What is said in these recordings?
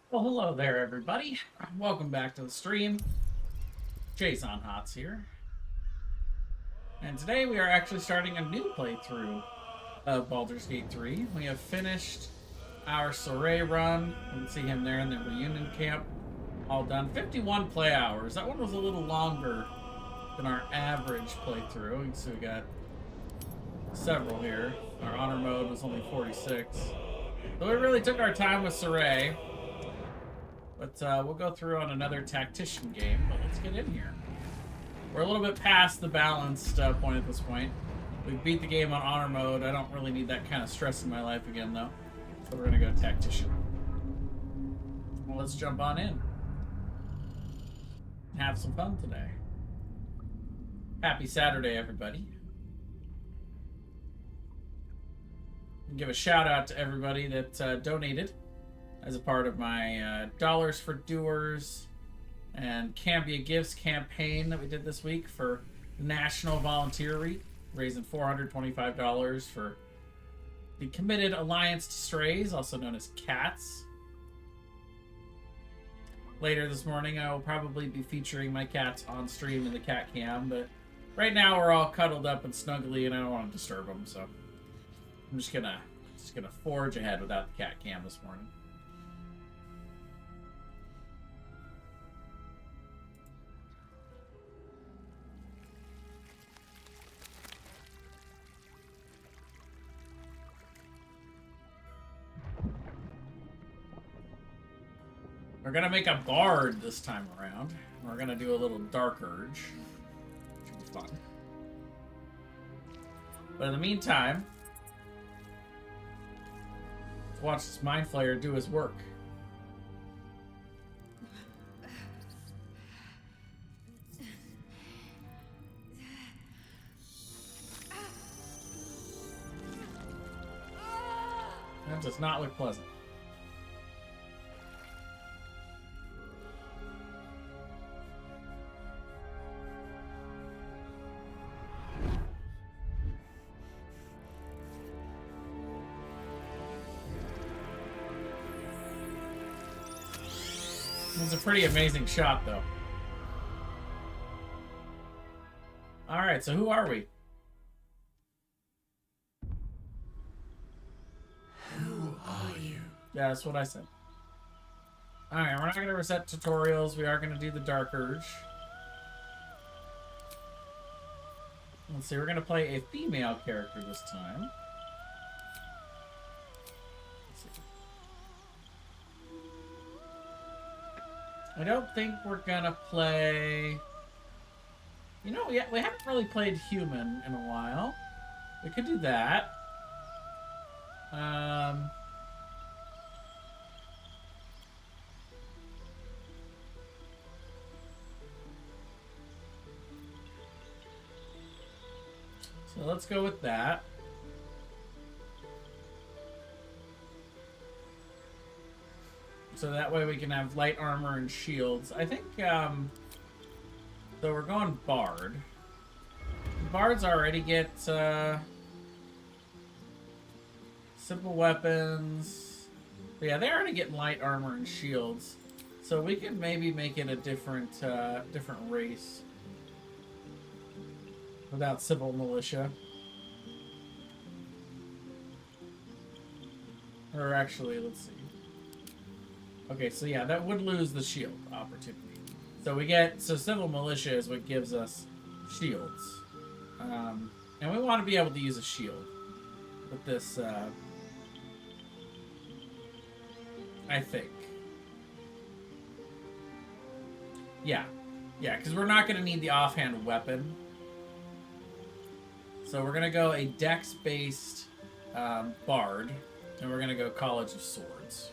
Well, hello there, everybody. Welcome back to the stream. Jason Hots here. And today we are actually starting a new playthrough of Baldur's Gate 3. We have finished our Soray run. You can see him there in the reunion camp. All done. 51 play hours. That one was a little longer than our average playthrough. You can see we got several here. Our honor mode was only 46. So we really took our time with Soray. But we'll go through on another Tactician game, but let's get in here. We're a little bit past the balanced point at this point. We beat the game on honor mode. I don't really need that kind of stress in my life again, though. So we're going to go Tactician. Well, let's jump on in. Have some fun today. Happy Saturday, everybody. Give a shout out to everybody that donated as a part of my Dollars for Doers and Cambia Gifts campaign that we did this week for National Volunteer Week, raising $425 for the Committed Alliance to Strays, also known as CATS. Later this morning, I will probably be featuring my cats on stream in the cat cam, but right now we're all cuddled up and snuggly, and I don't want to disturb them, so I'm just gonna forge ahead without the cat cam this morning. We're gonna make a bard this time around. We're gonna do a little dark urge. Should be fun. But in the meantime, let's watch this Mind Flayer do his work. That does not look pleasant. It's a pretty amazing shot, though. Alright, so who are we? Who are you? Yeah, that's what I said. Alright, we're not going to reset tutorials. We are going to do the Dark Urge. Let's see, we're going to play a female character this time. I don't think we're gonna play... You know, we haven't really played human in a while. We could do that. So let's go with that. So that way we can have light armor and shields. I think, so we're going Bard. Bards already get, simple weapons. But yeah, they already get light armor and shields. So we can maybe make it a different race. Without civil militia. Or actually, let's see. Okay, so yeah, that would lose the shield opportunity. So civil militia is what gives us shields. And we want to be able to use a shield with this, I think. Yeah, because we're not going to need the offhand weapon. So we're going to go a dex-based bard, and we're going to go College of Swords.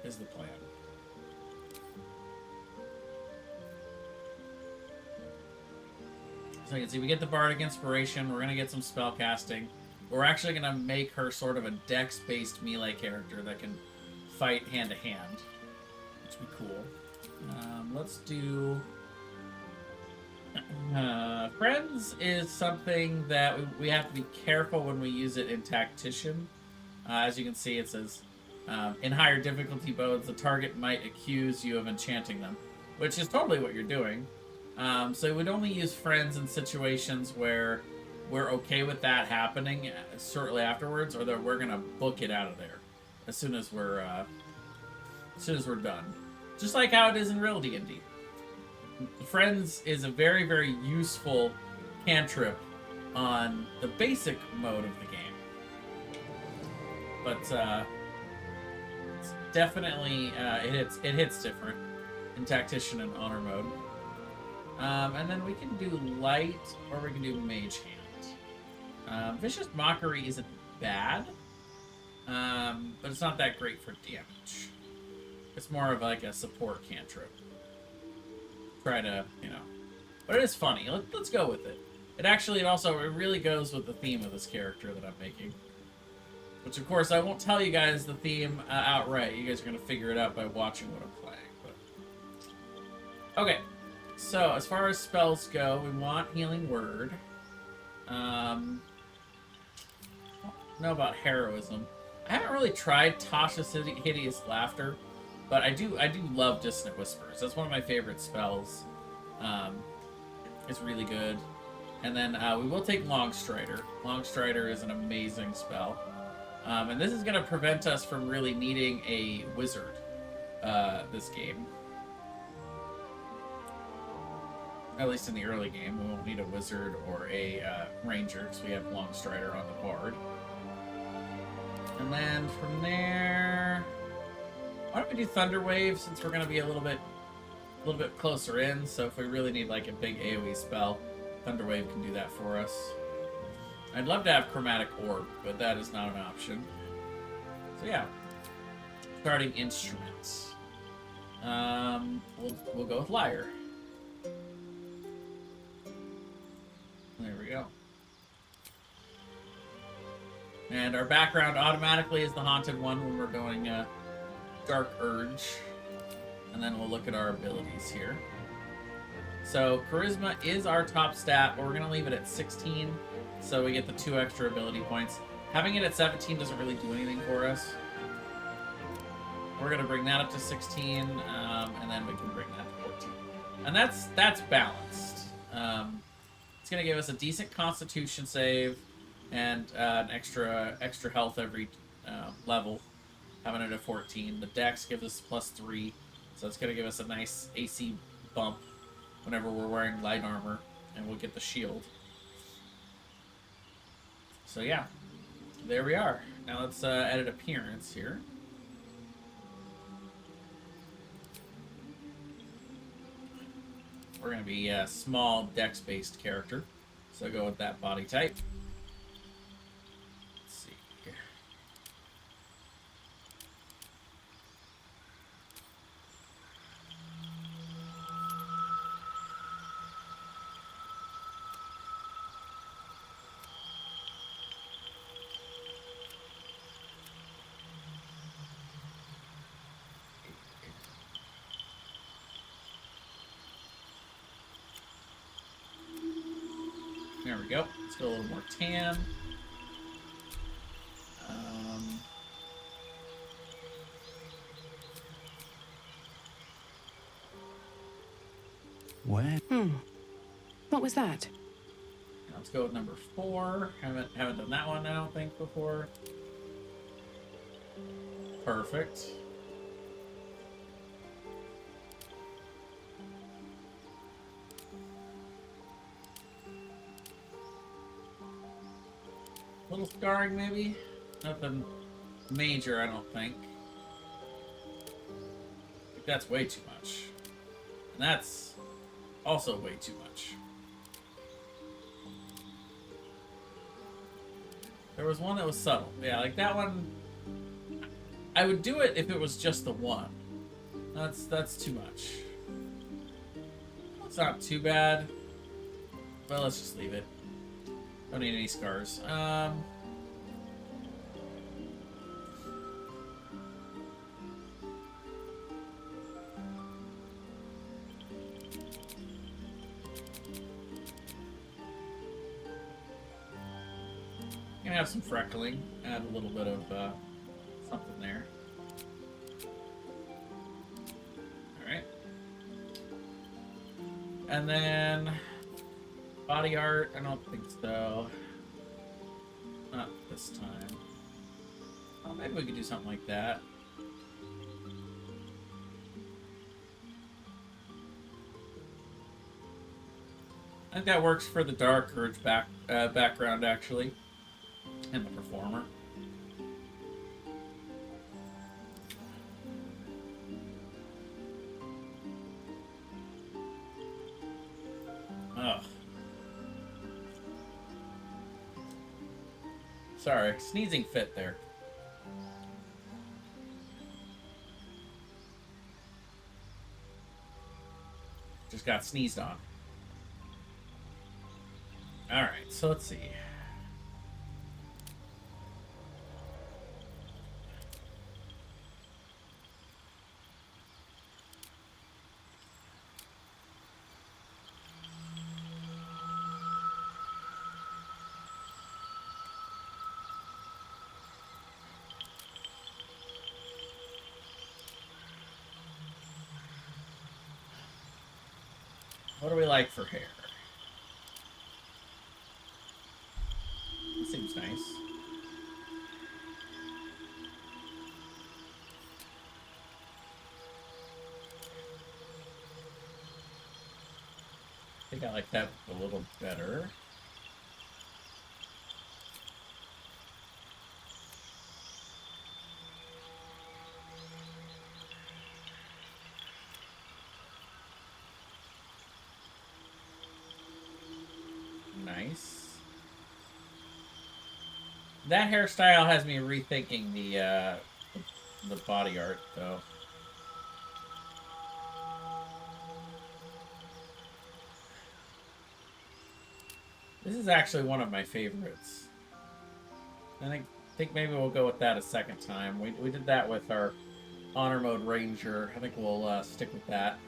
Is the plan. So you can see we get the Bardic Inspiration. We're going to get some spell casting. We're actually going to make her sort of a dex-based melee character that can fight hand-to-hand, which would be cool. Let's do... Friends is something that we have to be careful when we use it in Tactician. As you can see, it says In higher difficulty modes, the target might accuse you of enchanting them, which is totally what you're doing. So we'd only use friends in situations where we're okay with that happening shortly afterwards, or that we're gonna book it out of there as soon as we're done. Just like how it is in real D&D. Friends is a very, very useful cantrip on the basic mode of the game, but it's definitely it hits different in Tactician and Honor mode. And then we can do Light, or we can do Mage Hand. Vicious Mockery isn't bad, but it's not that great for damage. It's more of like a support cantrip. Try to, but it is funny. Let's go with it. It really goes with the theme of this character that I'm making. Which, of course, I won't tell you guys the theme outright. You guys are going to figure it out by watching what I'm playing. But... Okay. So, as far as spells go, we want Healing Word. I don't know about Heroism. I haven't really tried Tasha's Hideous Laughter, but I do love Dissonant Whispers. That's one of my favorite spells. It's really good. And then we will take Longstrider. Longstrider is an amazing spell. And this is going to prevent us from really needing a wizard this game. At least in the early game, we won't need a wizard or a ranger because we have Longstrider on the board. And then from there, why don't we do Thunderwave since we're going to be a little bit closer in. So if we really need like a big AoE spell, Thunderwave can do that for us. I'd love to have Chromatic Orb, but that is not an option. So yeah, starting instruments. We'll go with Lyre. There we go. And our background automatically is the Haunted One when we're going Dark Urge. And then we'll look at our abilities here. So Charisma is our top stat, but we're going to leave it at 16. So we get the 2 extra ability points. Having it at 17 doesn't really do anything for us. We're going to bring that up to 16, and then we can bring that to 14. And that's balanced. It's going to give us a decent Constitution save and an extra health every level, having it at 14. The Dex gives us +3, so it's going to give us a nice AC bump whenever we're wearing light armor, and we'll get the shield. So yeah, there we are. Now let's edit appearance here. We're going to be a small dex-based character, so go with that body type. Let's see here. There we go. Let's go a little more tan. Where? What was that? Let's go with number 4. Haven't done that one, I don't think, before. Perfect. Little scarring, maybe? Nothing major, I don't think. I think that's way too much. And that's also way too much. There was one that was subtle. Yeah, like that one... I would do it if it was just the one. That's too much. It's not too bad. Well, let's just leave it. Don't need any scars. Gonna have some freckling. Add a little bit of something there. And then body art, I don't think so. Not this time. Oh, maybe we could do something like that. I think that works for the Dark Urge background, actually. And the performer. Ugh. Sorry, sneezing fit there. Just got sneezed on. Alright, so let's see. What do we like for hair? That seems nice. I think I like that a little better. Nice. That hairstyle has me rethinking the body art, though. This is actually one of my favorites. I think maybe we'll go with that a second time. We did that with our Honor Mode Ranger. I think we'll stick with that.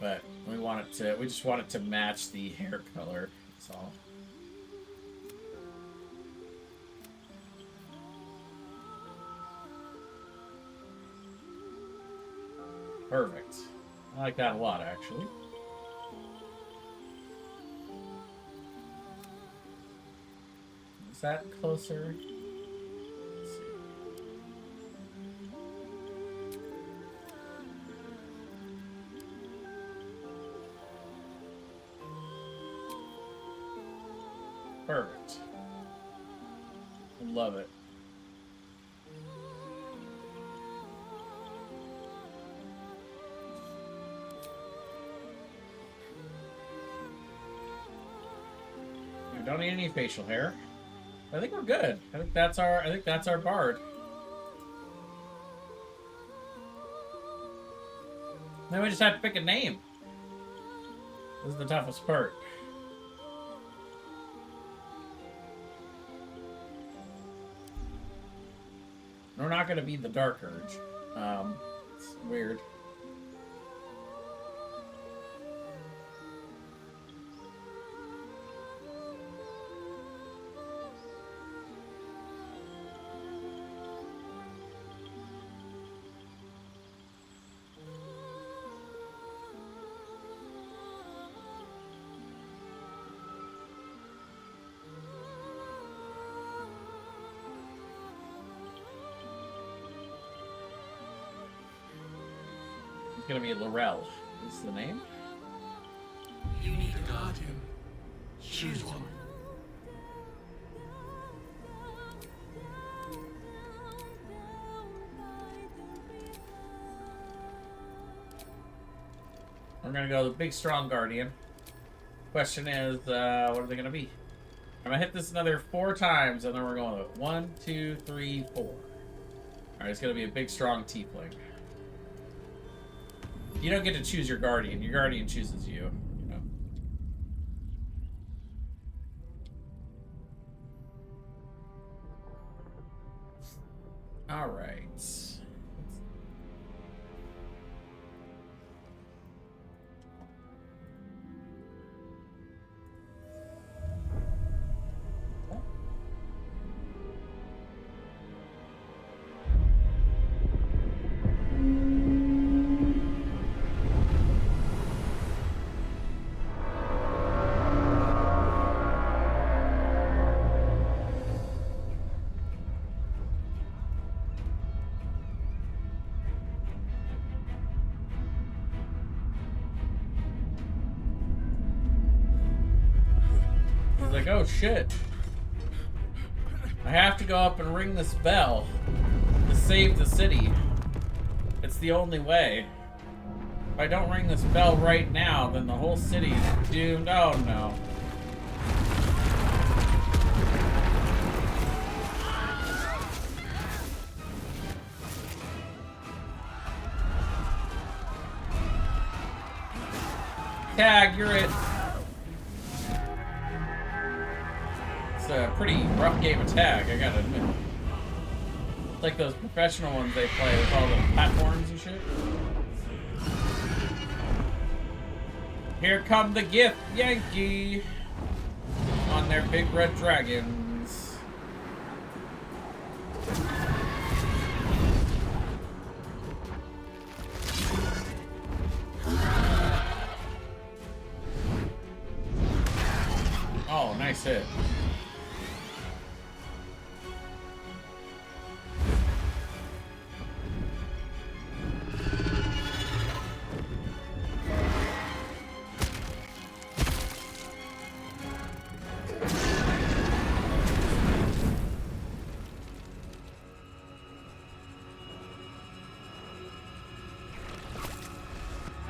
But we just want it to match the hair color. That's all. Perfect. I like that a lot, actually. Is that closer? Let's see. Perfect. Love it. We don't need any facial hair. I think we're good. I think that's our bard. Then we just have to pick a name. This is the toughest part. We're not going to be the Dark Urge. It's weird. It's gonna be Larelle. Is the name? You need a guardian. Choose one. We're gonna go the big strong guardian. Question is, what are they gonna be? I'm gonna hit this another 4 times, and then we're going with 1, 2, 3, 4. All right, it's gonna be a big strong tiefling. You don't get to choose your guardian. Your guardian chooses you. You know. All right. like, oh shit. I have to go up and ring this bell to save the city. It's the only way. If I don't ring this bell right now, then the whole city's doomed. Oh no. Tag, you're it. It's a pretty rough game of tag, I gotta admit. It's like those professional ones they play with all the platforms and shit. Here come the gift Yankee on their big red dragons. Oh, nice hit.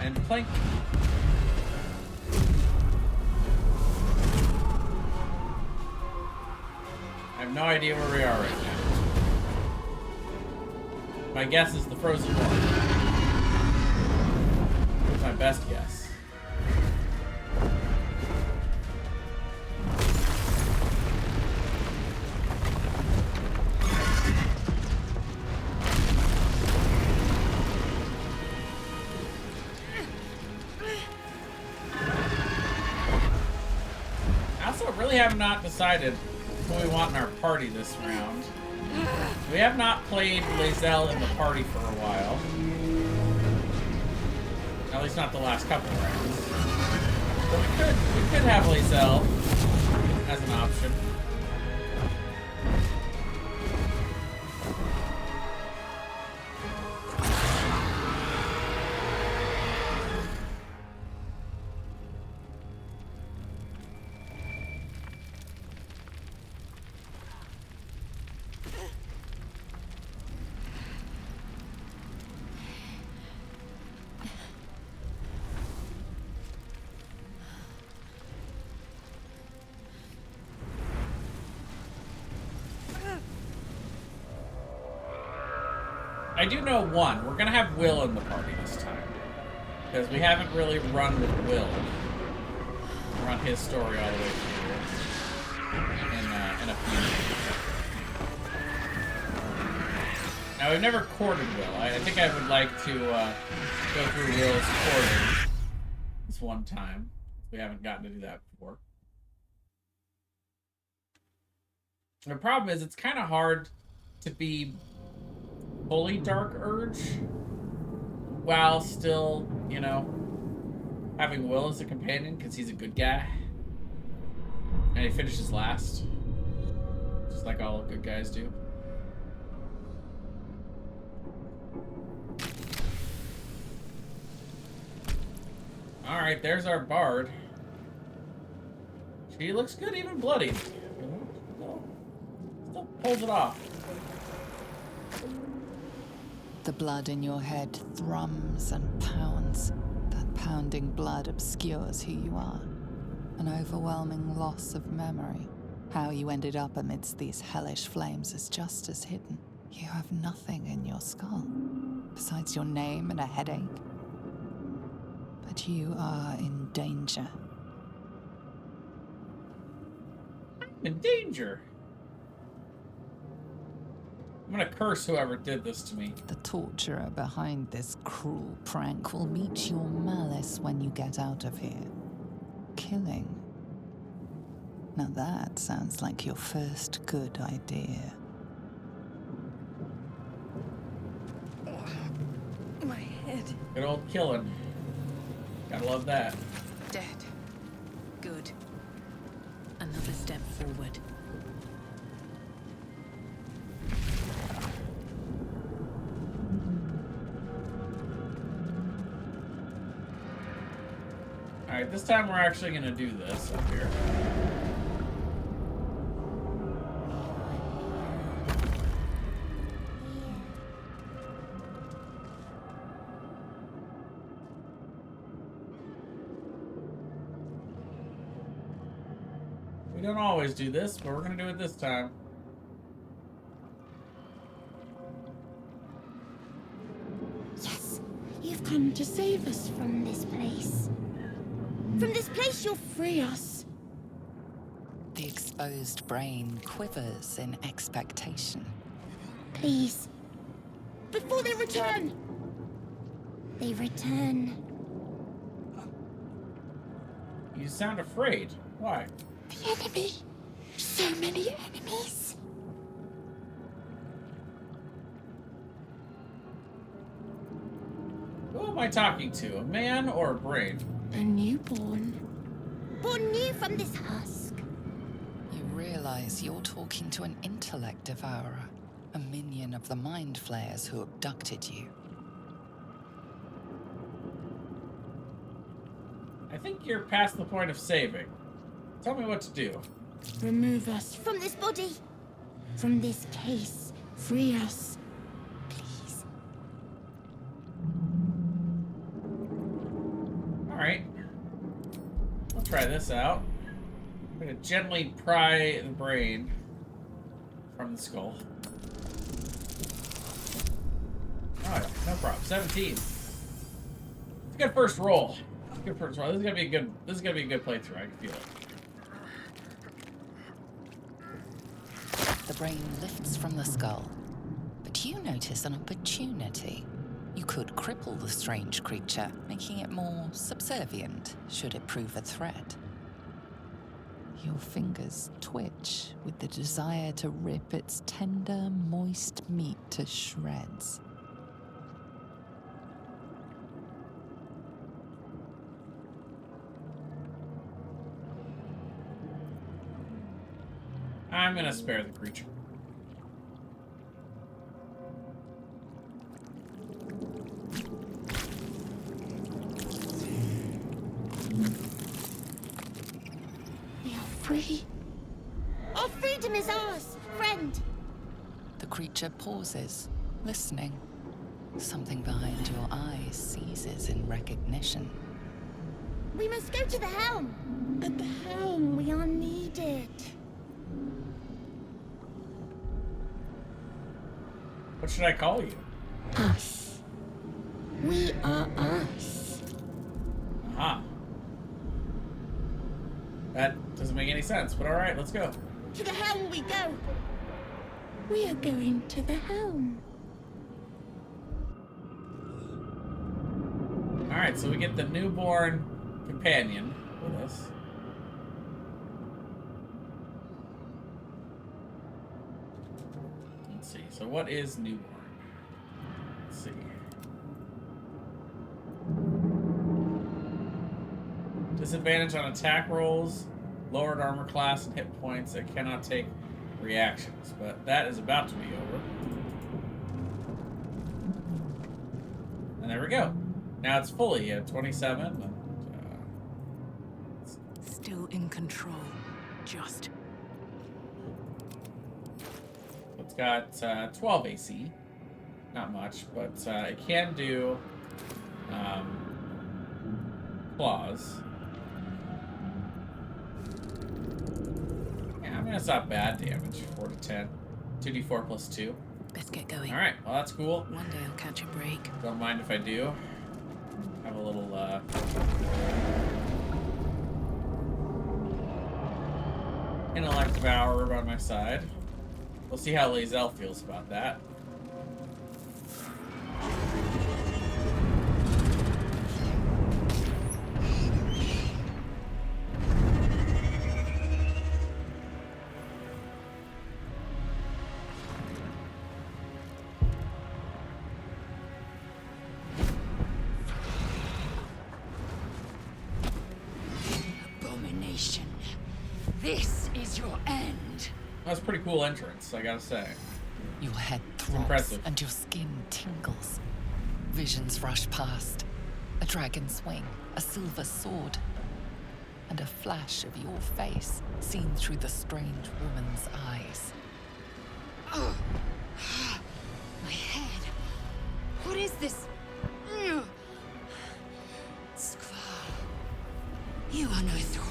And plank. I have no idea where we are right now. My guess is the frozen water. That's my best guess. We have not decided who we want in our party this round. We have not played Larelle in the party for a while. At least not the last couple rounds. But we could have Larelle as an option. I do know one. We're gonna have Will in the party this time. Because we haven't really run with Will. Run his story all the way through in a few minutes. Now, we've never courted Will. I think I would like to go through Will's courting this one time. We haven't gotten to do that before. The problem is, it's kind of hard to be fully Dark Urge while still, you know, having Will as a companion because he's a good guy and he finishes last, just like all good guys do. All right, there's our bard. She looks good, even bloody. Still pulls it off. The blood in your head thrums and pounds. That pounding blood obscures who you are. An overwhelming loss of memory. How you ended up amidst these hellish flames is just as hidden. You have nothing in your skull, besides your name and a headache. But you are in danger. In danger? I'm gonna curse whoever did this to me. The torturer behind this cruel prank will meet your malice when you get out of here. Killing. Now that sounds like your first good idea. My head. Good old killing. Gotta love that. Dead. Good. Another step forward. Alright, this time we're actually gonna do this up here. don't always do this, but we're gonna do it this time. Yes, you've come to save us from this place. From this place, you'll free us. The exposed brain quivers in expectation. Please. Before they return. They return. You sound afraid. Why? The enemy. So many enemies. Who am I talking to? A man or a brain? A newborn. Born new from this husk. You realize you're talking to an intellect devourer, a minion of the mind flayers who abducted you. I think you're past the point of saving. Tell me what to do. Remove us from this body. From this case. Free us. Please. Alright. We'll try this out. I'm gonna gently pry the brain from the skull. Alright, no problem. 17. It's a good first roll. Good first roll. This is gonna be a good. This is gonna be a good playthrough. I can feel it. The brain lifts from the skull, but you notice an opportunity. You could cripple the strange creature, making it more subservient should it prove a threat. Your fingers twitch with the desire to rip its tender, moist meat to shreds. I'm gonna spare the creature. We are free. Our freedom is ours, friend. The creature pauses, listening. Something behind your eyes seizes in recognition. We must go to the helm. At the helm, we are needed. What should I call you? Us. We are us. Aha. That doesn't make any sense, but alright, let's go. To the helm we go. We are going to the helm. Alright, so we get the newborn companion with us. Let's see. So what is newborn? Let's see. Disadvantage on attack rolls, lowered armor class and hit points. It cannot take reactions, but that is about to be over. And there we go. Now it's fully at 27. And, Still in control. Just. it's got 12 AC. Not much, but it can do claws. Yeah, I mean, it's not bad damage. 4 to 10. 2d4 plus 2. Best get going. Alright, well, that's cool. One day I'll catch a break. Don't mind if I do. Have a little, intellect devourer by my side. We'll see how Larelle feels about that. Abomination. This is your end. That's a pretty cool entrance, I gotta say. Your head throbs Impressive. and your skin tingles. Visions rush past. A dragon's wing, a silver sword, and a flash of your face seen through the strange woman's eyes. Oh. My head. What is this? Skvar. You are no thrall.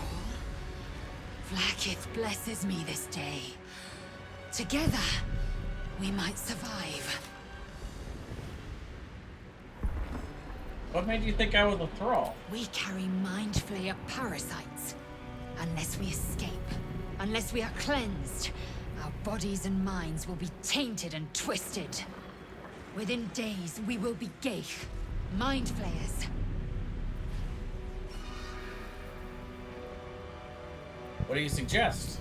Vlaakith blesses me this day. Together, we might survive. What made you think I was a thrall? We carry Mind Flayer parasites. Unless we escape, unless we are cleansed, our bodies and minds will be tainted and twisted. Within days, we will be Geich, Mind Flayers. What do you suggest?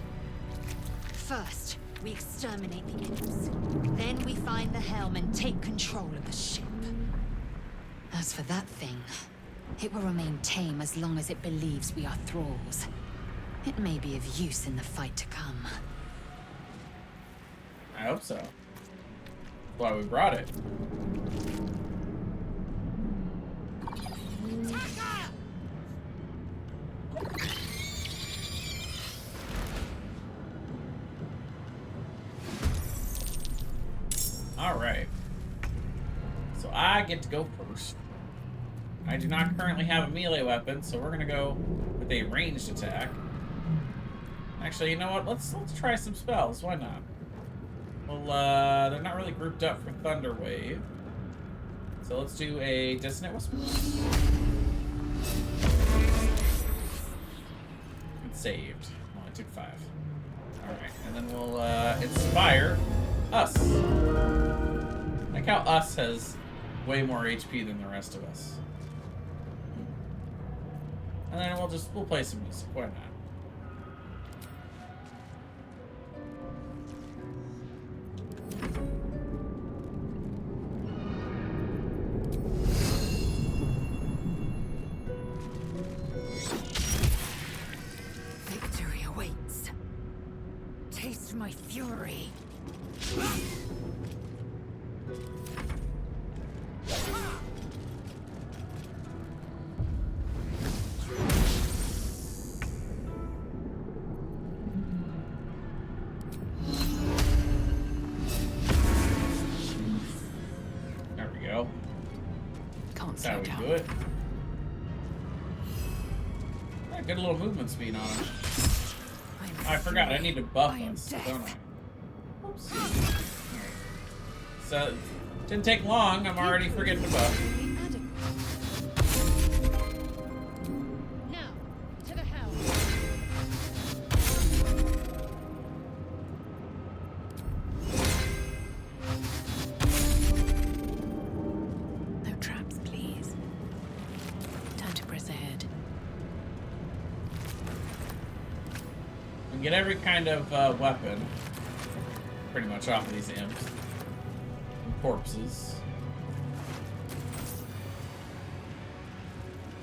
First, we exterminate the imps. Then we find the helm and take control of the ship. As for that thing, it will remain tame as long as it believes we are thralls. It may be of use in the fight to come. I hope so. That's why we brought it. Alright. So I get to go first. I do not currently have a melee weapon, so we're gonna go with a ranged attack. Actually, you know what? Let's try some spells. Why not? Well, they're not really grouped up for Thunder Wave. So let's do a Dissonant Whisper. It's saved. Only took 5. Alright, and then we'll inspire Us. Like how Us has way more HP than the rest of us. And then we'll play some music. Why not? Victory awaits. Taste my fury. There we go. Can't That's how slow we down. do it. Yeah, good little movement speed on him. I forgot, I need to buff us, don't I? Oops. So, didn't take long, I'm already forgetting to buff. Now, to the helm. No traps, please. Time to press ahead. We can get every kind of weapon, pretty much off of these imps. And corpses.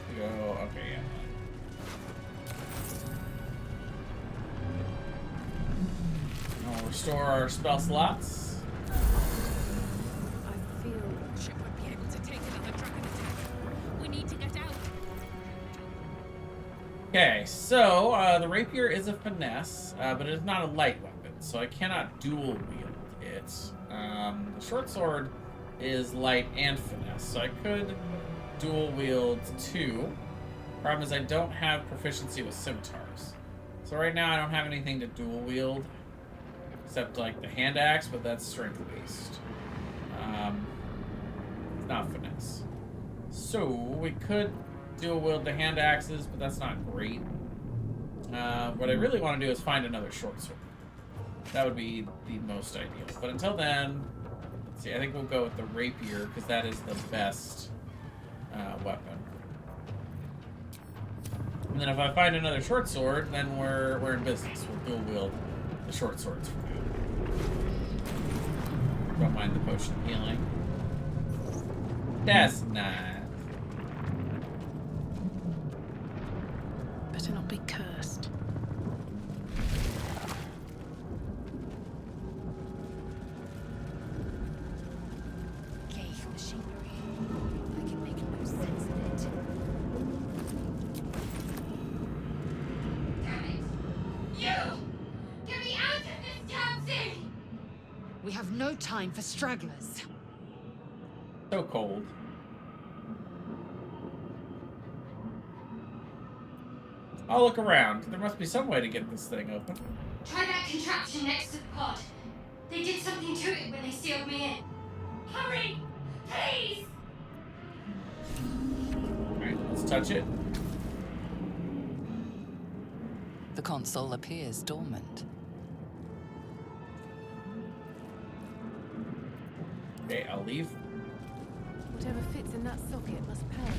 We go, okay, yeah. And we'll restore our spell slots. I feel ship would be able to take another dragon attack. We need to get out. Okay, so the rapier is a finesse, but it is not a light weapon, so I cannot dual wield it. The short sword is light and finesse, so I could dual wield 2. Problem is I don't have proficiency with scimitars. So right now I don't have anything to dual wield, except like the hand axe, but that's strength based. It's not finesse. So we could dual wield the hand axes, but that's not great. What I really want to do is find another short sword. That would be the most ideal. But until then, let's see, I think we'll go with the rapier, because that is the best weapon. And then if I find another short sword, then we're in business. We'll dual wield the short swords for now. Don't mind the potion of healing. That's nice. Better not be cursed. Geich machinery. I can make no sense of it. Damn it! You! Get me out of this damn thing! We have no time for stragglers. So cold. I'll look around. There must be some way to get this thing open. Try that contraption next to the pod. They did something to it when they sealed me in. Hurry! Please! Alright, let's touch it. The console appears dormant. Okay, I'll leave. Whatever fits in that socket must pay.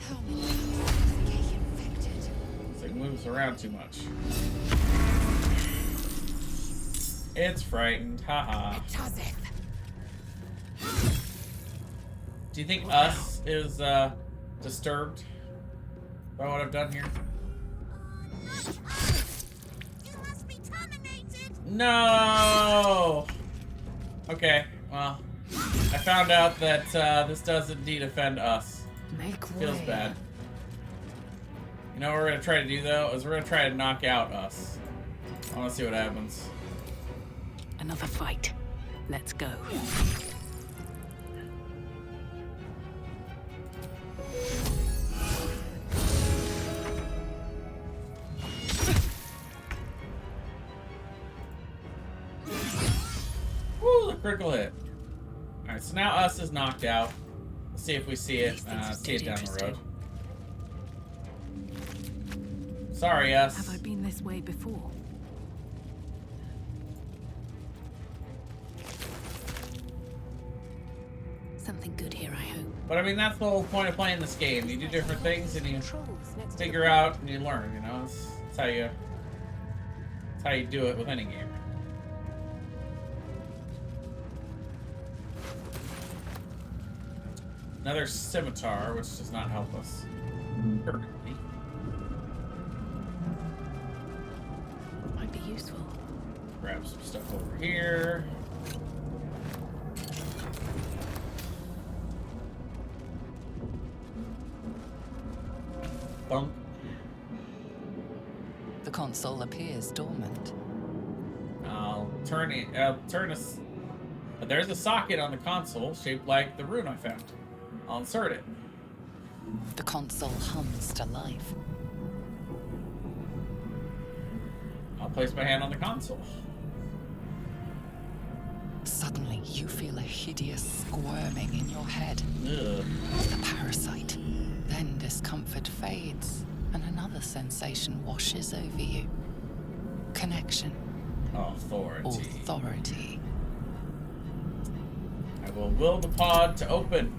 Helmet infected. This thing moves around too much. It's frightened. Haha. Do you think us is disturbed by what I've done here? You must be terminated. No! Okay, well, I found out that this does indeed offend us. Make Feels way. bad. You know what we're gonna try to do though? Is we're gonna try to knock out us. I wanna see what happens. Another fight. Let's go. Woo, the critical hit. Alright, so now us is knocked out. Let's see if we see it. See it down the road. Sorry, us. Have I been this way before? Something good here, I hope. But I mean, that's the whole point of playing this game. You do different things and you Controls next to figure out and you learn, you know? It's how you do it with any game. Another scimitar, which does not help us currently. might be useful. Grab some stuff over here. Bunk. The console appears dormant. I'll turn it. There's a socket on the console shaped like the rune I found. I'll insert it. The console hums to life. I'll place my hand on the console. Suddenly, you feel a hideous squirming in your head. Ugh. The parasite. Then discomfort fades, and another sensation washes over you. Connection. Authority. Authority. I will will the pod to open.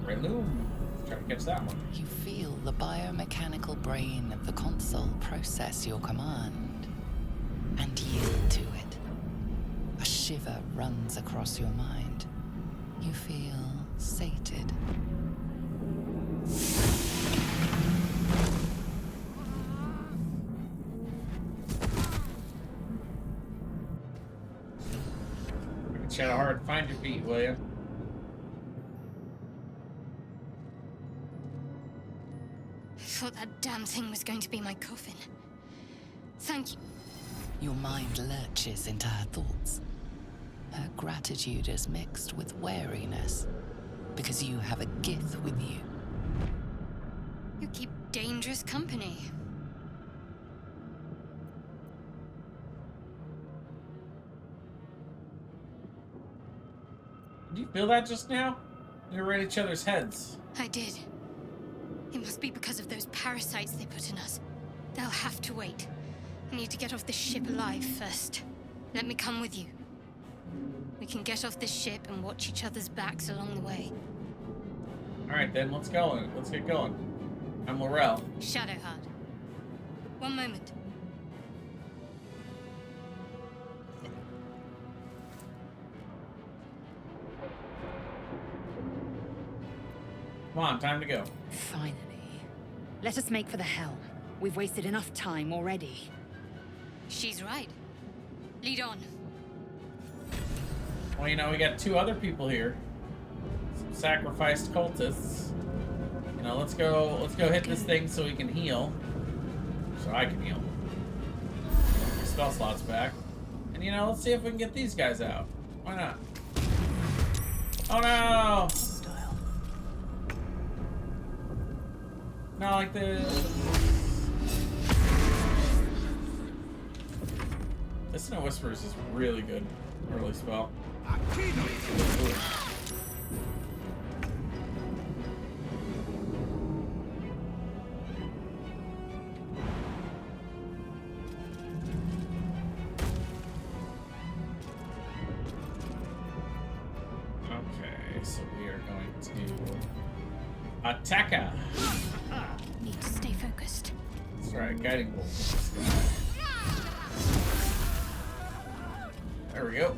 Relume. Try to catch that one. You feel the biomechanical brain of the console process your command and yield to it. A shiver runs across your mind. You feel sated. Shadow hard. Find your feet, will you? I thought that damn thing was going to be my coffin. Thank you. Your mind lurches into her thoughts. Her gratitude is mixed with wariness, because you have a Gith with you. You keep dangerous company. Did you feel that just now? We were at each other's heads. I did. It must be because of those parasites they put in us. They'll have to wait. I need to get off this ship alive first. Let me come with you. We can get off this ship and watch each other's backs along the way. Alright then, let's go. Let's get going. I'm Larelle. Shadowheart. One moment. Come on, time to go. Finally. Let us make for the helm. We've wasted enough time already. She's right. Lead on. Well, you know, we got two other people here. Some sacrificed cultists. You Now let's go hit this thing so we can heal. So I can heal. Spell slots back. And you know, let's see if we can get these guys out. Why not? Oh no! Style. Not like this. Dissonant Whispers is really good early spell. Ooh. Okay, so we are going to attack. Need to stay focused. That's right, guiding bolt. There we go.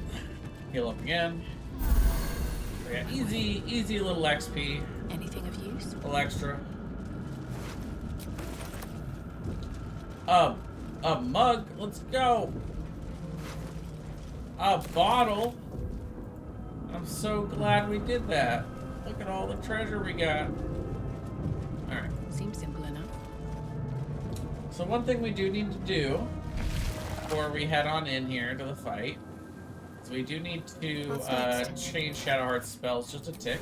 Heal up again. Yeah, easy little XP. Anything of use? A little extra. A mug. Let's go. A bottle. I'm so glad we did that. Look at all the treasure we got. Alright. Seems simple enough. So one thing we do need to do before we head on in here to the fight is we do need to change Shadowheart's spells just a tick.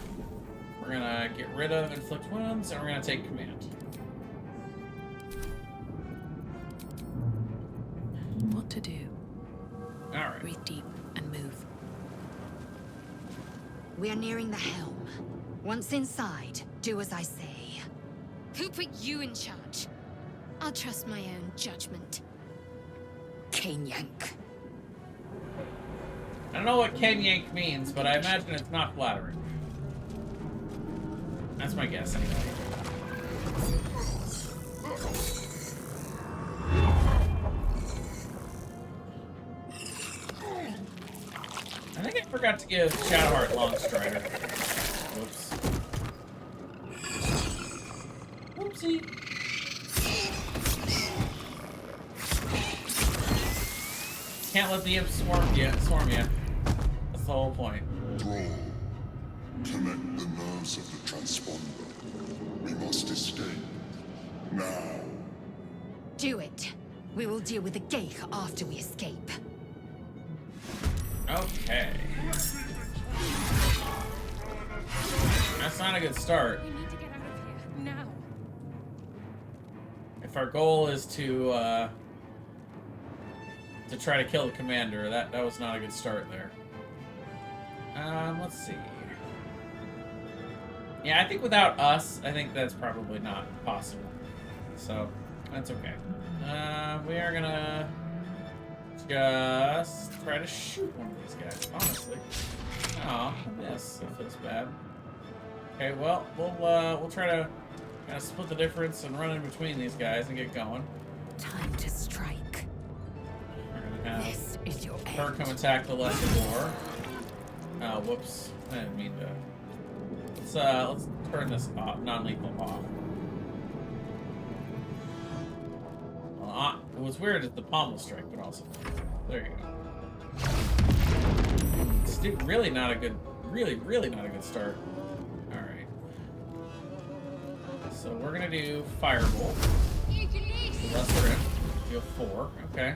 We're gonna get rid of Inflict Wounds and we're gonna take Command. What to do? Alright. Breathe deep and move. We are nearing the helm. Once inside, do as I say. Who put you in charge? I'll trust my own judgment. Cane Yank. I don't know what Ken Yank means, but I imagine it's not flattering. That's my guess, anyway. I think I forgot to give Shadowheart Long Strider. Whoops. Whoopsie. Can't let the imp swarm you. That's the whole point. Brawl. Connect the nerves of the transponder. We must escape. Now. Do it. We will deal with the Geich after we escape. Okay. That's not a good start. We need to get out of here now. If our goal is to try to kill the commander, that was not a good start there. Let's see. Yeah, I think without us, I think that's probably not possible. So, that's okay. We are gonna just try to shoot one of these guys, honestly. Oh, I miss. That feels bad. Okay, well, we'll try to kind of split the difference and run in between these guys and get going. Time to strike. We're gonna have This is your her end. come attack the lesser war. Oh, whoops. I didn't mean to. Let's turn this off, non-lethal off. Well, what's weird is the pommel strike, but also there you go. It's really not a good, really not a good start. All right. So we're gonna do Firebolt. The lesser imp. Deal 4. Okay.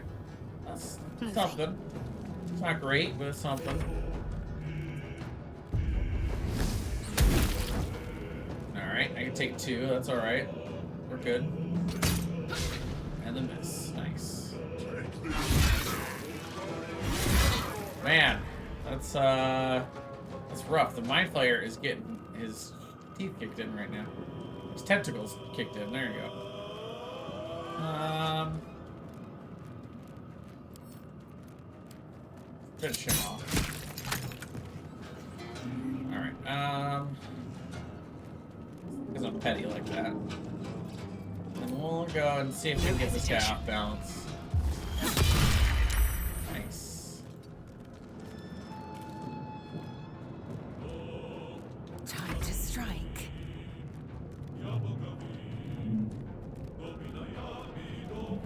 That's something. It's not great, but it's something. Alright, I can take 2. That's alright. We're good. And the miss. Nice. Man, that's rough. The Mind Flayer is getting his teeth kicked in right now. His tentacles kicked in. There you go. Finish him off. Alright, because I'm petty like that. And we'll go and see if we can get this guy off balance. Nice. Time to strike.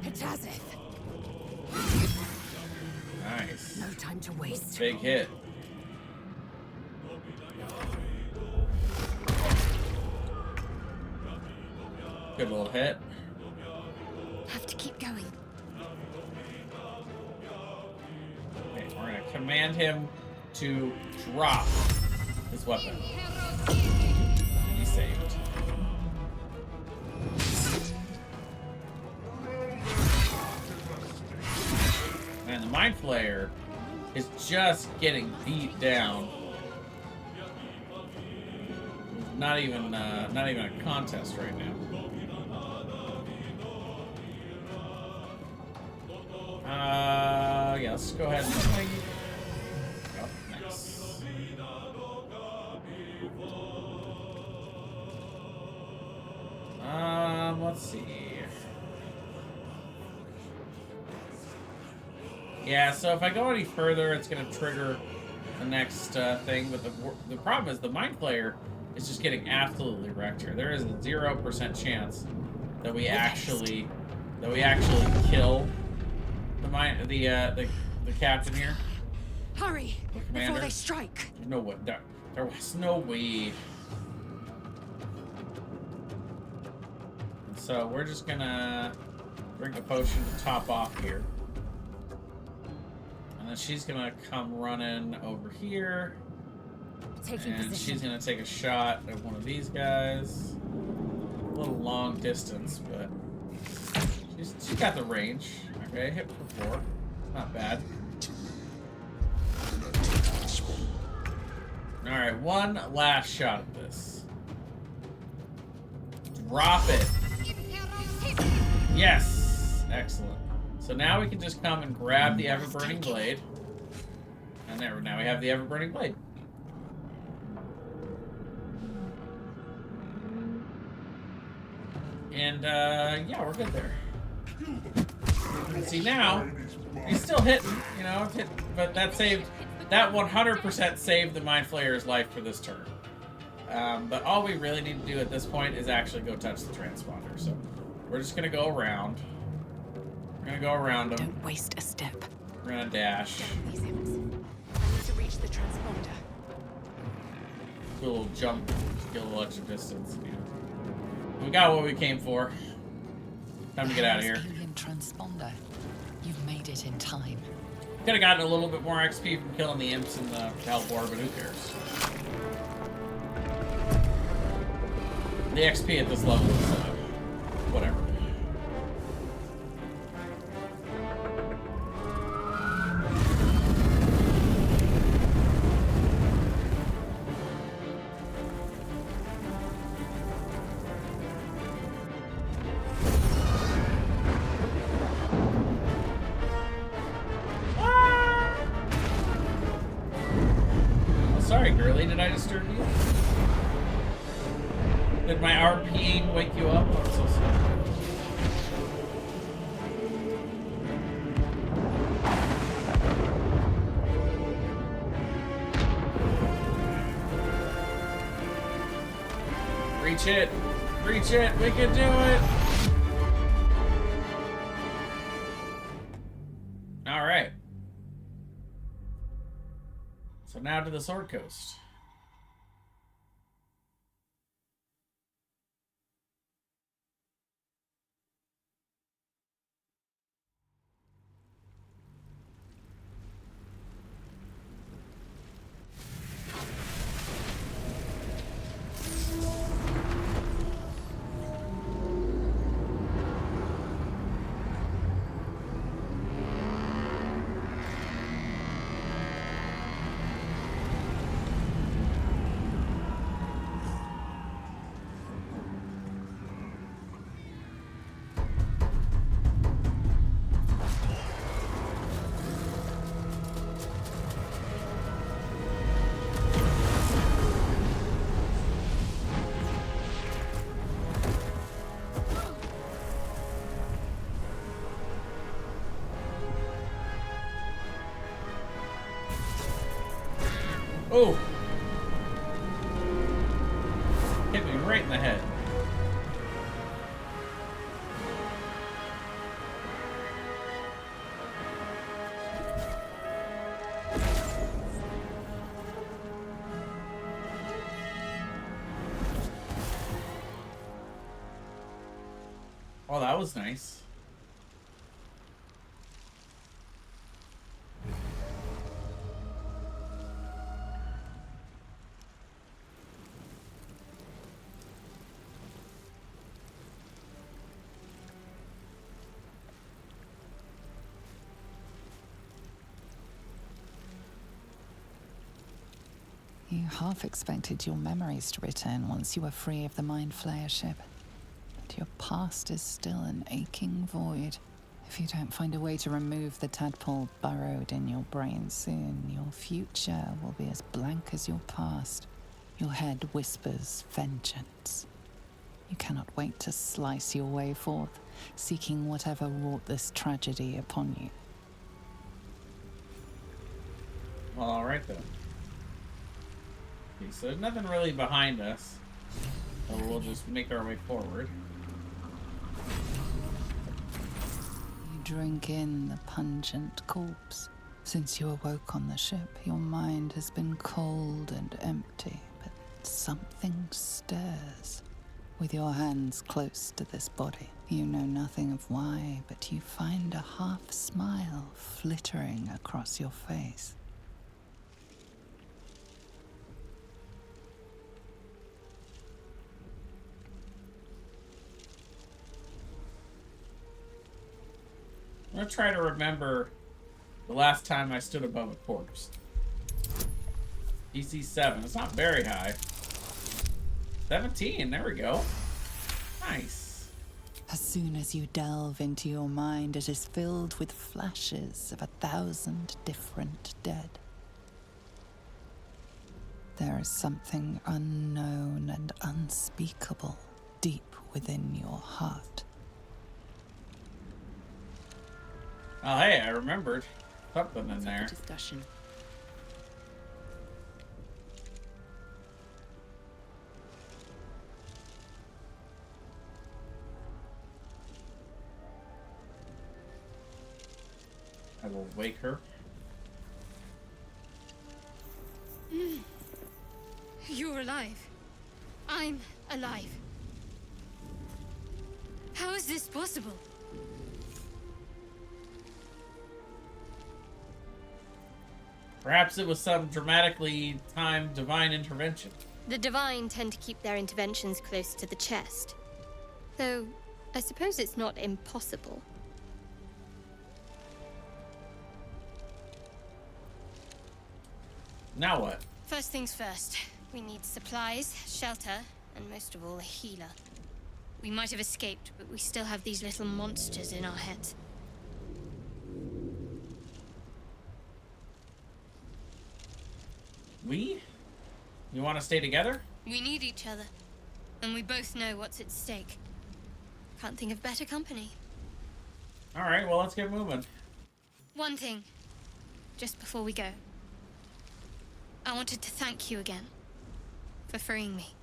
Hitazeth. Nice. No time to waste. Big hit. Good little hit. Have to keep going. Okay, we're gonna command him to drop his weapon. And he's saved. And the Mind Flayer is just getting beat down. Not even a contest right now. Yeah, let's go ahead and swing. Oh, nice. Let's see. Yeah, so if I go any further, it's gonna trigger the next thing. But the problem is the Mind Flayer is just getting absolutely wrecked here. There is a 0% chance that we actually kill the captain here. Hurry! The Before commander. they strike! No way. There was no way. So we're just gonna drink a potion to top off here. And then she's gonna come running over here. Taking And position. she's gonna take a shot at one of these guys. A little long distance, but she's got the range. Okay, hit for 4. Not bad. Alright, one last shot at this. Drop it. Yes! Excellent. So now we can just come and grab the ever-burning blade. And there, now we have the ever-burning blade. And, yeah, we're good there. See, now, he's still hitting, you know, but that 100% saved the Mind Flayer's life for this turn. But all we really need to do at this point is actually go touch the transponder. So we're just going to go around. We're going to go around him. Don't waste a step. We're going to dash. These ends. I need to reach the transponder. Do a little jump to get a little extra distance. Yeah. We got what we came for. Time to get out of here. Alien transponder. You've made it in time. Could have gotten a little bit more XP from killing the imps in the Baldur, but who cares? The XP at this level is, whatever. Sorry, girlie, did I disturb you? Did my RPing wake you up? I'm so sorry. Reach it! Reach it! We can do it! Alright. So now to the Sword Coast. Oh! Hit me right in the head. Oh, that was nice. You half expected your memories to return once you were free of the Mind Flayer ship. But your past is still an aching void. If you don't find a way to remove the tadpole burrowed in your brain soon, your future will be as blank as your past. Your head whispers vengeance. You cannot wait to slice your way forth, seeking whatever wrought this tragedy upon you. Well, alright then. Okay, so there's nothing really behind us. So we'll just make our way forward. You drink in the pungent corpse. Since you awoke on the ship, your mind has been cold and empty, but something stirs. With your hands close to this body, you know nothing of why, but you find a half smile flittering across your face. I'm gonna try to remember the last time I stood above a corpse. DC 7. It's not very high. 17. There we go. Nice. As soon as you delve into your mind, it is filled with flashes of 1,000 different dead. There is something unknown and unspeakable deep within your heart. Oh, hey, I remembered something in Let's have there. a discussion. I will wake her. You're alive. I'm alive. How is this possible? Perhaps it was some dramatically timed divine intervention. The Divine tend to keep their interventions close to the chest. Though, I suppose it's not impossible. Now what? First things first. We need supplies, shelter, and most of all, a healer. We might have escaped, but we still have these little monsters in our heads. We? You want to stay together? We need each other, and we both know what's at stake. Can't think of better company. Alright, well, let's get moving. One thing, just before we go. I wanted to thank you again for freeing me.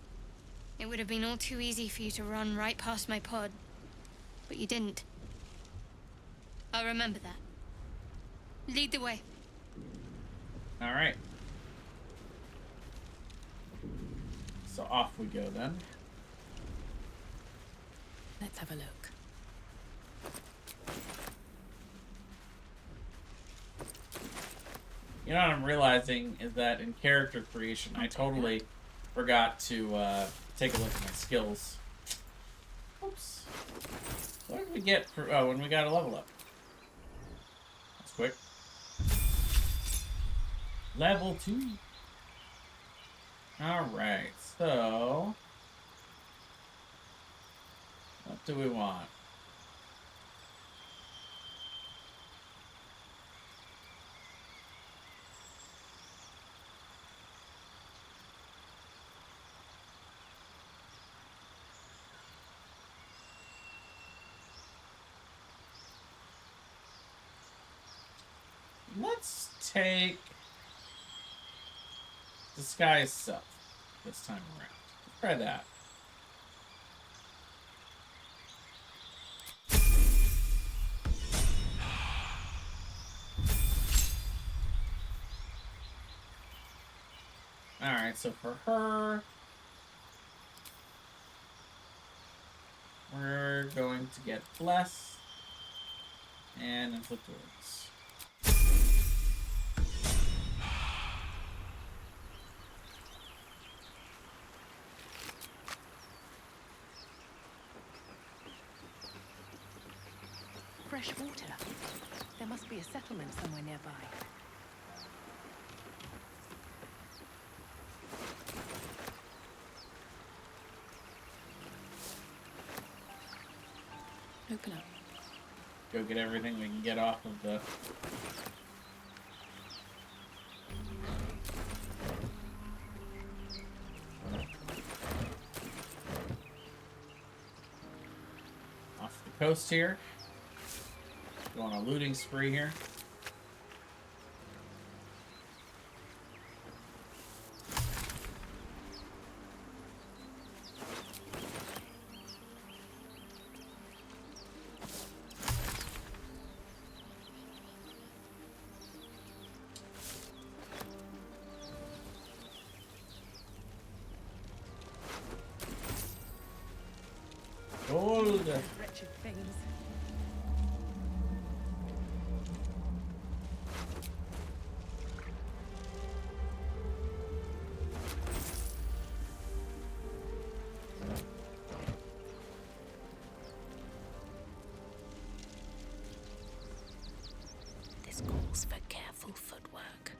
It would have been all too easy for you to run right past my pod, but you didn't. I'll remember that. Lead the way. Alright. So off we go then. Let's have a look. You know what I'm realizing is that in character creation, I totally forgot to take a look at my skills. Oops. What did we get for, oh, when we got a level up? That's quick. Level 2. Alright, so what do we want? Let's take Disguise Self this time around. Let's try that. Alright, so for her, we're going to get Bless and Inflict Wounds. Fresh water. There must be a settlement somewhere nearby. Open up. Go get everything we can get off of the... off the coast here. Go on a looting spree here. Gold. Wretched things. This calls for careful footwork.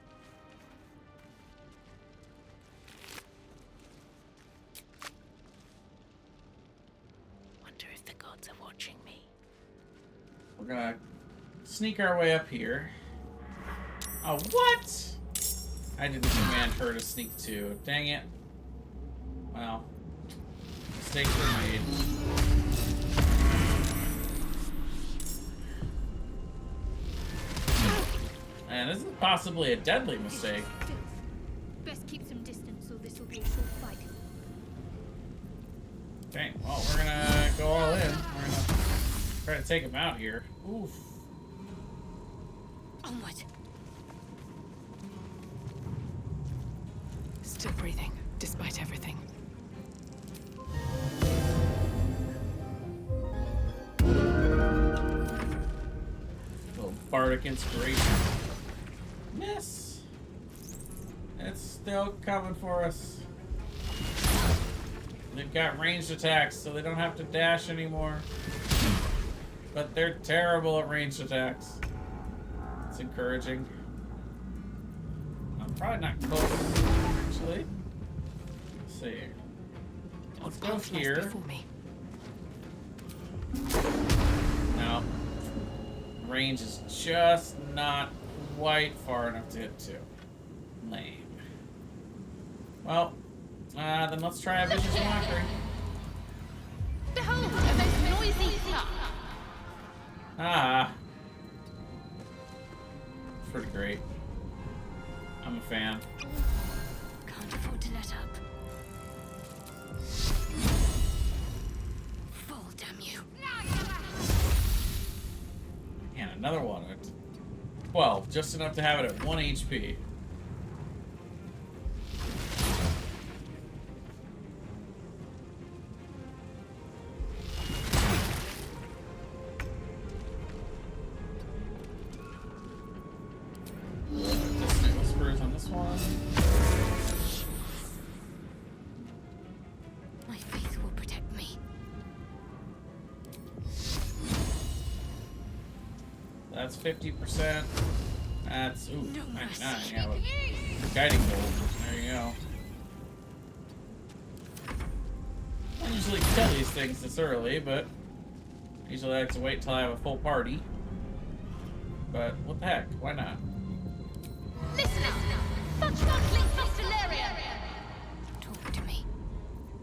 Wonder if the gods are watching me. We're gonna sneak our way up here. Oh, what? I didn't command her to sneak too. Dang it. Well, mistakes were made. And this is possibly a deadly mistake. Best keep some distance, or this will be a short fight. Okay, well, we're gonna go all in. We're gonna try to take him out here. Oof. Onward. Still breathing, despite everything. Little bardic inspiration. Miss. It's still coming for us. They've got ranged attacks, so they don't have to dash anymore. But they're terrible at ranged attacks. It's encouraging. I'm probably not close, actually. Let's see. Let's go here. No. Range is just not quite far enough to hit to. Lame. Well, then let's try a vicious mockery. Behold, a most noisy flock. Ah. Pretty great. I'm a fan. Can't afford to let up. Fall, damn you. And another one at 12, just enough to have it at 1 HP. Dissonant Whispers on this one. My faith will protect me. That's 50%. That's, ooh, No 99. mercy. Yeah, but guiding bolt. There you go. I usually kill these things this early, but usually I like to wait till I have a full party. But what the heck? Why not? Listen up! Fuck-fuckling Fustularia! Talk to me.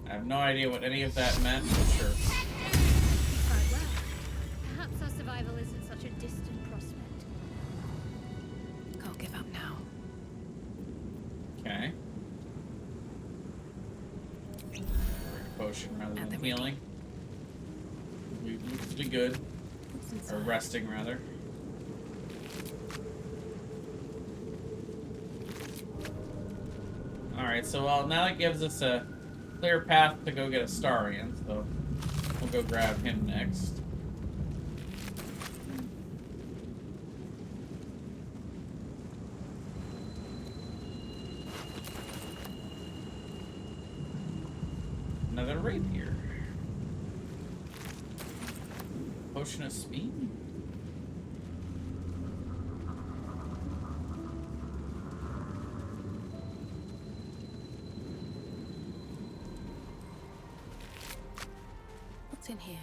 I have no idea what any of that meant, but sure. Quite well. Perhaps our survival isn't such a distant prospect. Can't give up now. Okay. Potion rather At than the healing. We would be good. What's Or inside? resting, rather. Alright, so well, now it gives us a clear path to go get Astarian, so We'll go grab him next. Another rapier. Potion of speed? What's in here?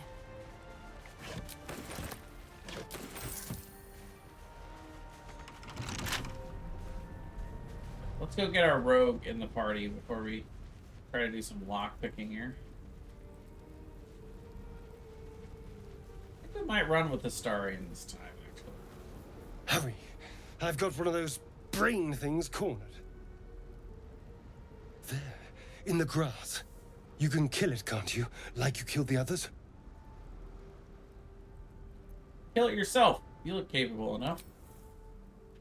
Let's go get our rogue in the party before we try to do some lock picking here. I think we might run with the Starian this time, actually. Hurry! I've got one of those brain things cornered. There, in the grass. You can kill it, can't you? Like you killed the others? Kill it yourself. You look capable enough.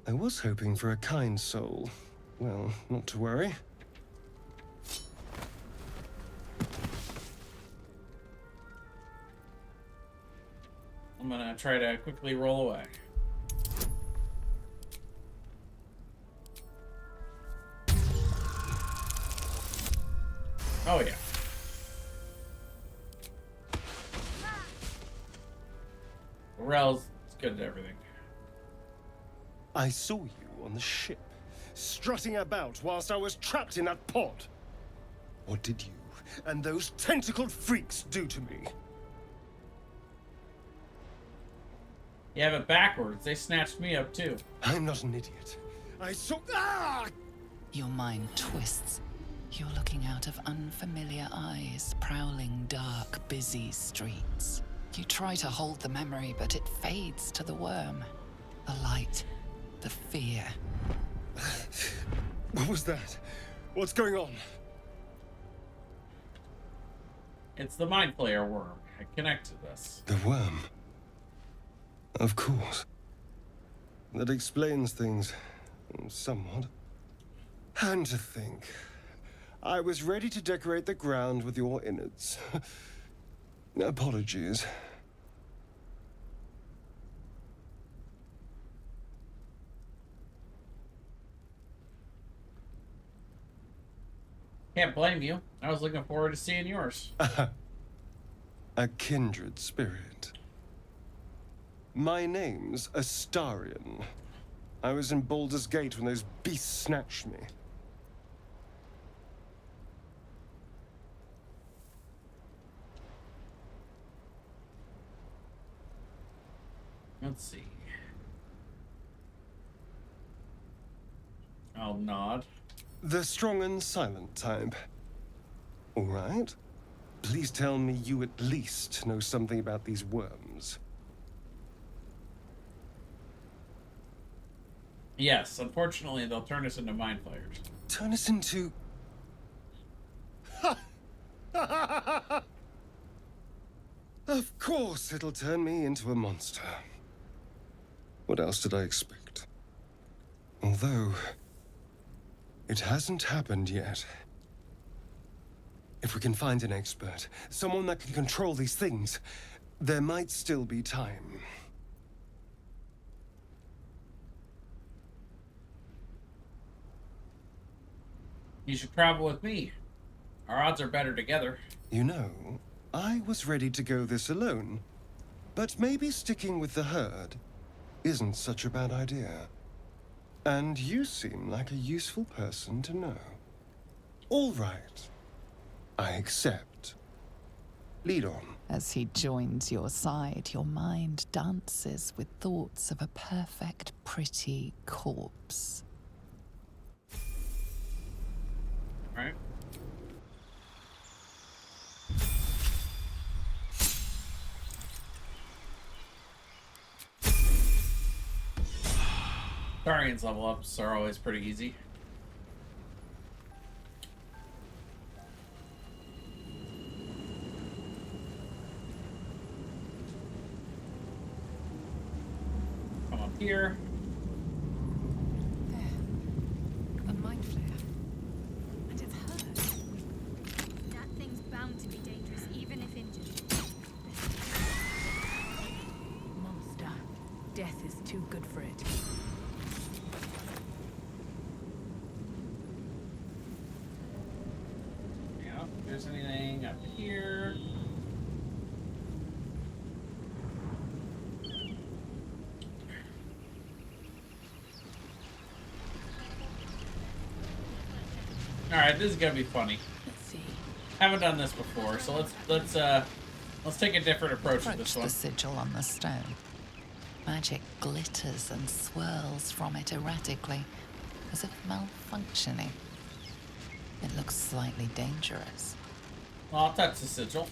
I was hoping for a kind soul. Well, not to worry. I'm gonna try to quickly roll away. Oh yeah. Larelle's good at everything. I saw you on the ship, strutting about whilst I was trapped in that pod. What did you and those tentacled freaks do to me? You have it backwards. They snatched me up too. I'm not an idiot. I saw... Ah! Your mind twists. You're looking out of unfamiliar eyes, prowling dark, busy streets. You try to hold the memory, but it fades to the worm. The light, the fear. What was that? What's going on? It's the Mind Flayer worm. It connected us. The worm. Of course. That explains things. Somewhat. And to think, I was ready to decorate the ground with your innards. Apologies. Can't blame you. I was looking forward to seeing yours. A kindred spirit. My name's Astarion. I was in Baldur's Gate when those beasts snatched me. Let's see. I'll nod. The strong and silent type. All right. Please tell me you at least know something about these worms. Yes, unfortunately, they'll turn us into Mind Flayers. Turn us into... Of course it'll turn me into a monster. What else did I expect? Although, it hasn't happened yet. If we can find an expert, someone that can control these things, there might still be time. You should travel with me. Our odds are better together. You know, I was ready to go this alone, but maybe sticking with the herd isn't such a bad idea. And you seem like a useful person to know. All right. I accept. Lead on. As he joins your side, your mind dances with thoughts of a perfect, pretty corpse. All right. Starian's level ups are always pretty easy. Come up here. There. A mind flare. And it's hurt. That thing's bound to be dangerous, even if injured. there's anything up here. Alright, this is gonna be funny. Let's see. Haven't done this before, so let's take a different approach to this one. The sigil on the stone. Magic glitters and swirls from it erratically, as if malfunctioning. It looks slightly dangerous. Well, I'll touch the sigil.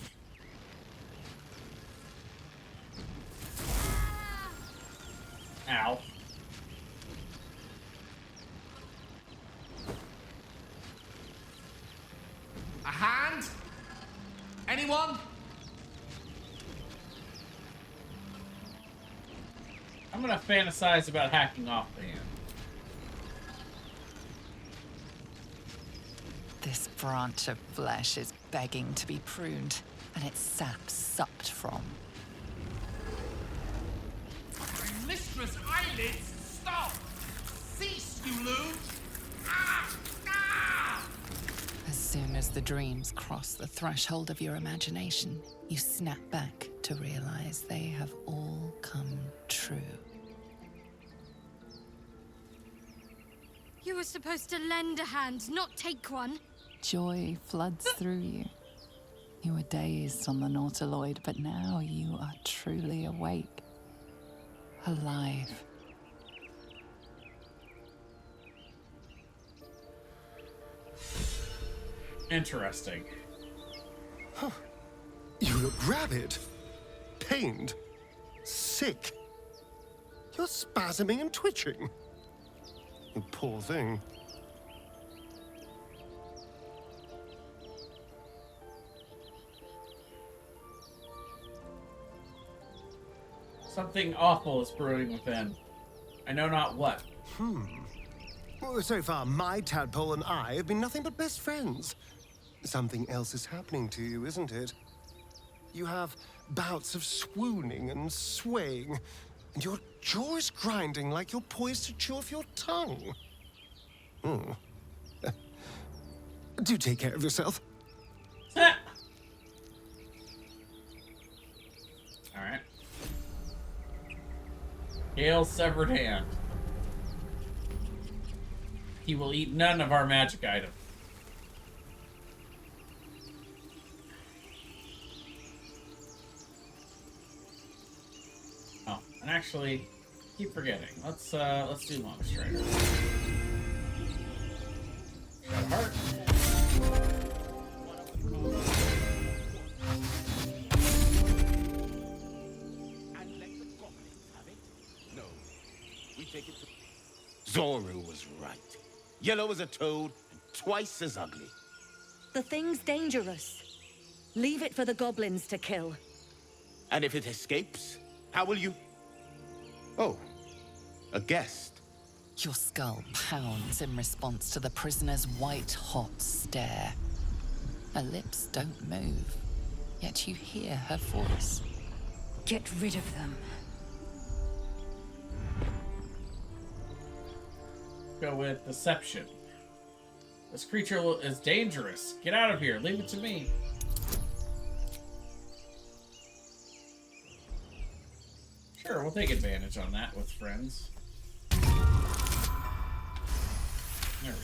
Ow. A hand? Anyone? I'm gonna fantasize about hacking off the hand. This branch of flesh is begging to be pruned, and its sap sucked from. Mistress eyelids, stop! Cease, you loon! Ah! Ah! As soon as the dreams cross the threshold of your imagination, you snap back to realize they have all come true. You were supposed to lend a hand, not take one. Joy floods through you. You were dazed on the Nautiloid, but now you are truly awake. Alive. Interesting. Huh. You look rabid, pained, sick. You're spasming and twitching. You poor thing. Something awful is brewing within. I know not what. Well, so far, my tadpole and I have been nothing but best friends. Something else is happening to you, isn't it? You have bouts of swooning and swaying, and your jaw is grinding like you're poised to chew off your tongue. Do take care of yourself. Alright. Gale's severed hand. He will eat none of our magic item. Oh, and actually, keep forgetting. Let's do Long Strider. Got a heart. Zoru was right. Yellow as a toad and twice as ugly. The thing's dangerous. Leave it for the goblins to kill. And if it escapes, how will you... Oh, a guest. Your skull pounds in response to the prisoner's white-hot stare. Her lips don't move, yet you hear her voice. Get rid of them. Go with deception. This creature is dangerous. Get out of here. Leave it to me. Sure, we'll take advantage on that with friends. There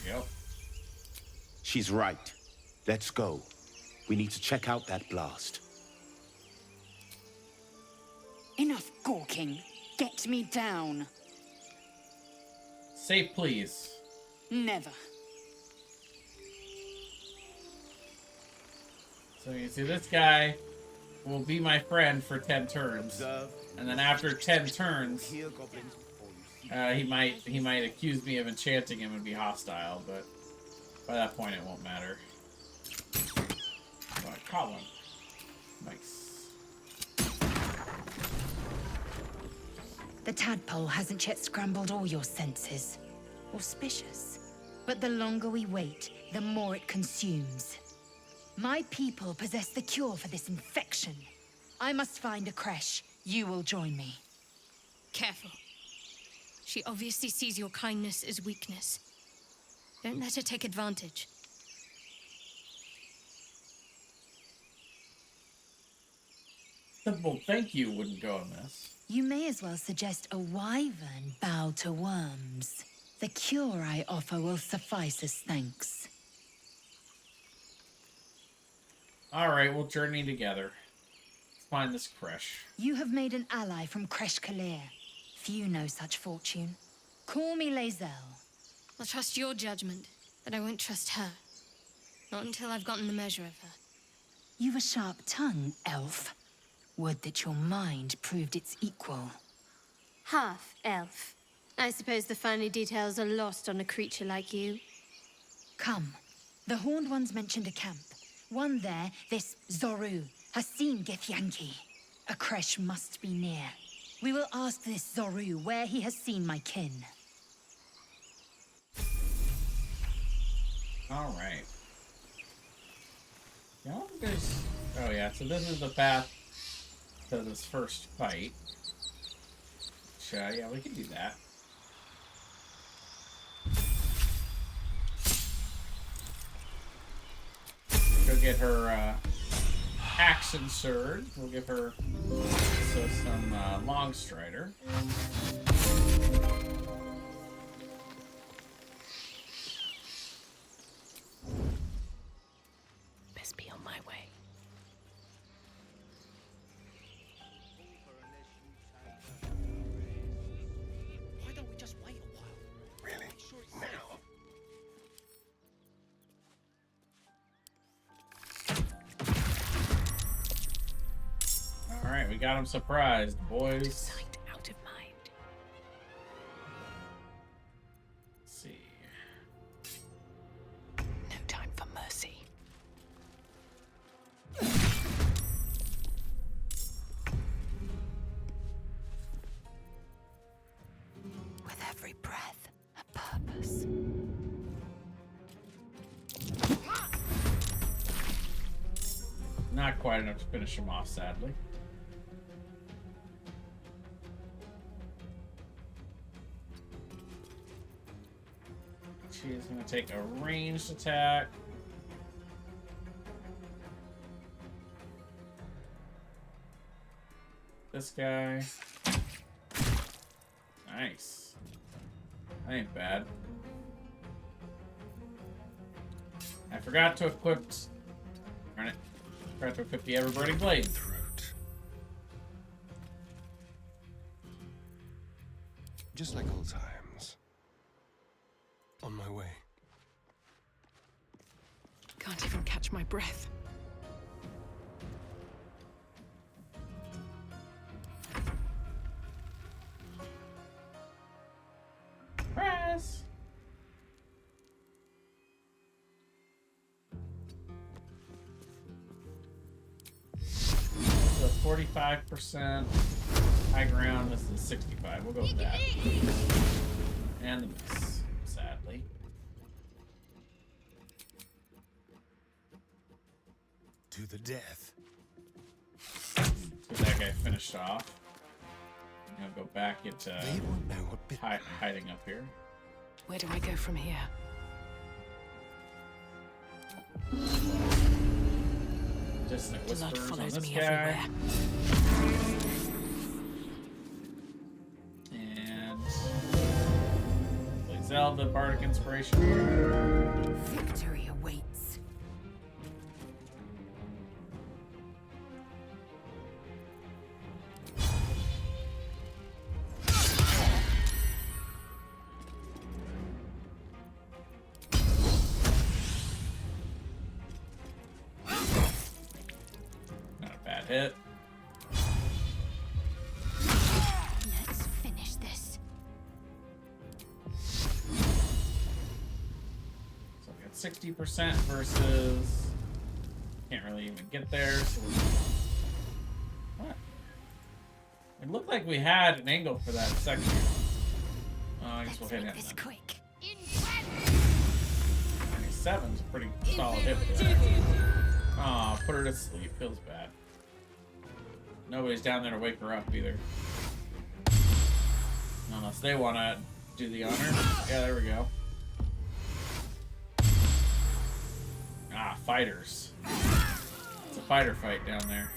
we go. She's right. Let's go. We need to check out that blast. Enough gawking. Get me down. Safe, please. Never. So you see, this guy will be my friend for 10 turns, and then after 10 turns, he might accuse me of enchanting him and be hostile, but by that point it won't matter. Oh, I caught one. Nice. The tadpole hasn't yet scrambled all your senses. Auspicious. But the longer we wait, the more it consumes. My people possess the cure for this infection. I must find a creche. You will join me. Careful. She obviously sees your kindness as weakness. Don't let her take advantage. Simple thank you wouldn't go amiss. You may as well suggest a wyvern bow to worms. The cure I offer will suffice as thanks. Alright, we'll journey together. Let's find this Kresh. You have made an ally from Kresh Kalir. Few know such fortune. Call me Lazelle. I'll trust your judgment, but I won't trust her. Not until I've gotten the measure of her. You've a sharp tongue, elf. Would that your mind proved its equal. Half elf. I suppose the finer details are lost on a creature like you. Come. The Horned Ones mentioned a camp. One there, this Zoru, has seen Githyanki. A Kresh must be near. We will ask this Zoru where he has seen my kin. Alright. Yeah, there's... Oh yeah, so this is the path to this first fight. Which, yeah, we can do that. Go get her axe and sword. We'll give her some long strider. Best be on my way. Why don't we just wait a while? Really? Now? Alright, we got him surprised, boys. Sight out of mind. Let's see. No time for mercy. With every breath, a purpose. Not quite enough to finish him off, sadly. She is going to take a ranged attack. This guy. Nice. That ain't bad. I forgot to equip... Darn it. Forgot to equip the Everburning Blade. Throat. Just like old times. On my way. Can't even catch my breath. Press! So 45% high ground, this is 65. We'll go with that. And the miss, sadly. To the death. Get that guy finished off. I'll go back into They won't know what bit hiding up here. Where do I go from here? Distant Blood whispers on follows this me guy. everywhere. And Lazelle, the Bardic Inspiration. Victory awaits. Not a bad hit. Let's finish this. So we got 60% versus... Can't really even get there. So what? It looked like we had an angle for that section. Oh, I guess we'll hit it This then. quick. 97's a pretty solid hit for that. Aw, put her to sleep. Feels bad. Nobody's down there to wake her up either. Unless they want to do the honor. Yeah, there we go. Ah, fighters. It's a fighter fight down there.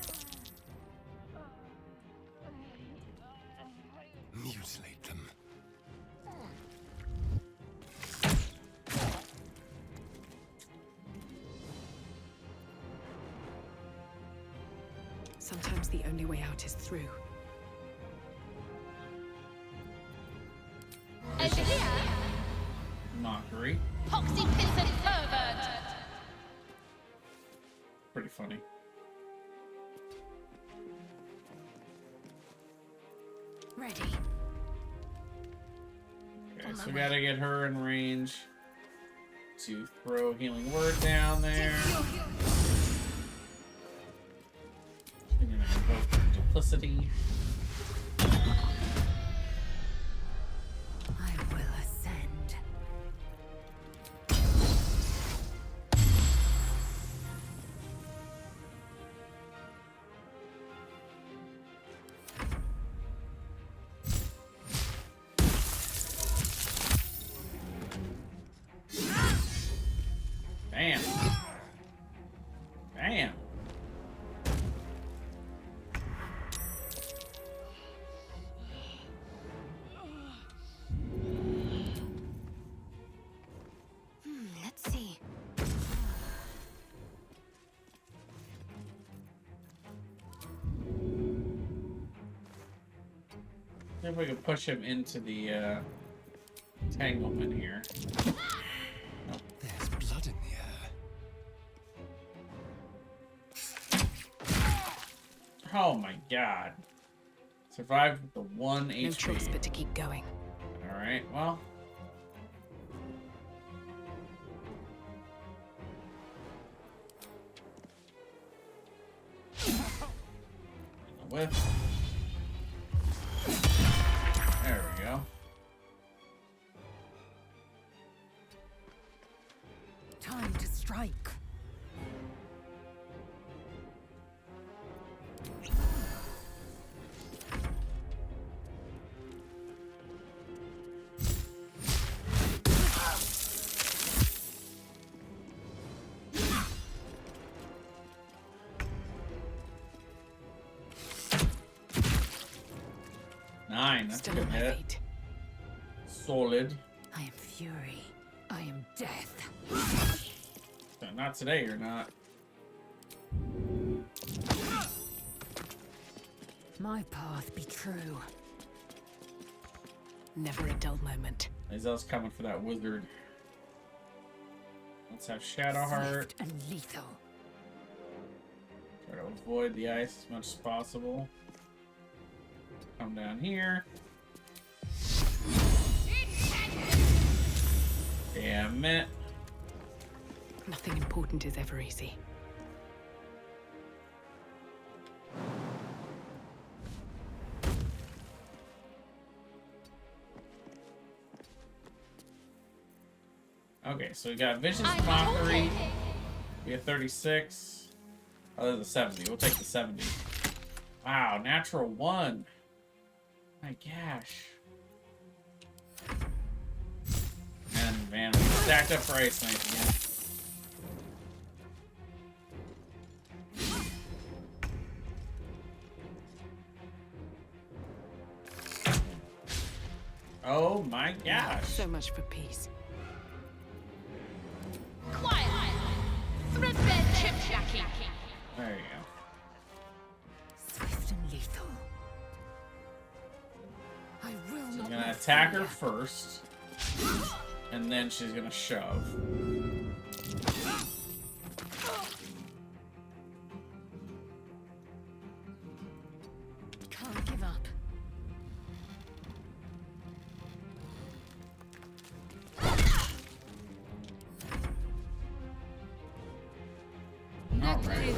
mutilate them. Sometimes the only way out is through. Over here, Mockery. Poxy Piss and Pervert. Pretty funny. Ready. Okay, so we gotta get her in range to throw Healing Word down there. She's gonna invoke Duplicity. I will ascend. Bam. Bam. Let's see. See if we can push him into the entanglement here. There's blood in the air. Oh my god. Survived with the 1 No HP. choice but to keep going. Alright, well. Whip. There we go. Time to strike. Nine, that's a Still good on my hit. feet. Solid. I am fury. I am death. Not today, you're not. My path be true. Never a dull moment. Lae'zel's coming for that wizard. Let's have Shadowheart. Swift and lethal. Try to avoid the ice as much as possible. Come down here. Damn it. Nothing important is ever easy. Okay, so we got Vicious Mockery. We have 36. Oh, there's a 70. We'll take the 70. Wow, natural 1. My gosh. And Vanity. Stacked up for Ice Knight again. Oh my gosh. So much for peace. Quiet. Threadbare chip-jacking. There you go. Swift and lethal. I will So not. I'm gonna let attack fear. her first. And then she's gonna shove. Can't give up. Alright.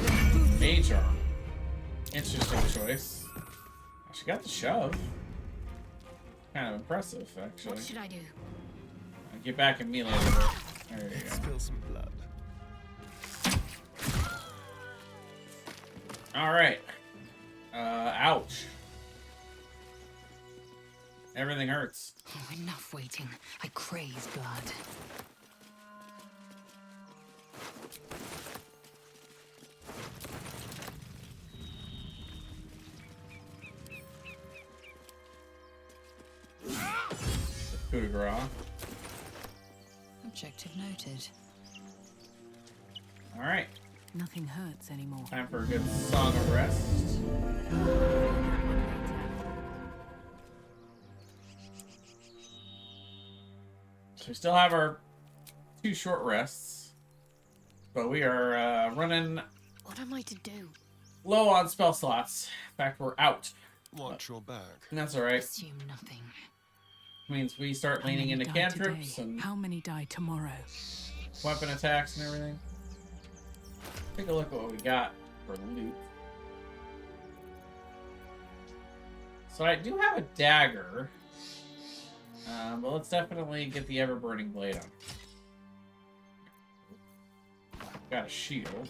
Mage Arm. Interesting choice. She got the shove. Kind of impressive, actually. What should I do? Get back in melee with her. There you go. Spill some blood. Alright. Ouch. Everything hurts. Oh, enough waiting. I crave blood. coup de grace. Objective noted. All right. Nothing hurts anymore. Time for a good song of rest. So we still have our 2 short rests, but we are running What am I to do? low on spell slots. In fact, we're out. Watch your back. And that's all right. Assume nothing. Means we start How leaning many into die cantrips today? and How many die tomorrow? weapon attacks and everything. Take a look at what we got for loot. So I do have a dagger, but let's definitely get the ever-burning blade on. Got a shield.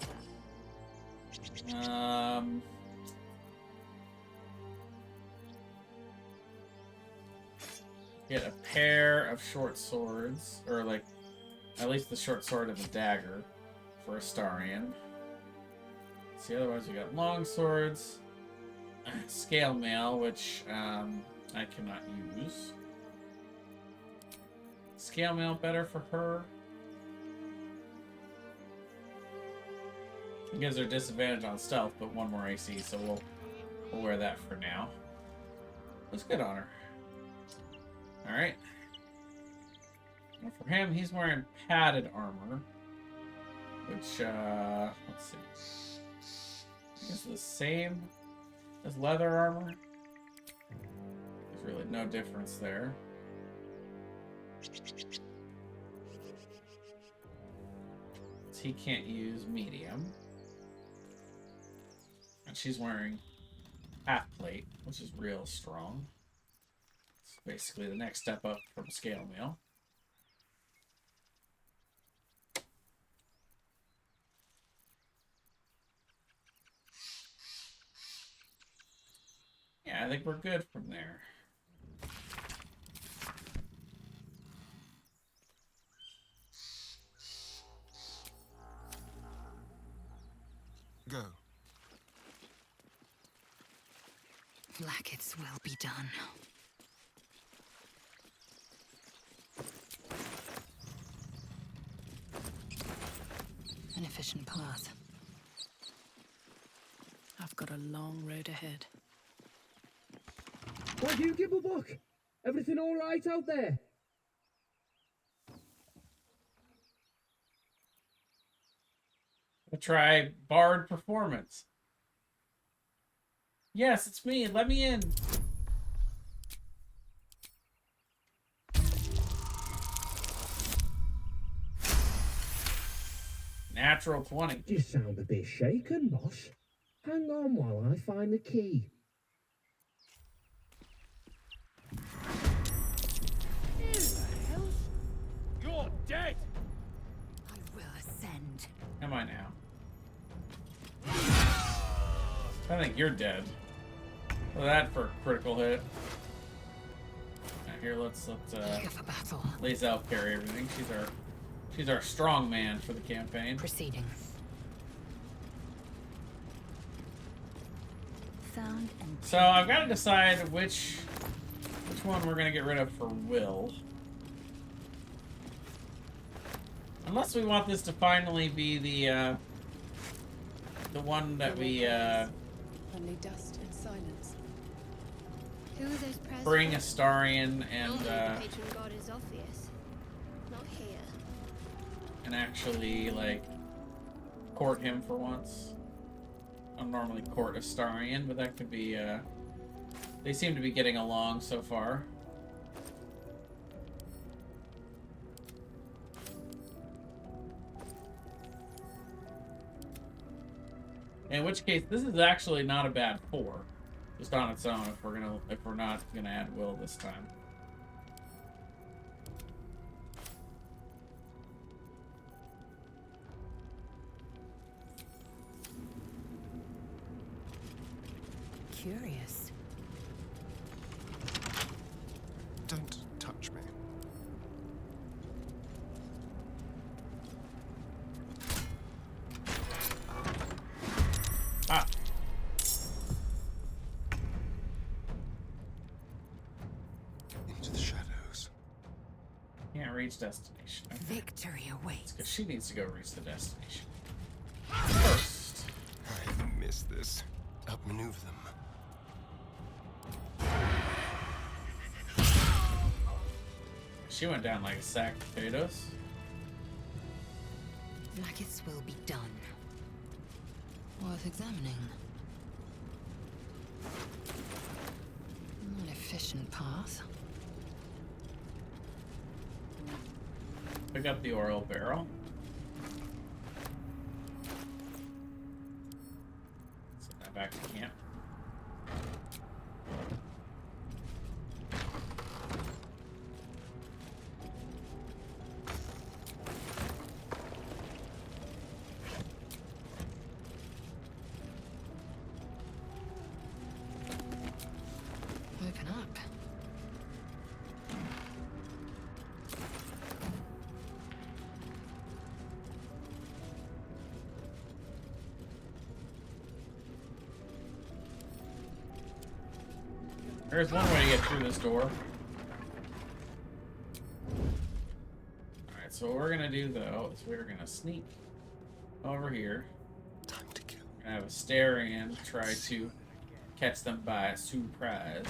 Get a pair of short swords, or like at least the short sword and the dagger for Astarion. See, otherwise we got long swords, scale mail, which I cannot use. Scale mail better for her. It gives her disadvantage on stealth, but 1 more AC, so we'll wear that for now. Looks good on her. Alright. Well, for him, he's wearing padded armor. Which, let's see. Is the same as leather armor. There's really no difference there. So he can't use medium. And she's wearing half plate, which is real strong. It's basically the next step up from scale mail. Yeah, I think we're good from there. Go. Like its will be done. An efficient path. I've got a long road ahead. Why do you give a buck? Everything all right out there? We'll try Bard performance. Yes, it's me. Let me in. Natural 20. You sound a bit shaken, boss. Hang on while I find the key. You're dead! I will ascend. Am I now? I think you're dead. Well, that for a critical hit. Now here, let's Eager for battle. Lazelle carry everything. She's our strong man for the campaign. Proceeding. Sound and So I've got to decide which one we're gonna get rid of for Will. Unless we want this to finally be the one that we only dust and silence. Who are those prayers bring for? Astarion and Normally the patron god is Orpheus. Not here. and actually like court him for once. I don't normally court Astarion, but that could be they seem to be getting along so far. In which case, this is actually not a bad 4, just on its own. If we're not gonna add Will this time. Curious. Don't touch me. Ah. Into the shadows. reach destination. Okay. Victory awaits. Because she needs to go reach the destination. First. I missed this. Outmaneuver them. She went down like a sack of potatoes. Maggots will be done. Worth examining. An efficient path. Pick up the oil barrel. Send that back to camp. Open up. There's one way to get through this door. Alright, so what we're gonna do though is we're gonna sneak over here. Time to kill. We're gonna have a stare in, try to catch them by surprise.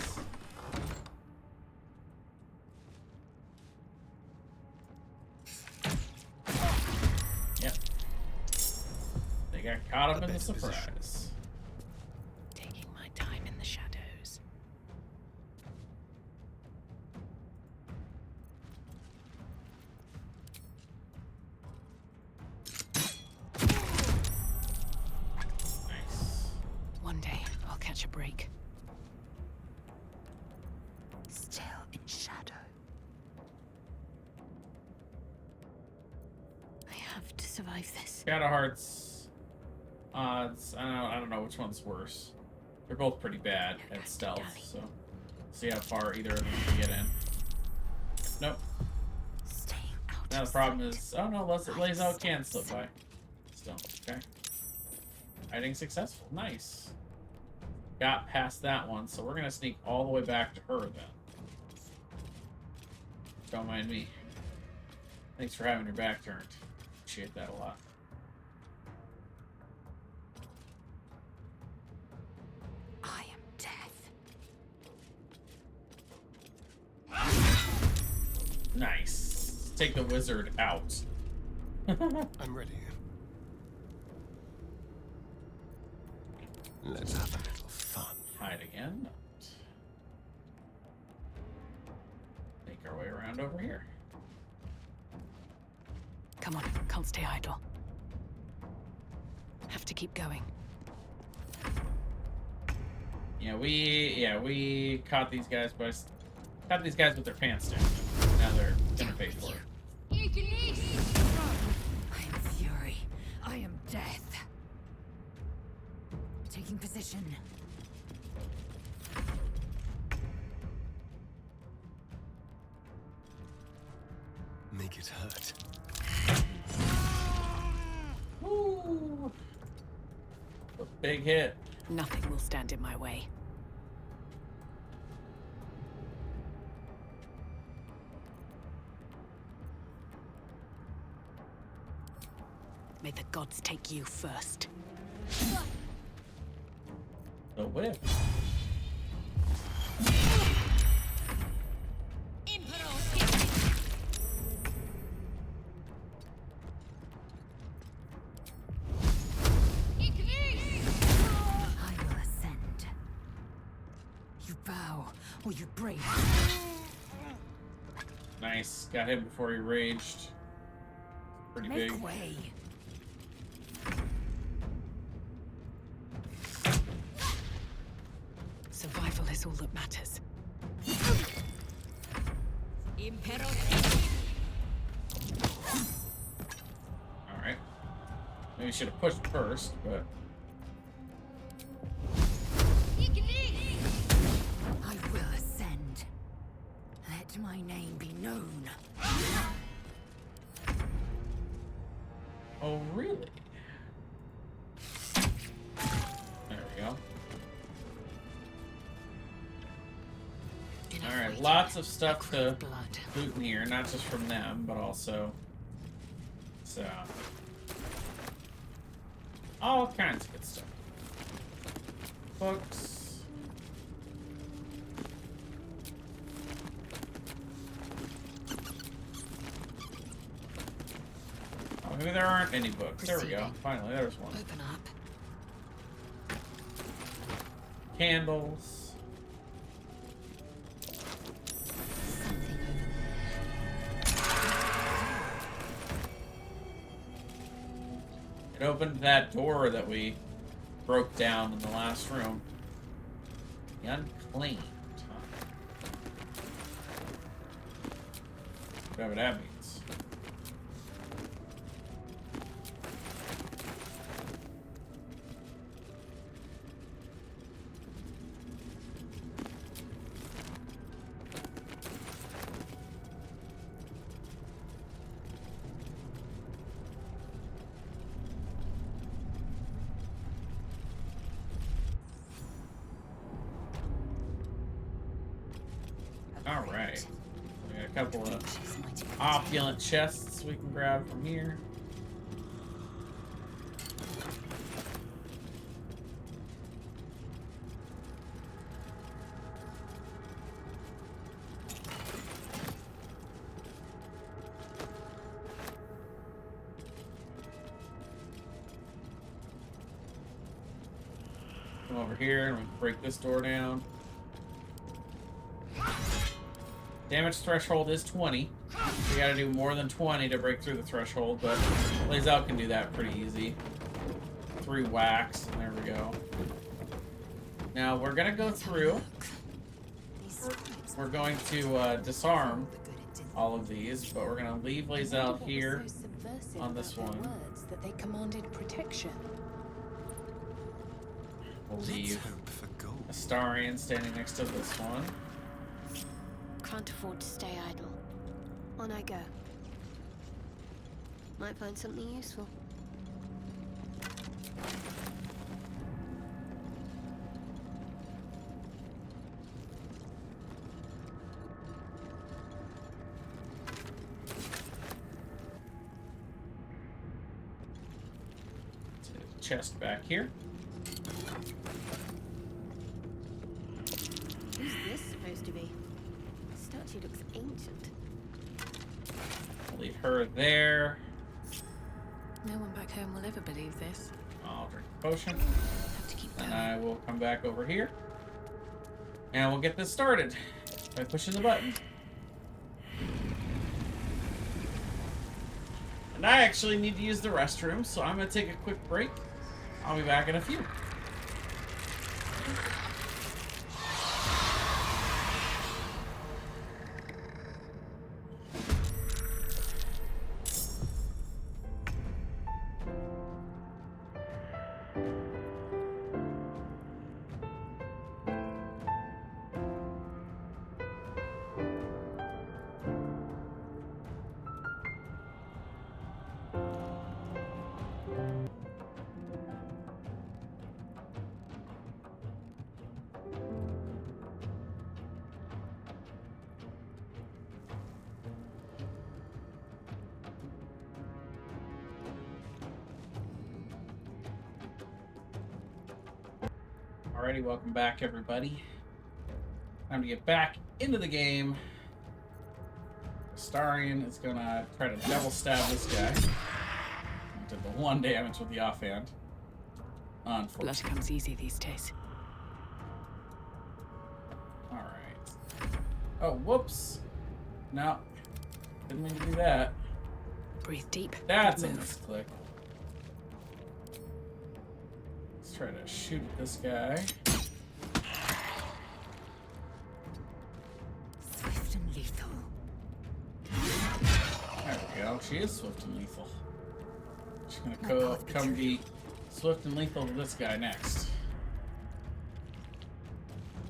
Yep. They got caught up in the surprise. Taking my time in the shadows. Nice. One day, I'll catch a break. Still in shadow. I have to survive this. Shadowheart's odds. I don't know which one's worse. They're both pretty bad at stealth, so see how far either of them can get in. Nope. Staying out. Now the problem is, oh no, Lays Out can slip by. Still, okay. Hiding successful. Nice. Got past that one, so we're gonna sneak all the way back to her then. Don't mind me. Thanks for having your back turned. Appreciate that a lot. I am death. Nice. Take the wizard out. I'm ready. Let's have a little fun. Hide again. Make our way around over here. Come on, can't stay idle. Have to keep going. Yeah, we caught these guys with their pants down. Now they're gonna pay for it. I am fury. I am death. Taking position. Make it hurt. Woo! A big hit. Nothing will stand in my way. May the gods take you first. The whip. I will ascend. You bow or you break. Nice. Got him before he raged. Pretty Make big. way. Survival is all that matters. Alright. Maybe we should have pushed first, but I will ascend. Let my name be known. oh really? There we go. Enough Alright, lots of stuff to loot in here, not just from them, but also so all kinds of good stuff. Books. Oh, maybe there aren't any books. There we go. Finally, there's one. Open up. Candles. Something over It opened that door that we broke down in the last room. The unclaimed. Huh? Whatever that means. Alright. We got a couple of opulent chests we can grab from here. Come over here and we can break this door down. Damage threshold is 20. We gotta do more than 20 to break through the threshold, but Larelle can do that pretty easy. 3 whacks, and there we go. Now we're gonna go through. We're going to disarm all of these, but we're gonna leave Larelle here on this one. Words that they commanded protection. We'll leave Astarion standing next to this one. Can't afford to stay idle. On I go. Might find something useful. Chest back here. Who's this supposed to be? The statue looks ancient. I'll leave her there. No one back home will ever believe this. I'll drink a potion. Have to keep And going. I will come back over here. And we'll get this started by pushing the button. And I actually need to use the restroom, so I'm going to take a quick break. I'll be back in a few. Alrighty, welcome back, everybody. Time to get back into the game. Astarion is gonna try to double stab this guy. Did the 1 damage with the offhand. Blood Unfortunately. comes easy these days. Alright. Oh, whoops. No. Didn't mean to do that. Breathe deep. That's a Good move. misclick. Let's try to shoot at this guy. Swift and lethal. There we go. She is swift and lethal. She's gonna come be swift and lethal to this guy next.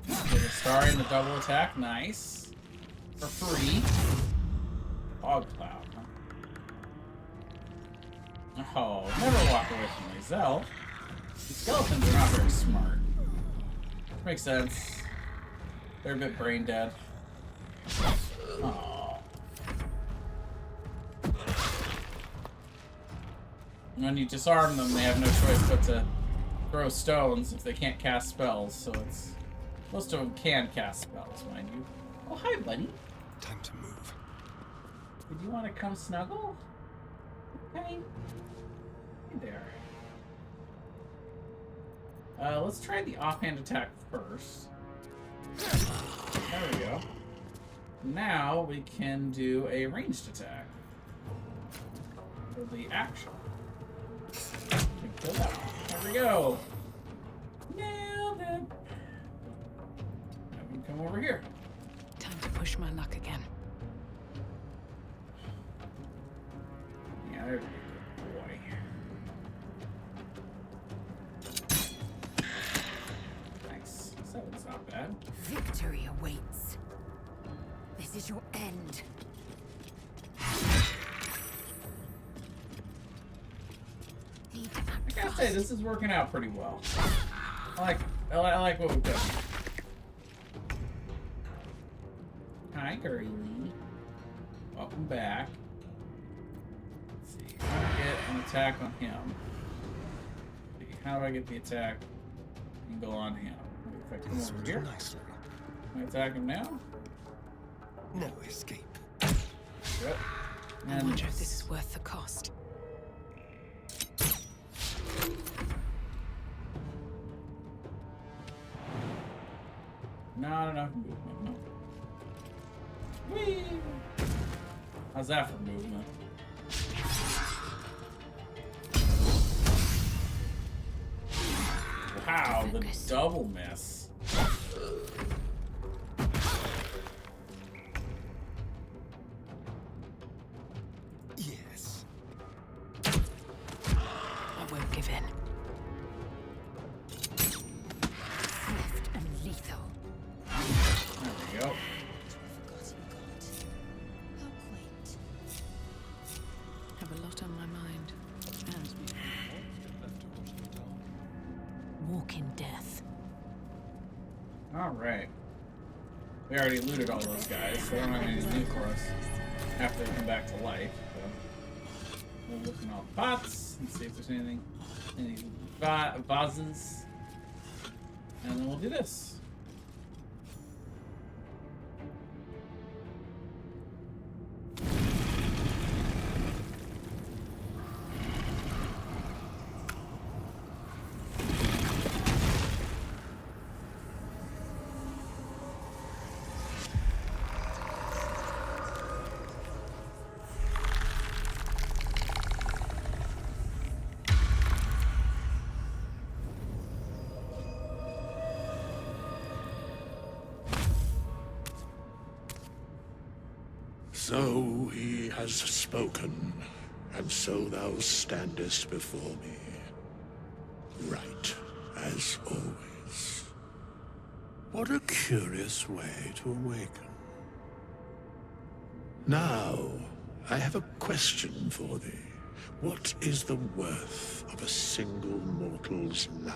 Get a star in the double attack. Nice. For free. Fog cloud, huh? Oh, never walk away from Larelle. The skeletons are not very smart. Makes sense. They're a bit brain dead. Oh. When you disarm them, they have no choice but to throw stones if they can't cast spells, so it's... Most of them can cast spells, mind you. Oh, hi, buddy. Time to move. Did you want to come snuggle? Okay. Hey there. Let's try the offhand attack first. There we go. Now we can do a ranged attack. For the action. Kill that one. There we go. Nailed it. Now we can come over here. Time to push my luck again. Yeah, there we go. Boy. Nice. Seven's not bad. Victory awaits. This is your end. I gotta say, this is working out pretty well. I like what we've done. Hi, girlie. Welcome back. Let's see. How do I get an attack on him? How do I get the attack and go on him? If I come over here, Nicely. can I attack him now? No escape. Good. I wonder if this is worth the cost. Not enough movement, no. Whee! How's that for movement? Wow, the double miss. Yes. I won't give in. Swift and lethal. There we go. Have a lot on my mind. Walk in death. Alright. We already looted all those guys, so they don't have anything to do for us after they come back to life. So we'll look in all the pots and see if there's anything, any vases, and then we'll do this. So he has spoken, and so thou standest before me. Right, as always. What a curious way to awaken. Now, I have a question for thee. What is the worth of a single mortal's life?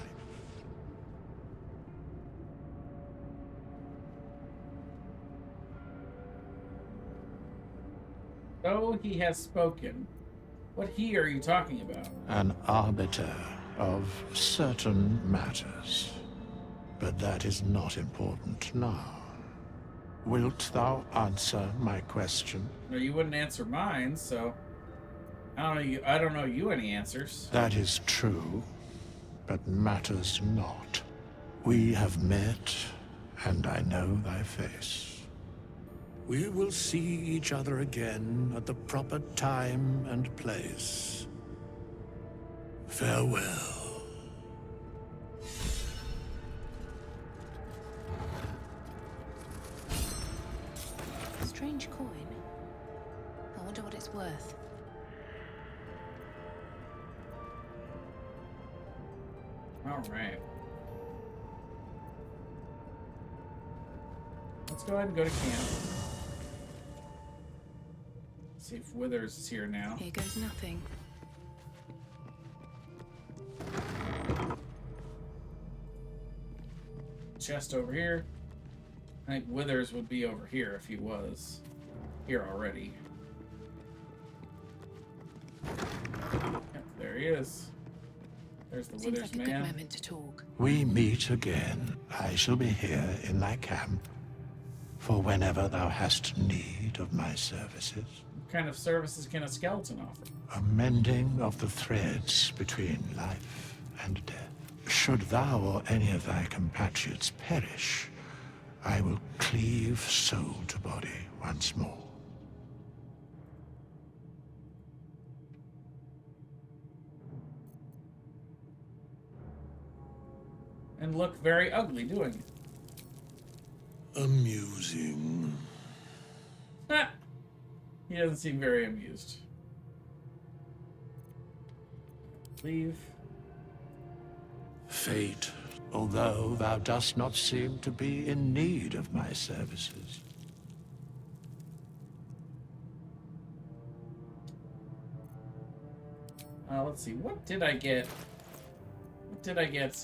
So he has spoken. What he are you talking about? An arbiter of certain matters. But that is not important now. Wilt thou answer my question? No, you wouldn't answer mine, so I don't know you any answers. That is true, but matters not. We have met, and I know thy face. We will see each other again at the proper time and place. Farewell. A strange coin. I wonder what it's worth. All right. Let's go ahead and go to camp. See if Withers is here now. Here goes nothing. Chest over here. I think Withers would be over here if he was here already. Yep, there he is. There's the Seems Withers like a good man. moment to talk. We meet again. I shall be here in thy camp for whenever thou hast need of my services. What kind of services can a skeleton offer? A mending of the threads between life and death. Should thou or any of thy compatriots perish, I will cleave soul to body once more. And look very ugly doing it. Amusing. Ah, he doesn't seem very amused. Leave. Fate, although thou dost not seem to be in need of my services. Let's see. What did I get? What did I get?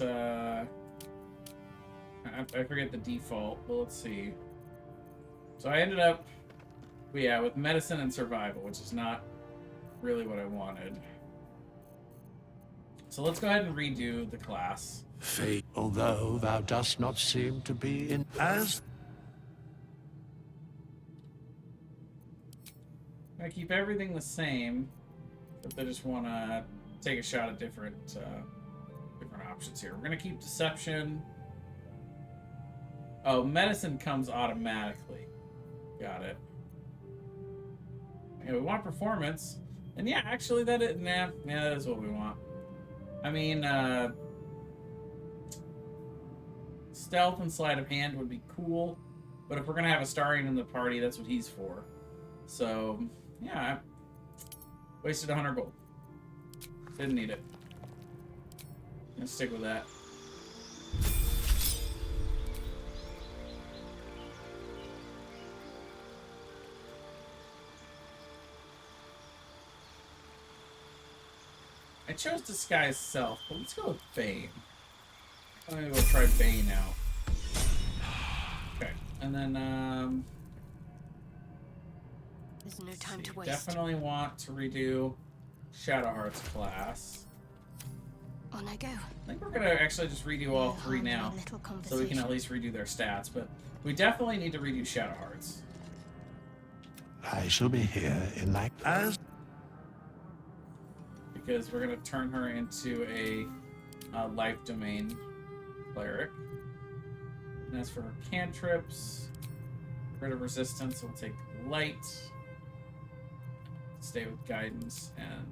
I forget the default. Well, let's see. So I ended up, yeah, with medicine and survival, which is not really what I wanted. So let's go ahead and redo the class. Fate, although thou dost not seem to be in as... I keep everything the same, but I just want to take a shot at different options here. We're going to keep deception. Oh, medicine comes automatically. Got it. Yeah, we want performance. And yeah, actually that is, that is what we want. I mean, stealth and sleight of hand would be cool, but if we're going to have Astarion in the party, that's what he's for. So, yeah, I wasted 100 gold. Didn't need it. Gonna stick with that. I chose Disguise Self, but let's go with Bane. I'm gonna go try Bane out. Okay, and then, There's no time to waste. definitely want to redo Shadowheart's class. On I go. I think we're gonna actually just redo all three now, so we can at least redo their stats, but we definitely need to redo Shadowheart's. I shall be here in thy... as... Because we're gonna turn her into a life domain cleric. And as for her cantrips, rid of resistance, we'll take light. Stay with guidance and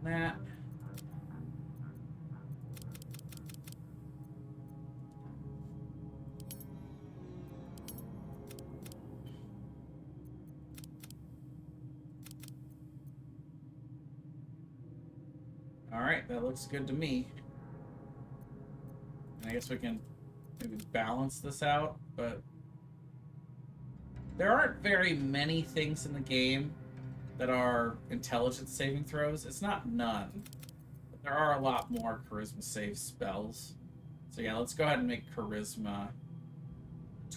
that. Alright, that looks good to me. And I guess we can maybe balance this out, but there aren't very many things in the game that are intelligence saving throws. It's not none, but there are a lot more charisma save spells. So yeah, let's go ahead and make charisma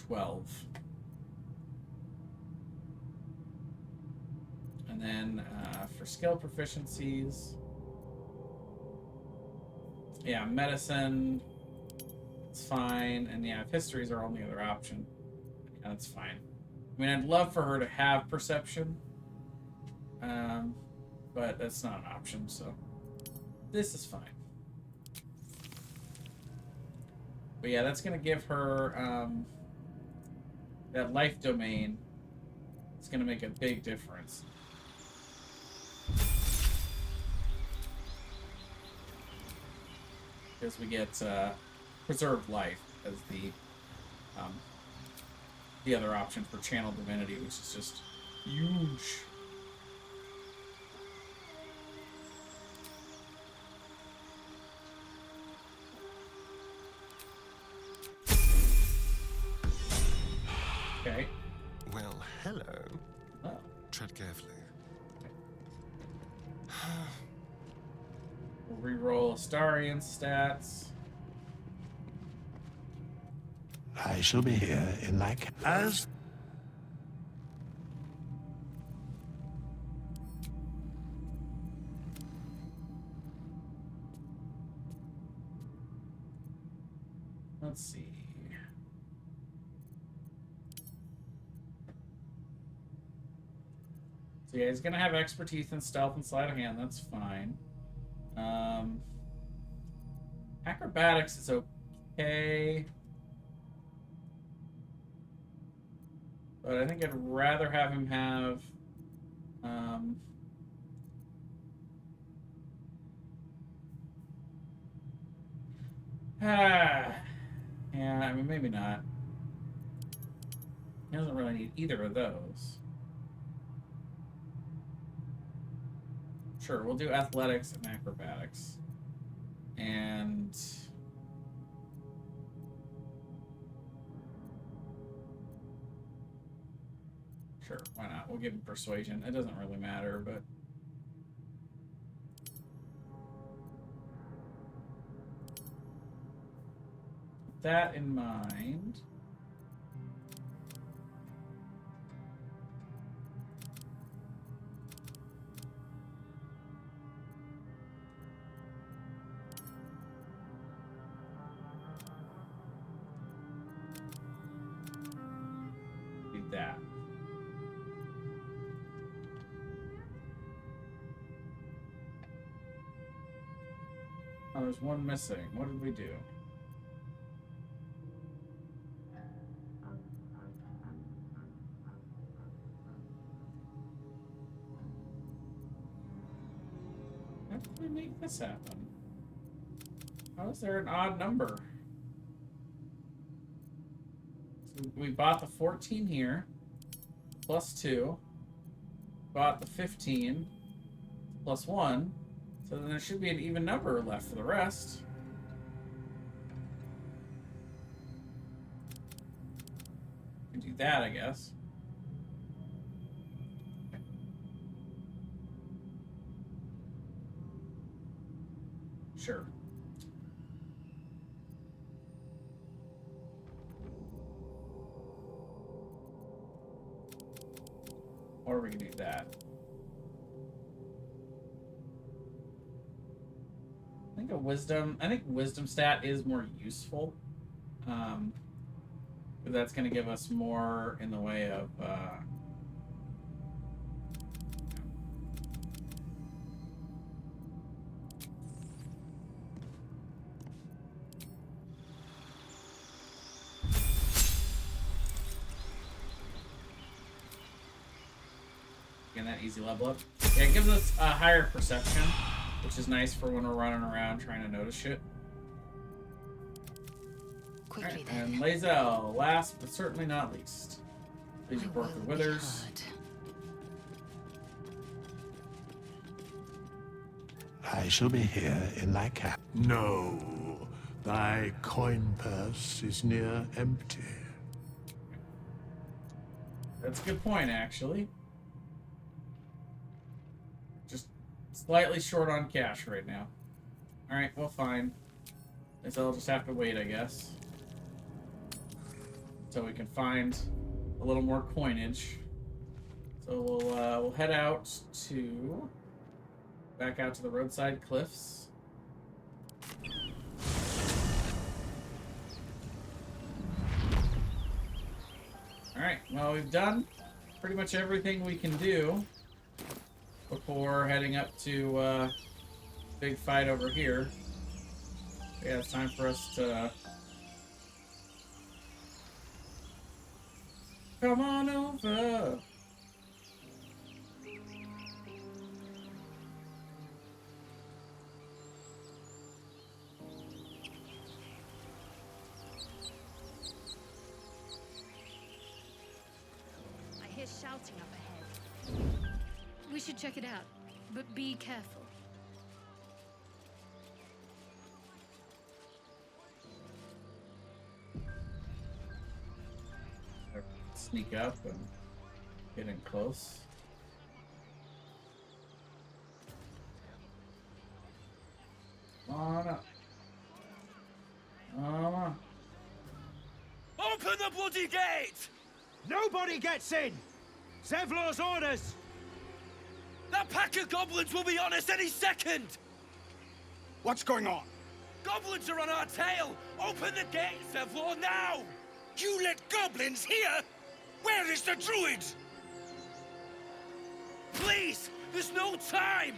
12. And then for skill proficiencies, yeah, medicine, it's fine. And yeah, if history is our only other option, yeah, that's fine. I mean, I'd love for her to have perception, but that's not an option, so this is fine. But yeah, that's going to give her that life domain. It's going to make a big difference. Because we get preserved life as the other option for channel divinity, which is just huge. Okay. Well, hello. Oh. Tread carefully. We'll reroll Astarion stats. I shall be here in thy as. Let's see. So yeah, he's gonna have expertise in stealth and sleight of hand. That's fine. Acrobatics is okay, but I think I'd rather have him have. Yeah, I mean, maybe not. He doesn't really need either of those. Sure, we'll do athletics and acrobatics. And sure, why not? We'll give him persuasion. It doesn't really matter, but with that in mind. Do that. Oh, there's one missing. What did we do? How did we make this happen? How is there an odd number? So we bought the 14 here, plus 2. Bought the 15, plus 1. So then there should be an even number left for the rest. We can do that, I guess. Sure. Or we can do that. I think wisdom stat is more useful. But that's going to give us more in the way of getting that easy level up. Yeah, it gives us a higher perception, which is nice for when we're running around trying to notice shit. Quickly Right, then. and Lazelle, last but certainly not least. Please report the withers. I shall be here in thy cap. No, thy coin purse is near empty. That's a good point, actually. Just slightly short on cash right now. Alright, well, fine. Guess I'll just have to wait, I guess. So we can find a little more coinage. So we'll head out to... back out to the roadside cliffs. Alright, well, we've done pretty much everything we can do before heading up to big fight over here. Yeah, it's time for us to come on over. I hear shouting up ahead. We should check it out, but be careful. Sneak up and get in close. Come on up. Come on. Open! the bloody gate! Nobody gets in! Zevlor's orders! That pack of goblins will be on us any second! What's going on? Goblins are on our tail! Open the gate, Zevlor, now! You let goblins here? Where is the druid? Please! There's no time!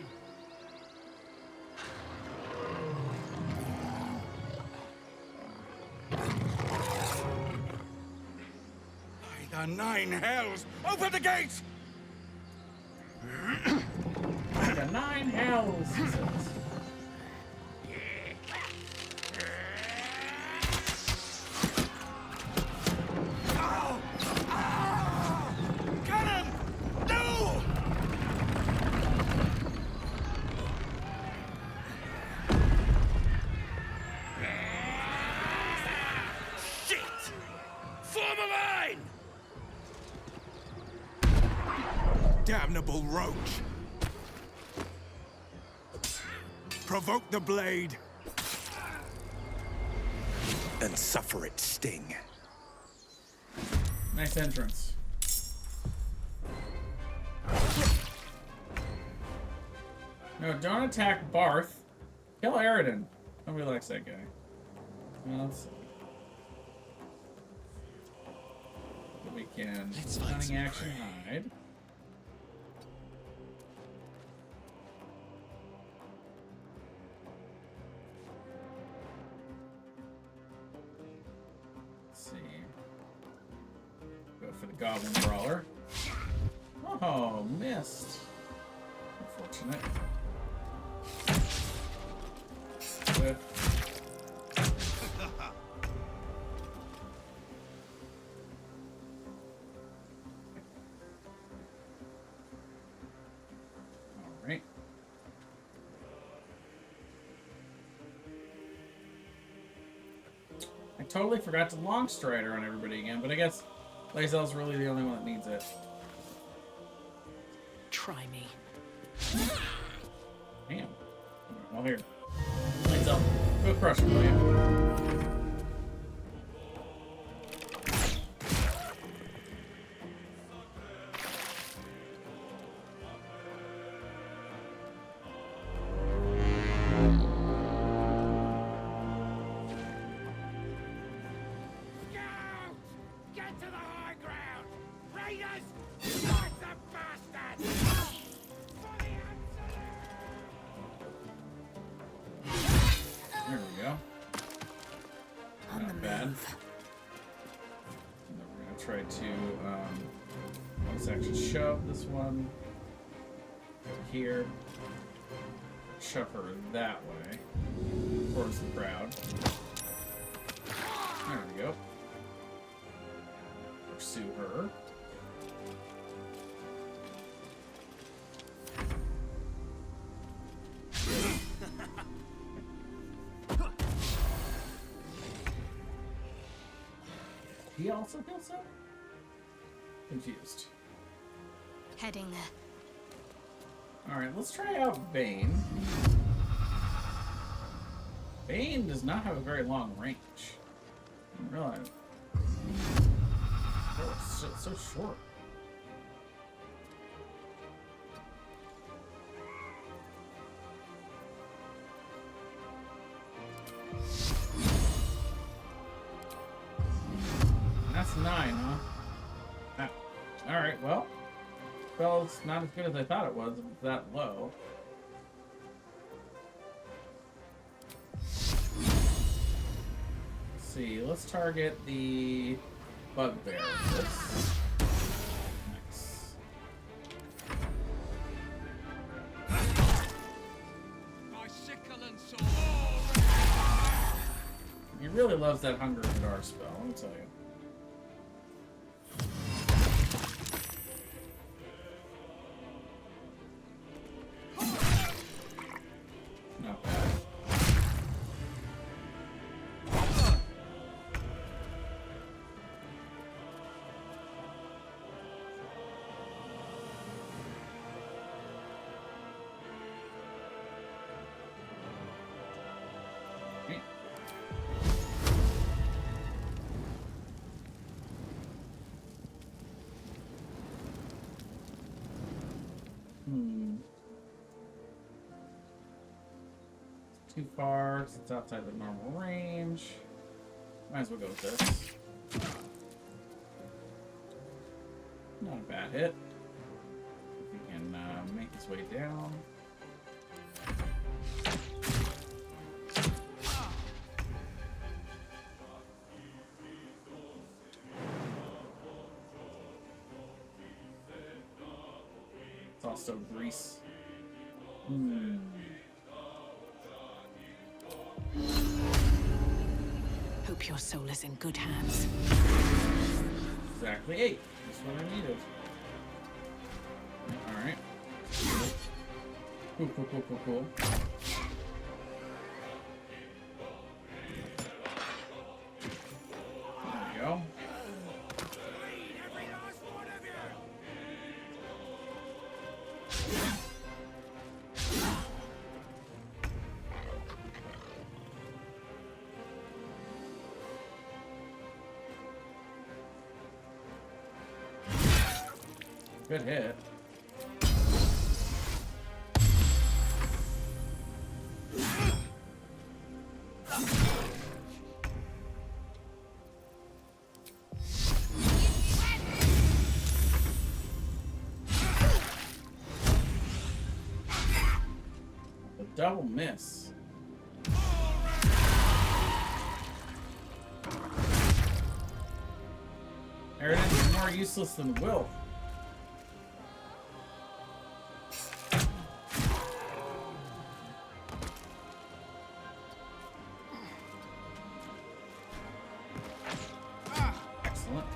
By the 9 hells! Open the gate! The 9 hells, he says. Get him! No! Shit! Form a line! Damnable roach! Provoke the blade! And suffer its sting. Nice entrance. No, don't attack Barth. Kill Aridin. Nobody likes that guy. Well, let's see. We can stunning action hide. Let's see. Go for the Goblin Brawler. Oh, missed. Unfortunate. With Alright. I totally forgot to long strider on everybody again, but I guess Lae'zel's really the only one that needs it. Try me. Damn. Well, here. Lae'zel, go crush him, will you? Get to the high ground! Raiders! Fight the bastards! For the There we go. Not bad. And then we're gonna try to let's actually shove this one here. Shove her that way towards the crowd. There we go. Pursue her. He also kills him? Confused. Heading there. Alright, let's try out Bane. Bane does not have a very long range. I didn't realize. Oh, it's so short. That's 9, huh? Alright, well. Spell's not as good as I thought it was if it's that low. Let's see, let's target the bugbear. Nice. My sickle and sword! He really loves that Hunger and Dar spell, let me tell you. Not bad. too far. It's outside the normal range. Might as well go with this. Not a bad hit. We can make his way down. It's also grease. Hope your soul is in good hands. Exactly 8. That's what I needed. Alright. Cool. There we go. Good hit. A double miss. Eridan is more useless than Will. Excellent.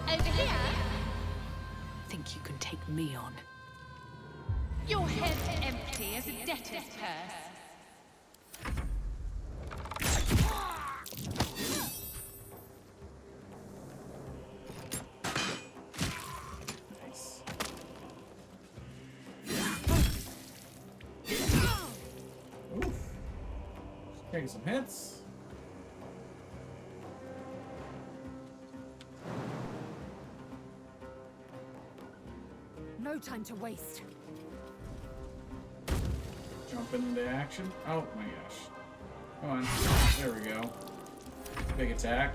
Over here? Think you can take me on? Your head's empty as a debtor's purse. Nice. Oof. Taking some hits. No time to waste. Jumping into action. Oh my gosh. Come on. There we go. Big attack.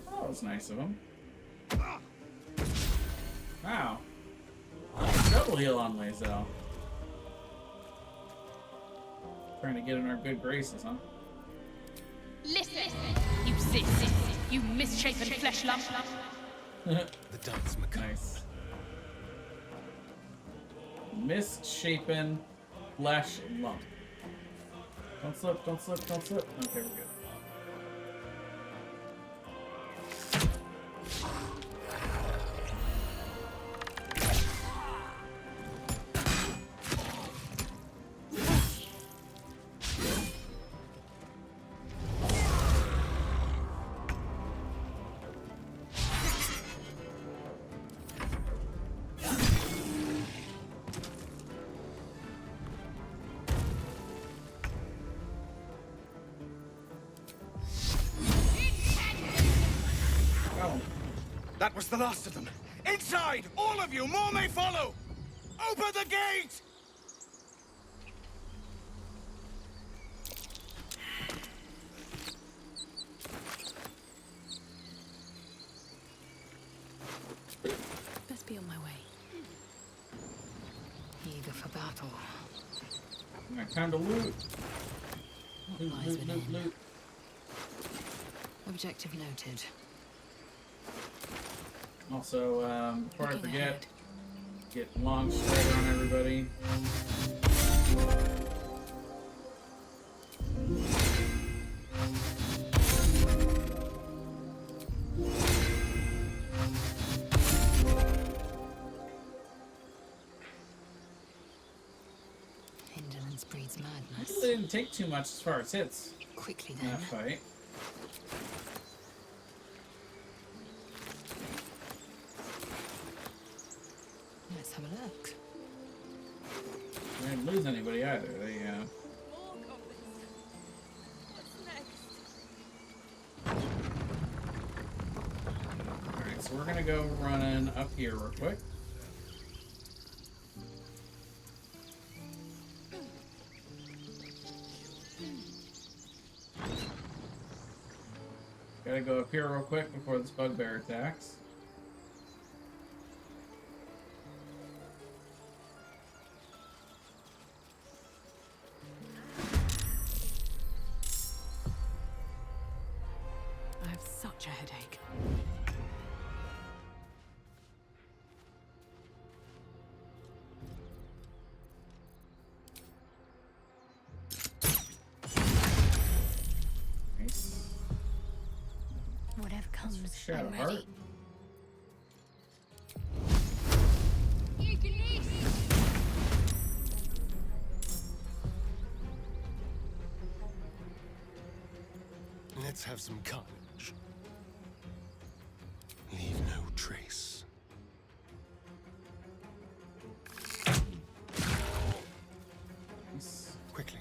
That was nice of him. Wow. Double heal on Lae'zel. Trying to get in our good graces, huh? Listen, you zit, you misshapen flesh lump. The dance macabre. Nice. Misshapen flesh lump. Don't slip, don't slip, don't slip. Okay, we're good. That was the last of them. Inside! All of you! More may follow! Open the gate! Best be on my way. Eager for battle. Alright, time to loot. Loot. Objective noted. Also, before I forget, get long strider on everybody. Indolence breeds madness. They didn't take too much as far as hits. Quickly In then. that fight. Let's have a look. We didn't lose anybody either. They, More goblins. What's next? Alright, so we're gonna go running up here real quick. Gotta go up here real quick before this bugbear attacks. I have such a headache. Nice. Whatever comes, Shadow I'm Heart. ready. Let's have some carnage. Leave no trace. Nice. Quickly.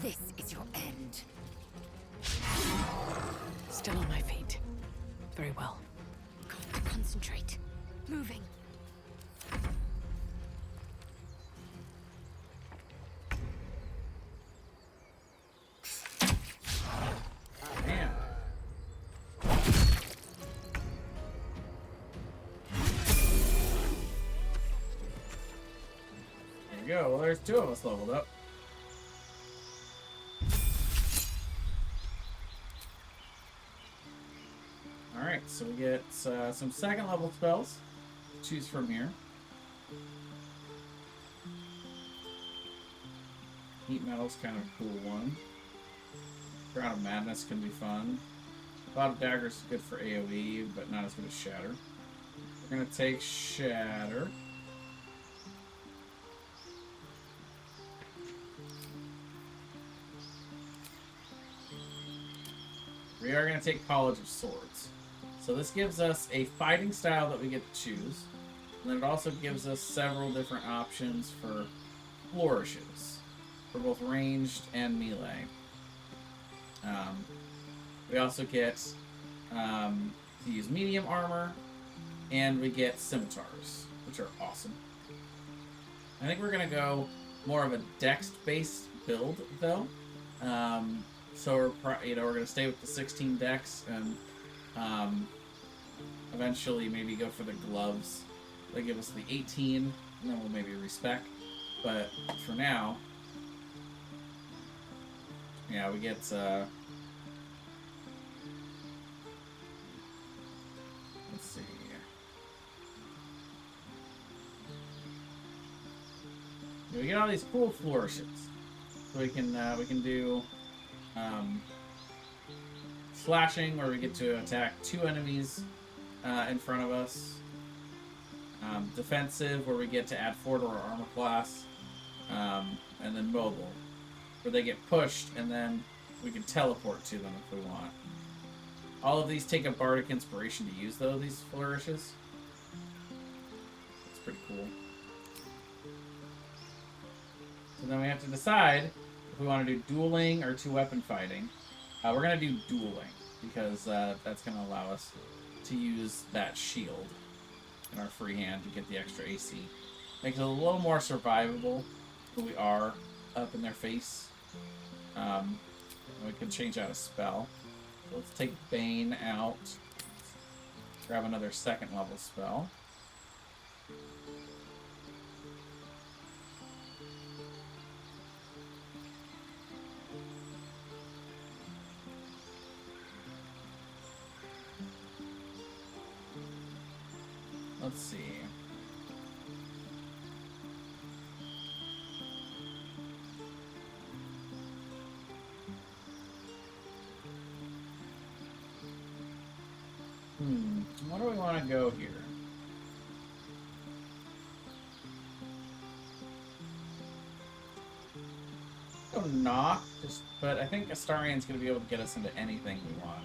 This is your end. Still on my feet. Very well. Got to concentrate. Moving. Damn. There we go. Well, there's two of us leveled up. Alright, so we get some second level spells to choose from here. Heat Metal's kind of a cool one. Crown of Madness can be fun. Cloud of Daggers is good for AoE, but not as good as Shatter. We're gonna take Shatter. We are going to take College of Swords. So this gives us a fighting style that we get to choose. And then it also gives us several different options for flourishes. For both ranged and melee. We also get to use medium armor. And we get scimitars, which are awesome. I think we're going to go more of a dex-based build, though. So we're going to stay with the 16 dex and eventually maybe go for the gloves. They give us the 18, and then we'll maybe respec. But for now, yeah, we get let's see. We get all these cool flourishes. So we can do slashing, where we get to attack 2 enemies in front of us. Defensive, where we get to add 4 to our armor class. And then mobile, where they get pushed and then we can teleport to them if we want. All of these take a bardic inspiration to use, though, these flourishes. It's pretty cool. So then we have to decide if we want to do dueling or 2-weapon fighting. We're going to do dueling, because that's going to allow us to use that shield in our free hand to get the extra AC. Makes it a little more survivable who we are up in their face. We can change out a spell. So let's take Bane out. Grab another 2nd level spell. Let's see. What do we want to go here? Go knock, just but I think Astarian's going to be able to get us into anything we want.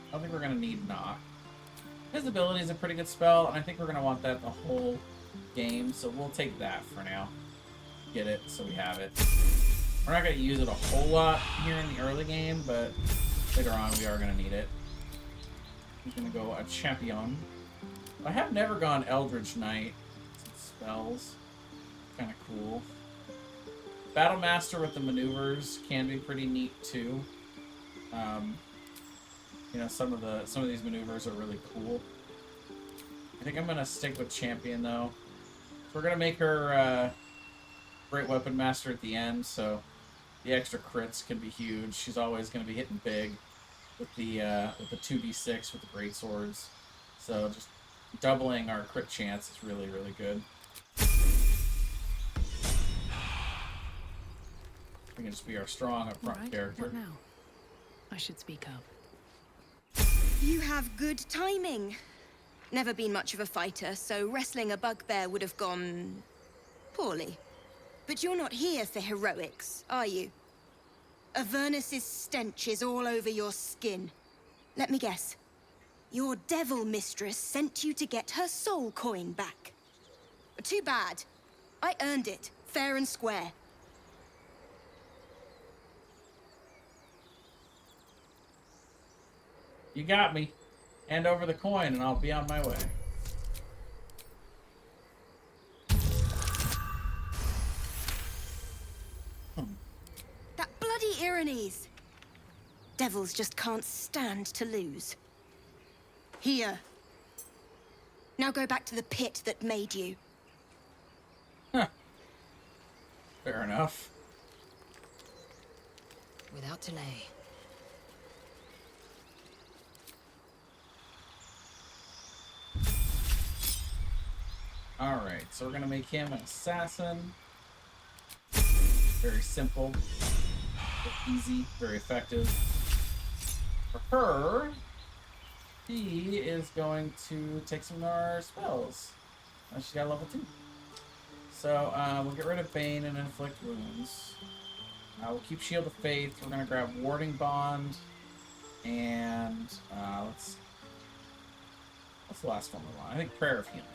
I don't think we're going to need Knock. Visibility is a pretty good spell, and I think we're going to want that the whole game, so we'll take that for now. Get it, so we have it. We're not going to use it a whole lot here in the early game, but later on we are going to need it. I'm going to go a Champion. I have never gone Eldritch Knight. Spells. Kind of cool. Battle Master with the maneuvers can be pretty neat too. You know, some of these maneuvers are really cool. I think I'm gonna stick with Champion though. So we're gonna make her Great Weapon Master at the end, so the extra crits can be huge. She's always gonna be hitting big with the 2d6 with the great swords. So just doubling our crit chance is really, really good. We can just be our strong upfront character. What now? I should speak up. You have good timing. Never been much of a fighter, so wrestling a bugbear would have gone poorly. But you're not here for heroics, are you? Avernus's stench is all over your skin. Let me guess. Your devil mistress sent you to get her soul coin back. Too bad. I earned it, fair and square. You got me. Hand over the coin and I'll be on my way. That bloody Irenes. Devils just can't stand to lose. Here. Now go back to the pit that made you. Huh. Fair enough. Without delay. Alright, so we're gonna make him an assassin. Very simple. Very easy. Very effective. For her, he is going to take some of our spells. She's got level 2. So we'll get rid of Bane and Inflict Wounds. We'll keep Shield of Faith. We're going to grab Warding Bond. And what's the last one we want? I think Prayer of Healing.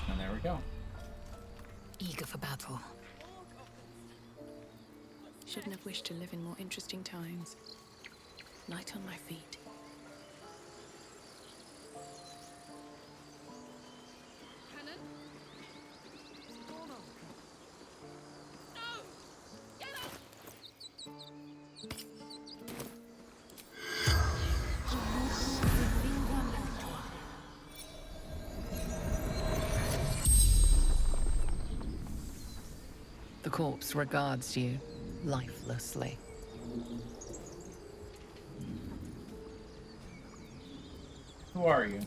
And there we go. Eager for battle. Shouldn't have wished to live in more interesting times. Light on my feet. The corpse regards you lifelessly. Who are you?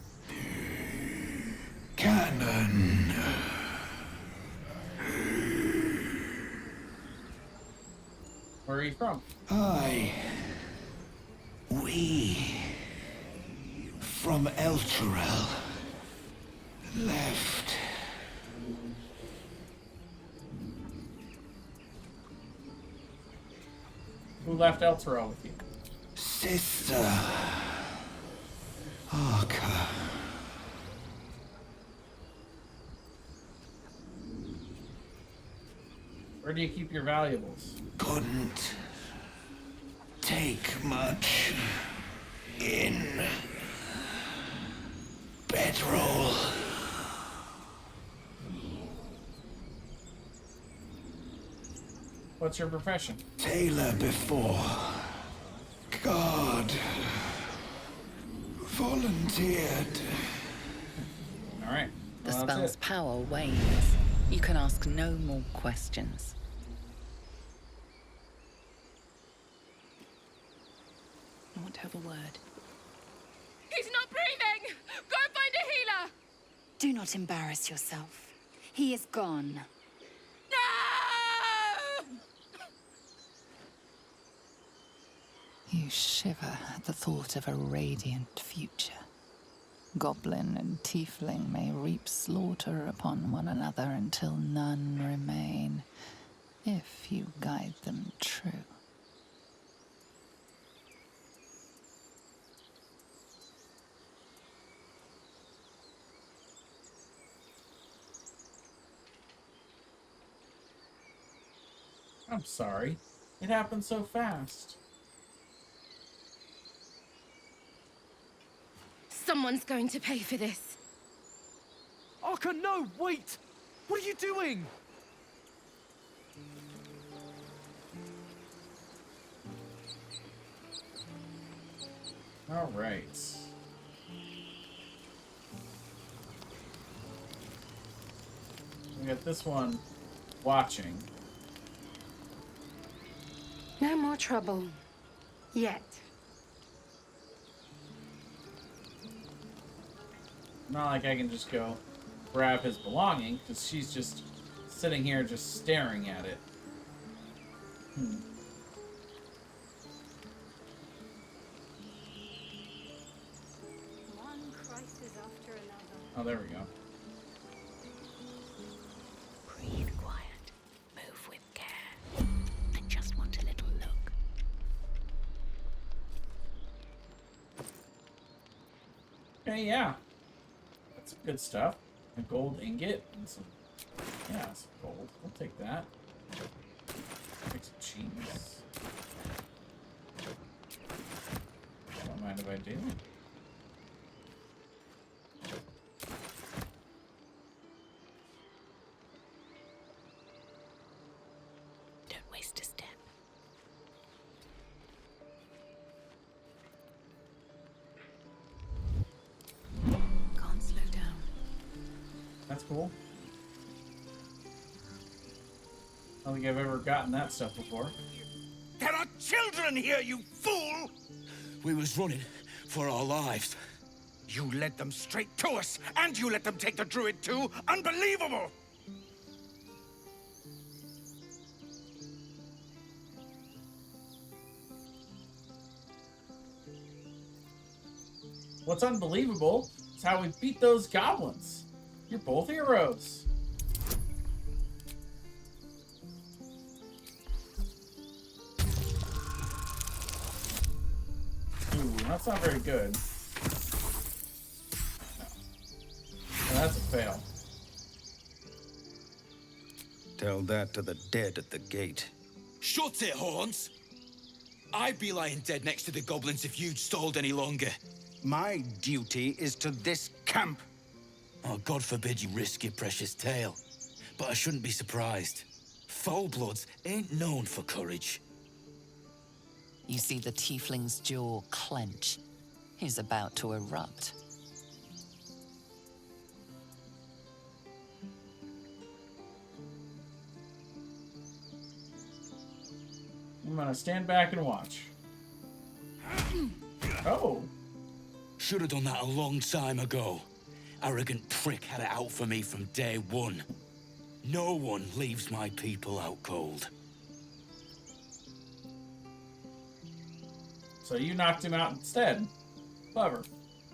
Cannon. Where are you from? We, from Elturel, left. Who left Elturel with you? Sister Arca. Where do you keep your valuables? Couldn't take much in bedroll. What's your profession? Tailor before God volunteered. All right. The Well, spell's power wanes. You can ask no more questions. I want to have a word. He's not breathing! Go find a healer! Do not embarrass yourself. He is gone. You shiver at the thought of a radiant future. Goblin and tiefling may reap slaughter upon one another until none remain, if you guide them true. I'm sorry. It happened so fast. Someone's going to pay for this. Arka, no! Wait! What are you doing? All right. We got this one watching. No more trouble. Yet. Not like I can just go grab his belonging, because she's just sitting here just staring at it. One crisis after another. Oh, there we go. Breathe quiet. Move with care. I just want a little look. Okay, yeah. That's good stuff. A gold ingot and some... Yeah, some gold. We'll take that. Take some cheese. Don't mind if I do. Don't waste a step. Can't slow down. That's cool. I don't think I've ever gotten that stuff before. There are children here, you fool! We was running for our lives. You led them straight to us, and you let them take the druid too? Unbelievable! What's unbelievable is how we beat those goblins. You're both heroes. Ooh, that's not very good. No. Well, that's a fail. Tell that to the dead at the gate. Shut it, Horns! I'd be lying dead next to the goblins if you'd stalled any longer. My duty is to this camp. Oh, God forbid you risk your precious tail. But I shouldn't be surprised. Foulbloods ain't known for courage. You see the tiefling's jaw clench. He's about to erupt. I'm gonna stand back and watch. Oh. Should have done that a long time ago. Arrogant prick had it out for me from day one. No one leaves my people out cold. So you knocked him out instead. Clever.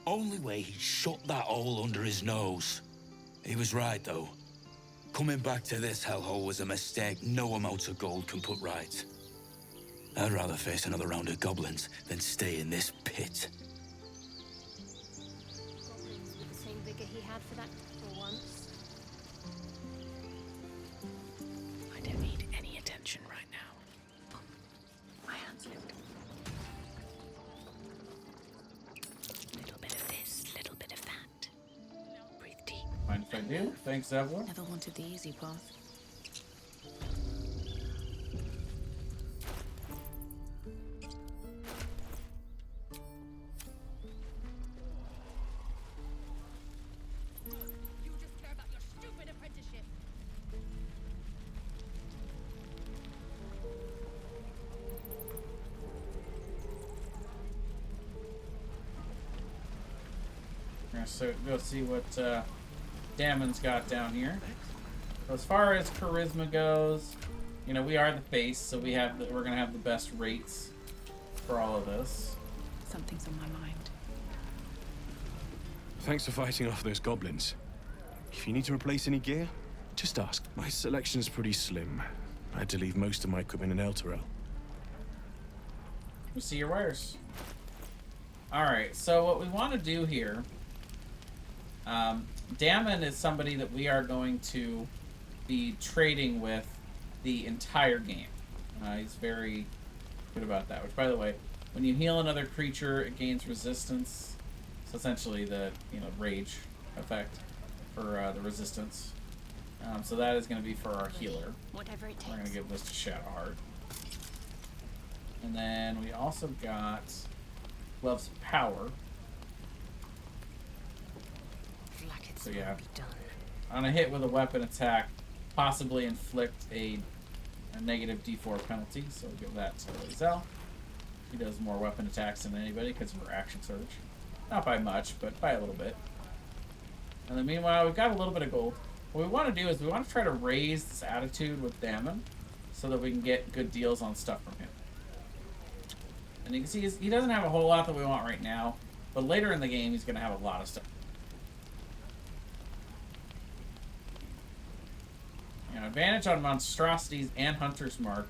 Only way he shut that hole under his nose. He was right, though. Coming back to this hellhole was a mistake no amount of gold can put right. I'd rather face another round of goblins than stay in this pit. Goblins with the same vigor he had for that for once. I don't need any attention right now. My hands look. Little bit of this, little bit of that. Breathe deep. Mind if I do? Thanks, Evelyn. Never wanted the easy path. You just care about your stupid apprenticeship. We're gonna go see what Damon's got down here. So as far as charisma goes, you know, we are the face, so we're gonna have the best rates for all of this. Something's on my mind. Thanks for fighting off those goblins. If you need to replace any gear, just ask. My selection's pretty slim. I had to leave most of my equipment in Larelle. We see your wares. Alright, so what we want to do here... Damon is somebody that we are going to be trading with the entire game. He's very good about that. Which, by the way, when you heal another creature, it gains resistance. So essentially the, rage effect for the resistance. So that is going to be for our healer. Whatever it takes. We're going to give this to Shadowheart. And then we also got Gloves of Power. So yeah, on a hit with a weapon attack, possibly inflict a negative D4 penalty. So we'll give that to Larelle. He does more weapon attacks than anybody because of her action surge. Not by much, but by a little bit. And then meanwhile, we've got a little bit of gold. What we want to do is we want to try to raise this attitude with Damon so that we can get good deals on stuff from him. And you can see he doesn't have a whole lot that we want right now, but later in the game he's going to have a lot of stuff. Advantage on monstrosities and Hunter's Mark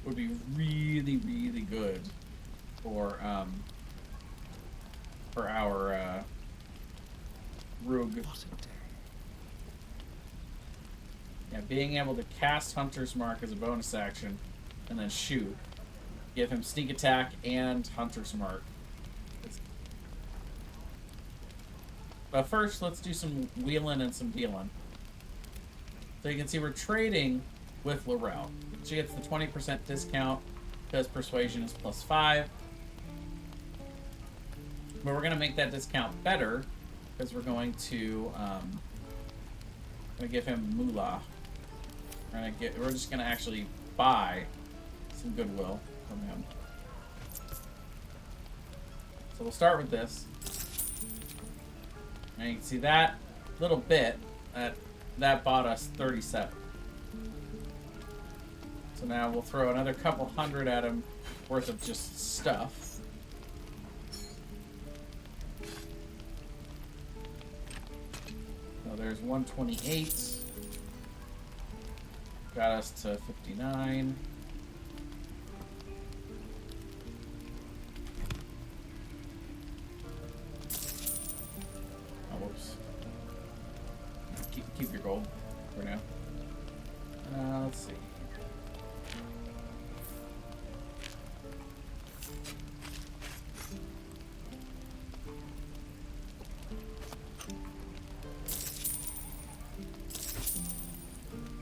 would be really, really good for our rogue. Yeah, being able to cast Hunter's Mark as a bonus action and then shoot. Give him sneak attack and Hunter's Mark. But first, let's do some wheeling and some dealing. So you can see we're trading with Larelle. She gets the 20% discount because persuasion is +5. But we're going to make that discount better because we're going to give him moolah. We're just going to actually buy some goodwill from him. So we'll start with this. And you can see that little bit that bought us 37. So now we'll throw another couple hundred at him worth of just stuff. So there's 128. Got us to 59. Oh, whoops. Keep your gold for now. Let's see.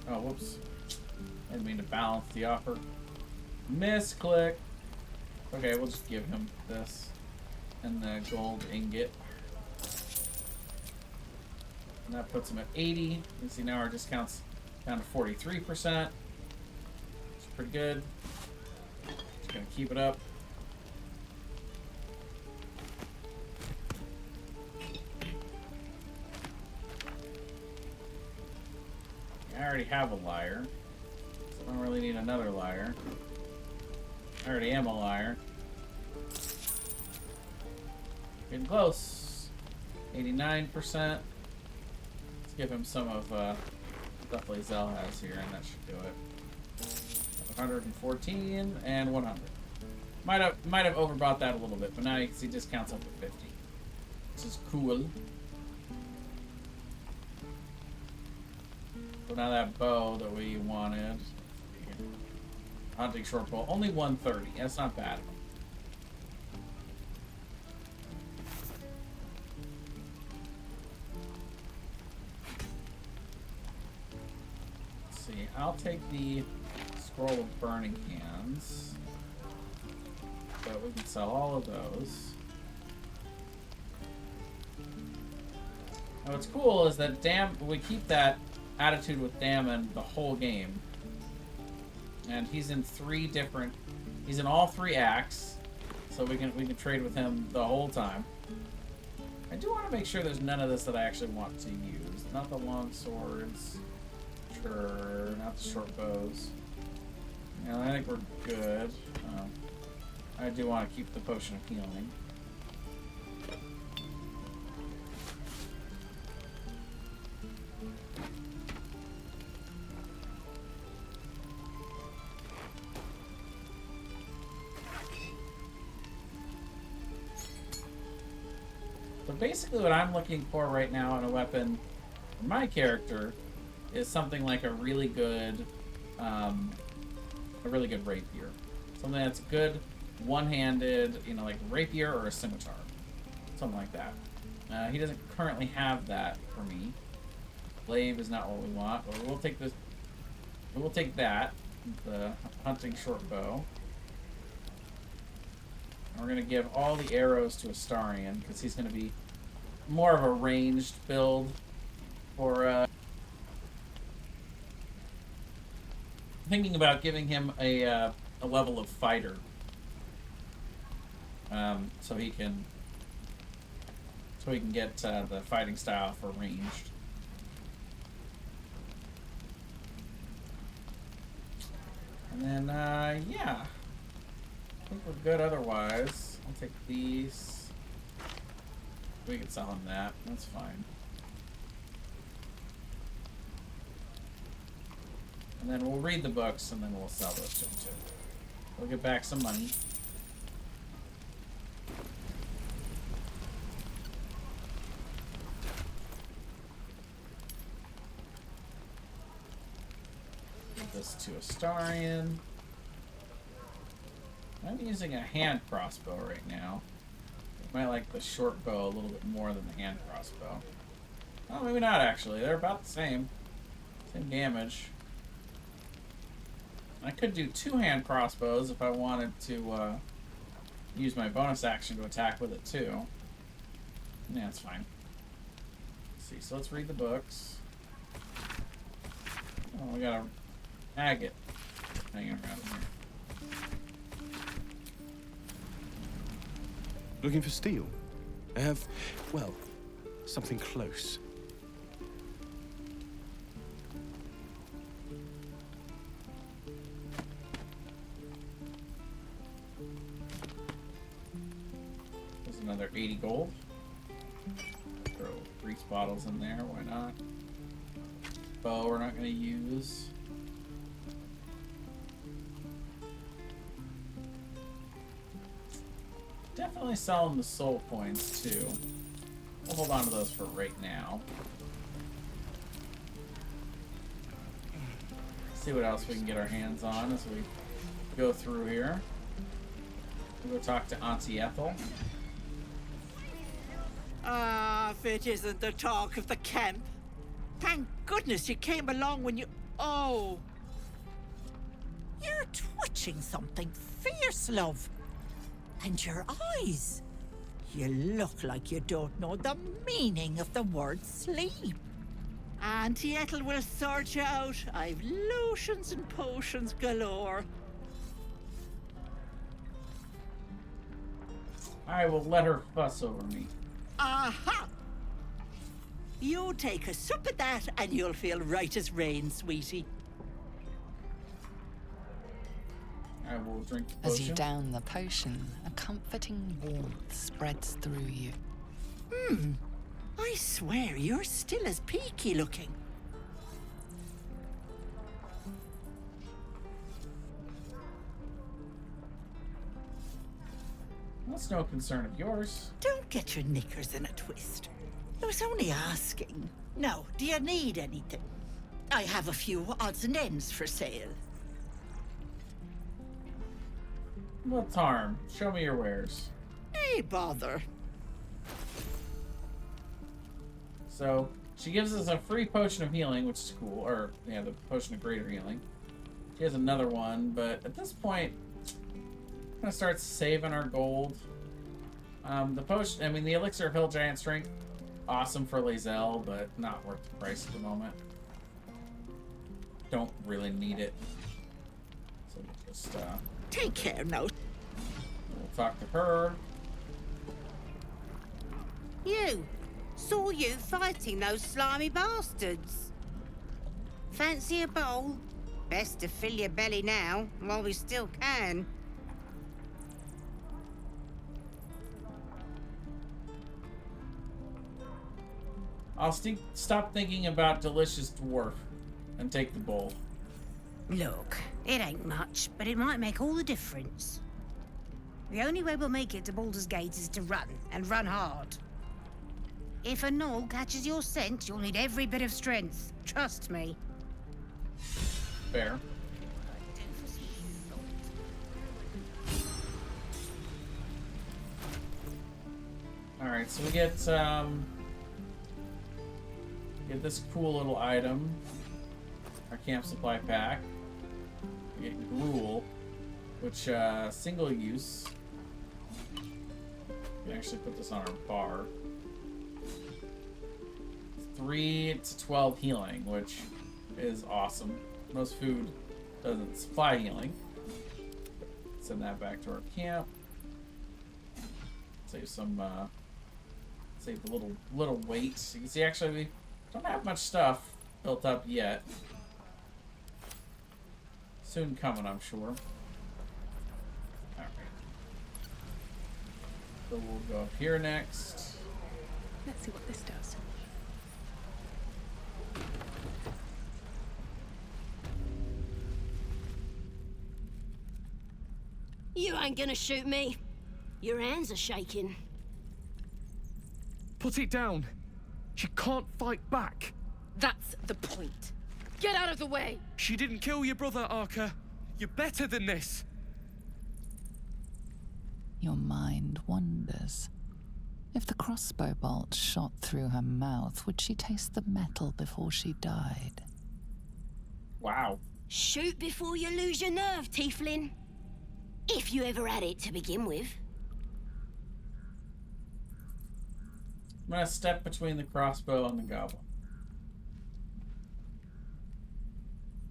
Oh, whoops. I didn't mean to balance the offer. Misclick. Okay, we'll just give him this and the gold ingot. And that puts him at 80. You can see now our discount's down to 43%. It's pretty good. Just gonna keep it up. I already have a liar, so I don't really need another liar. I already am a liar. Getting close. 89%. Give him some of stuff Larelle has here, and that should do it. 114 and 100. Might have overbought that a little bit, but now you can see discounts up to 50. This is cool. So now that bow that we wanted, hunting short bow, only 130. That's not bad. I'll take the scroll of burning hands, but we can sell all of those. Now what's cool is that we keep that attitude with Damon the whole game, and he's in he's in all 3 acts, so we can trade with him the whole time. I do want to make sure there's none of this that I actually want to use. Not the long swords. Not the short bows. Yeah, I think we're good. I do want to keep the potion of healing. basically what I'm looking for right now in a weapon for my character is something like a really good rapier. Something that's good one-handed, you know, like a rapier or a scimitar. Something like that. He doesn't currently have that for me. Glaive is not what we want, but we'll take this. We'll take that, the hunting short bow. And we're gonna give all the arrows to Astarion because he's gonna be more of a ranged build for. Thinking about giving him a level of fighter, so he can get the fighting style for ranged. And then, yeah. I think we're good otherwise. I'll take these. We can sell him that. That's fine. And then we'll read the books, and then we'll sell those to him, too. We'll get back some money. This to Astarion. I'm using a hand crossbow right now. I might like the short bow a little bit more than the hand crossbow. Oh, maybe not actually. They're about the same. Same damage. I could do 2 hand crossbows if I wanted to use my bonus action to attack with it too. Yeah, it's fine. Let's see, so let's read the books. Oh, we got a agate hanging around here. Looking for steel? I have, well, something close. There's another 80 gold. Throw grease bottles in there, why not? Bow we're not going to use. Definitely sell them the soul coins too. We'll hold on to those for right now. See what else we can get our hands on as we go through here. We'll go talk to Auntie Ethel. Ah, if it isn't the talk of the camp. Thank goodness you came along when you... Oh. You're twitching something fierce, love. And your eyes. You look like you don't know the meaning of the word sleep. Auntie Ethel will sort you out. I've lotions and potions galore. I will let her fuss over me. Aha! You take a sip of that and you'll feel right as rain, sweetie. I will drink the As potion. you down the potion, a comforting warmth spreads through you. I swear you're still as peaky looking. That's no concern of yours. Don't get your knickers in a twist. I was only asking. Now, do you need anything? I have a few odds and ends for sale. What's harm? Show me your wares. Hey, bother. So, she gives us a free potion of healing, which is cool. Or, yeah, the potion of greater healing. She has another one, but at this point, I'm gonna start saving our gold. The potion, I mean, the elixir of hill giant strength, awesome for Larelle, but not worth the price at the moment. Don't really need it. So we'll just, take care now. We'll talk to her. You! Saw you fighting those slimy bastards. Fancy a bowl? Best to fill your belly now, while we still can. I'll stop thinking about delicious dwarf and take the bowl. Look, it ain't much, but it might make all the difference. The only way we'll make it to Baldur's Gate is to run, and run hard. If a gnoll catches your scent, you'll need every bit of strength. Trust me. Fair. Alright, so we get this cool little item. Our camp supply pack. We get gruel, which single use. We can actually put this on our bar. 3 to 12 healing, which is awesome. Most food doesn't supply healing. Send that back to our camp. Save some, save the little weight. You can see actually we don't have much stuff built up yet. Soon coming, I'm sure. Alright. So we'll go up here next. Let's see what this does. You ain't gonna shoot me. Your hands are shaking. Put it down. She can't fight back. That's the point. Get out of the way! She didn't kill your brother, Arca. You're better than this. Your mind wanders. If the crossbow bolt shot through her mouth, would she taste the metal before she died? Wow. Shoot before you lose your nerve, tiefling. If you ever had it to begin with. I'm gonna step between the crossbow and the goblin.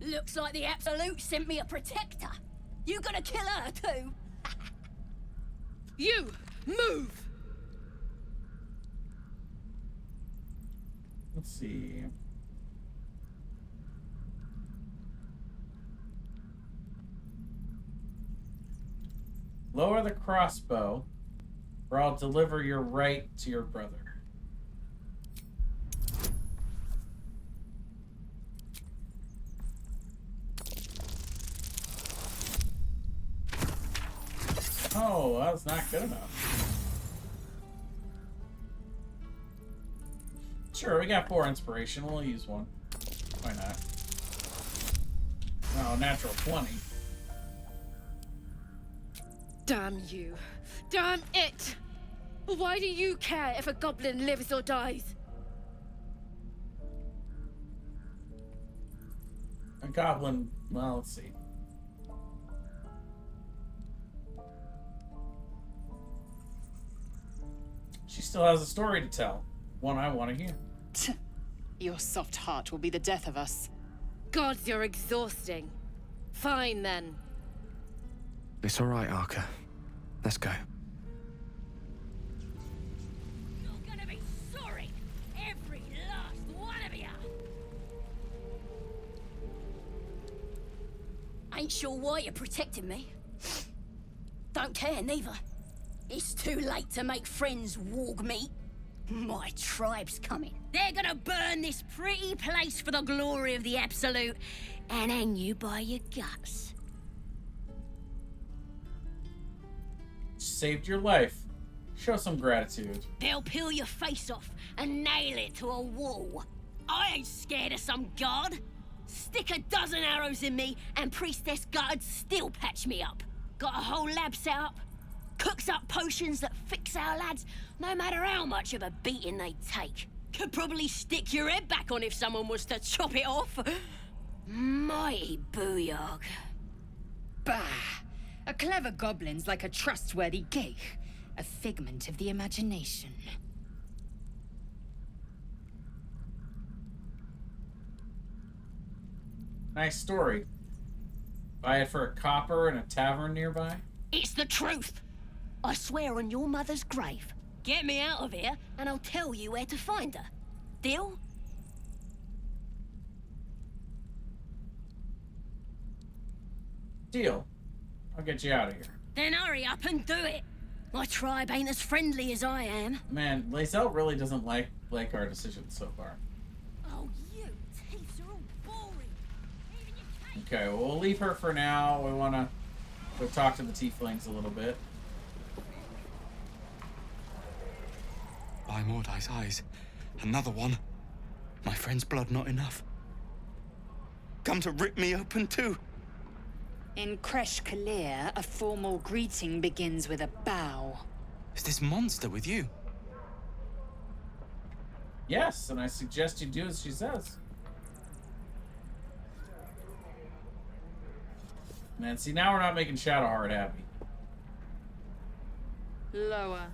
Looks like the Absolute sent me a protector. You gonna kill her too? You! Move! Let's see. Lower the crossbow, or I'll deliver your right to your brother. Oh, that was not good enough. Sure, we got 4 inspiration. We'll use 1. Why not? Oh, natural 20. Damn you. Damn it! Why do you care if a goblin lives or dies? A goblin, well, let's see. She still has a story to tell. One I want to hear. Your soft heart will be the death of us. Gods, you're exhausting. Fine, then. It's all right, Arca. Let's go. You're gonna be sorry. Every last one of you. Ain't sure why you're protecting me. Don't care, neither. It's too late to make friends, warg meat. My tribe's coming. They're gonna burn this pretty place for the glory of the Absolute and hang you by your guts. Saved your life. Show some gratitude. They'll peel your face off and nail it to a wall. I ain't scared of some god. Stick a dozen arrows in me and Priestess Gut'd still patch me up. Got a whole lab set up. Cooks up potions that fix our lads, no matter how much of a beating they take. Could probably stick your head back on if someone was to chop it off. Mighty booyog. Bah! A clever goblin's like a trustworthy gig. A figment of the imagination. Nice story. Buy it for a copper in a tavern nearby? It's the truth. I swear on your mother's grave. Get me out of here, and I'll tell you where to find her. Deal? Deal. I'll get you out of here. Then hurry up and do it. My tribe ain't as friendly as I am. Man, Larelle really doesn't like our decisions so far. Oh, you thieves are all boring. Okay, well, we'll leave her for now. We want to go talk to the tieflings a little bit. by Mordai's eyes. Another one. My friend's blood not enough. Come to rip me open too. In Kresh Kalir, a formal greeting begins with a bow. Is this monster with you? Yes, and I suggest you do as she says. Man, see, now we're not making Shadowheart happy. Lower.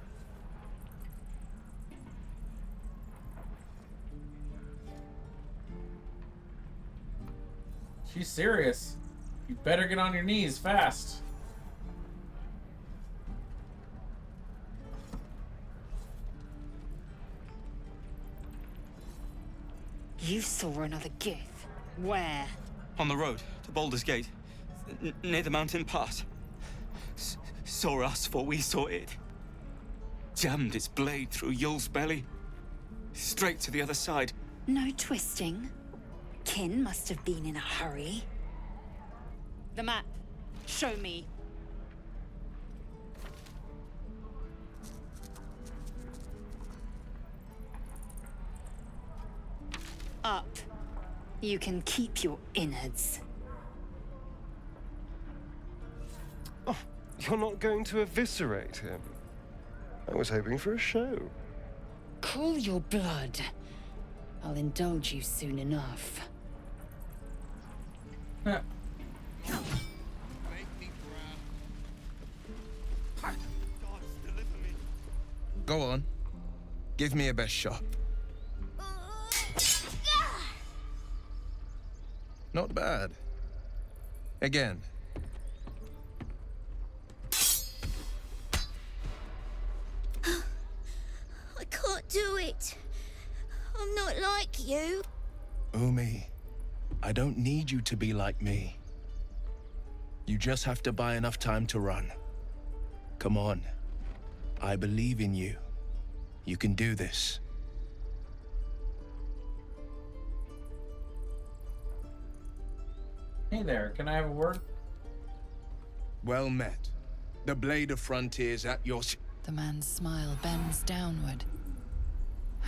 She's serious. You better get on your knees fast. You saw another Gith. Where? On the road to Baldur's Gate, near the mountain pass. Saw us before we saw it. Jammed its blade through Yul's belly. Straight to the other side. No twisting. Kin must have been in a hurry. The map. Show me. Up. You can keep your innards. Oh, you're not going to eviscerate him? I was hoping for a show. Cool your blood. I'll indulge you soon enough. Go on. Give me a best shot. Not bad. Again. I can't do it. I'm not like you. Umi, I don't need you to be like me. You just have to buy enough time to run. Come on. I believe in you. You can do this. Hey there, can I have a word? Well met. The Blade of Frontiers at your... The man's smile bends downward,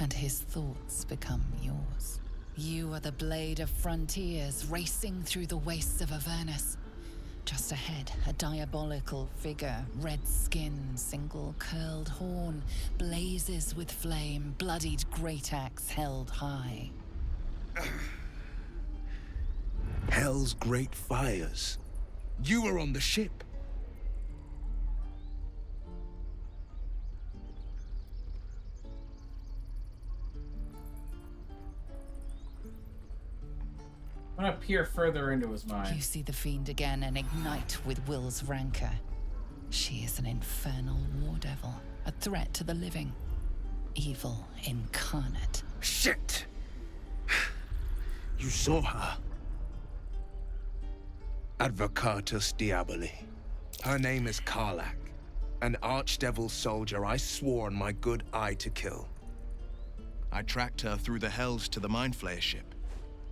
and his thoughts become yours. You are the Blade of Frontiers, racing through the wastes of Avernus. Just ahead, a diabolical figure, red skin, single curled horn, blazes with flame, bloodied great axe held high. Hell's great fires. You were on the ship. I'm gonna peer further into his mind. You see the fiend again and ignite with Will's rancor. She is an infernal war devil, a threat to the living. Evil incarnate. Shit! You saw her. Advocatus Diaboli. Her name is Karlach, an archdevil soldier I swore on my good eye to kill. I tracked her through the hells to the Mind Flayer ship,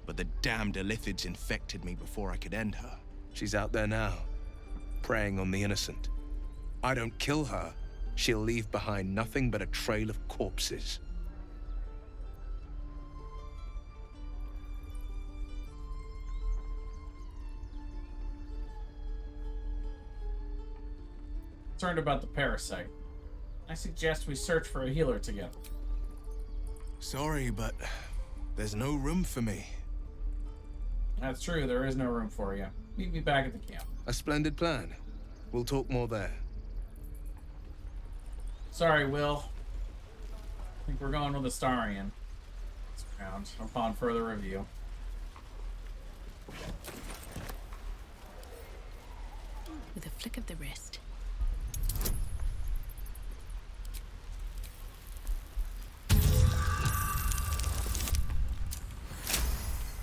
but the damned Illithids infected me before I could end her. She's out there now, preying on the innocent. I don't kill her, she'll leave behind nothing but a trail of corpses. Concerned about the parasite. I suggest we search for a healer together. Sorry, but there's no room for me. That's true, there is no room for you. Meet me back at the camp. A splendid plan. We'll talk more there. Sorry, Will. I think we're going with Astarion this round, upon further review. With a flick of the wrist.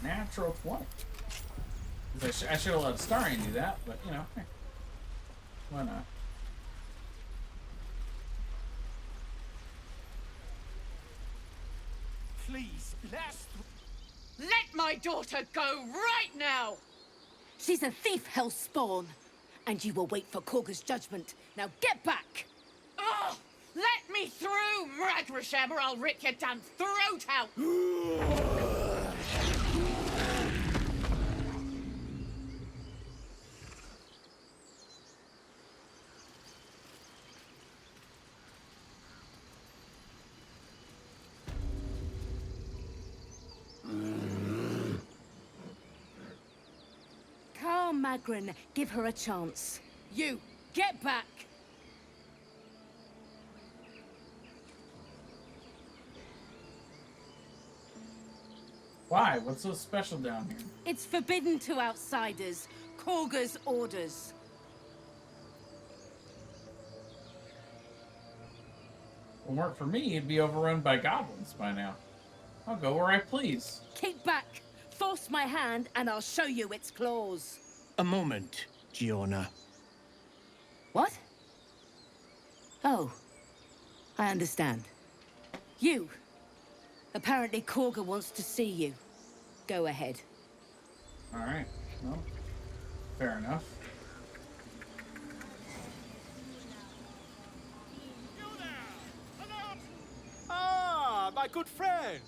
Natural 20. I should have let Astarion do that, but you know, hey, why not? Please, last. Let my daughter go right now! She's a thief, hellspawn. And you will wait for Korga's judgment. Now get back! Oh, Let me through, Mragrasham, or I'll rip your damn throat out! Calm, Magrin. Give her a chance. You, get back! Why? What's so special down here? It's forbidden to outsiders. Korga's orders. If it weren't for me, it'd be overrun by goblins by now. I'll go where I please. Keep back. Force my hand, and I'll show you its claws. A moment, Giona. What? Oh. I understand. You. Apparently Korga wants to see you. Go ahead. Alright. Well, fair enough. Ah, my good friend.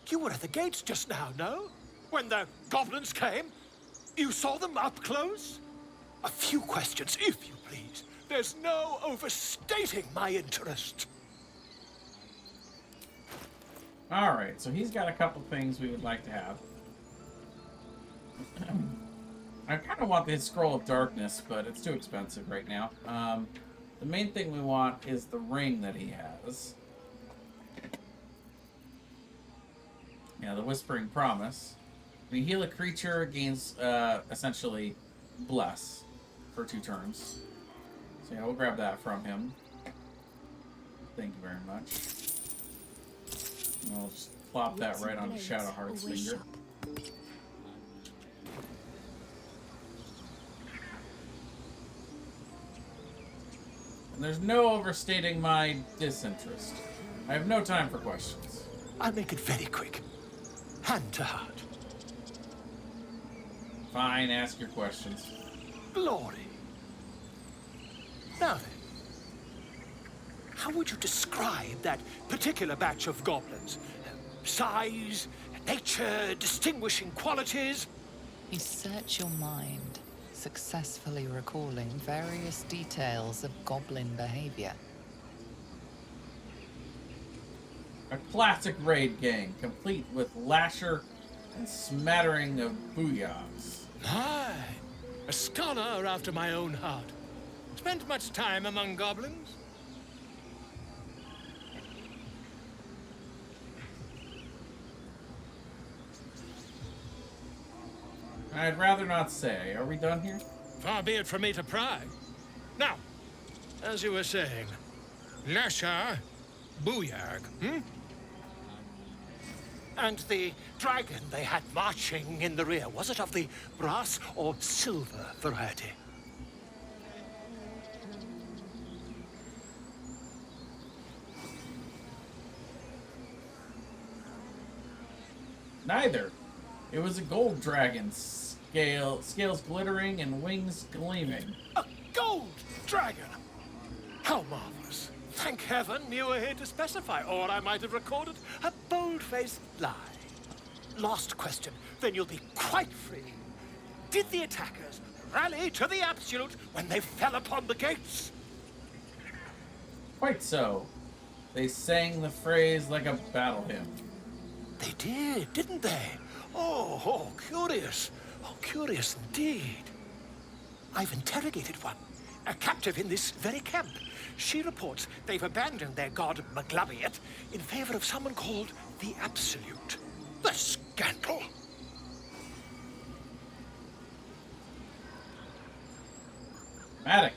You were at the gates just now, no? When the goblins came? You saw them up close? A few questions, if you please. There's no overstating my interest. Alright, so he's got a couple things we would like to have. I kind of want the Scroll of Darkness, but it's too expensive right now. The main thing we want is the ring that he has. Yeah, the Whispering Promise. We heal a creature, gains, essentially, Bless for 2 turns. So yeah, we'll grab that from him. Thank you very much. And I'll just plop that right onto Shadowheart's finger. And there's no overstating my disinterest. I have no time for questions. I'll make it very quick. Hand to heart. Fine, ask your questions. Glory. Now then, how would you describe that particular batch of goblins? Size, nature, distinguishing qualities? You search your mind, successfully recalling various details of goblin behavior. A classic raid gang, complete with lasher and smattering of booyahs. Aye, a scholar after my own heart. Spent much time among goblins? I'd rather not say. Are we done here? Far be it from me to pry. Now, as you were saying, Lasher, Booyarg, hmm? And the dragon they had marching in the rear, was it of the brass or silver variety? Neither. It was a gold dragon, scales glittering and wings gleaming. A gold dragon! How marvelous. Thank heaven you were here to specify, or I might have recorded a bold-faced lie. Last question, then you'll be quite free. Did the attackers rally to the absolute when they fell upon the gates? Quite so. They sang the phrase like a battle hymn. They did, didn't they? Oh, curious. Oh, curious indeed. I've interrogated one, a captive in this very camp. She reports they've abandoned their god Maglabiet in favor of someone called the Absolute. The scandal! Matic,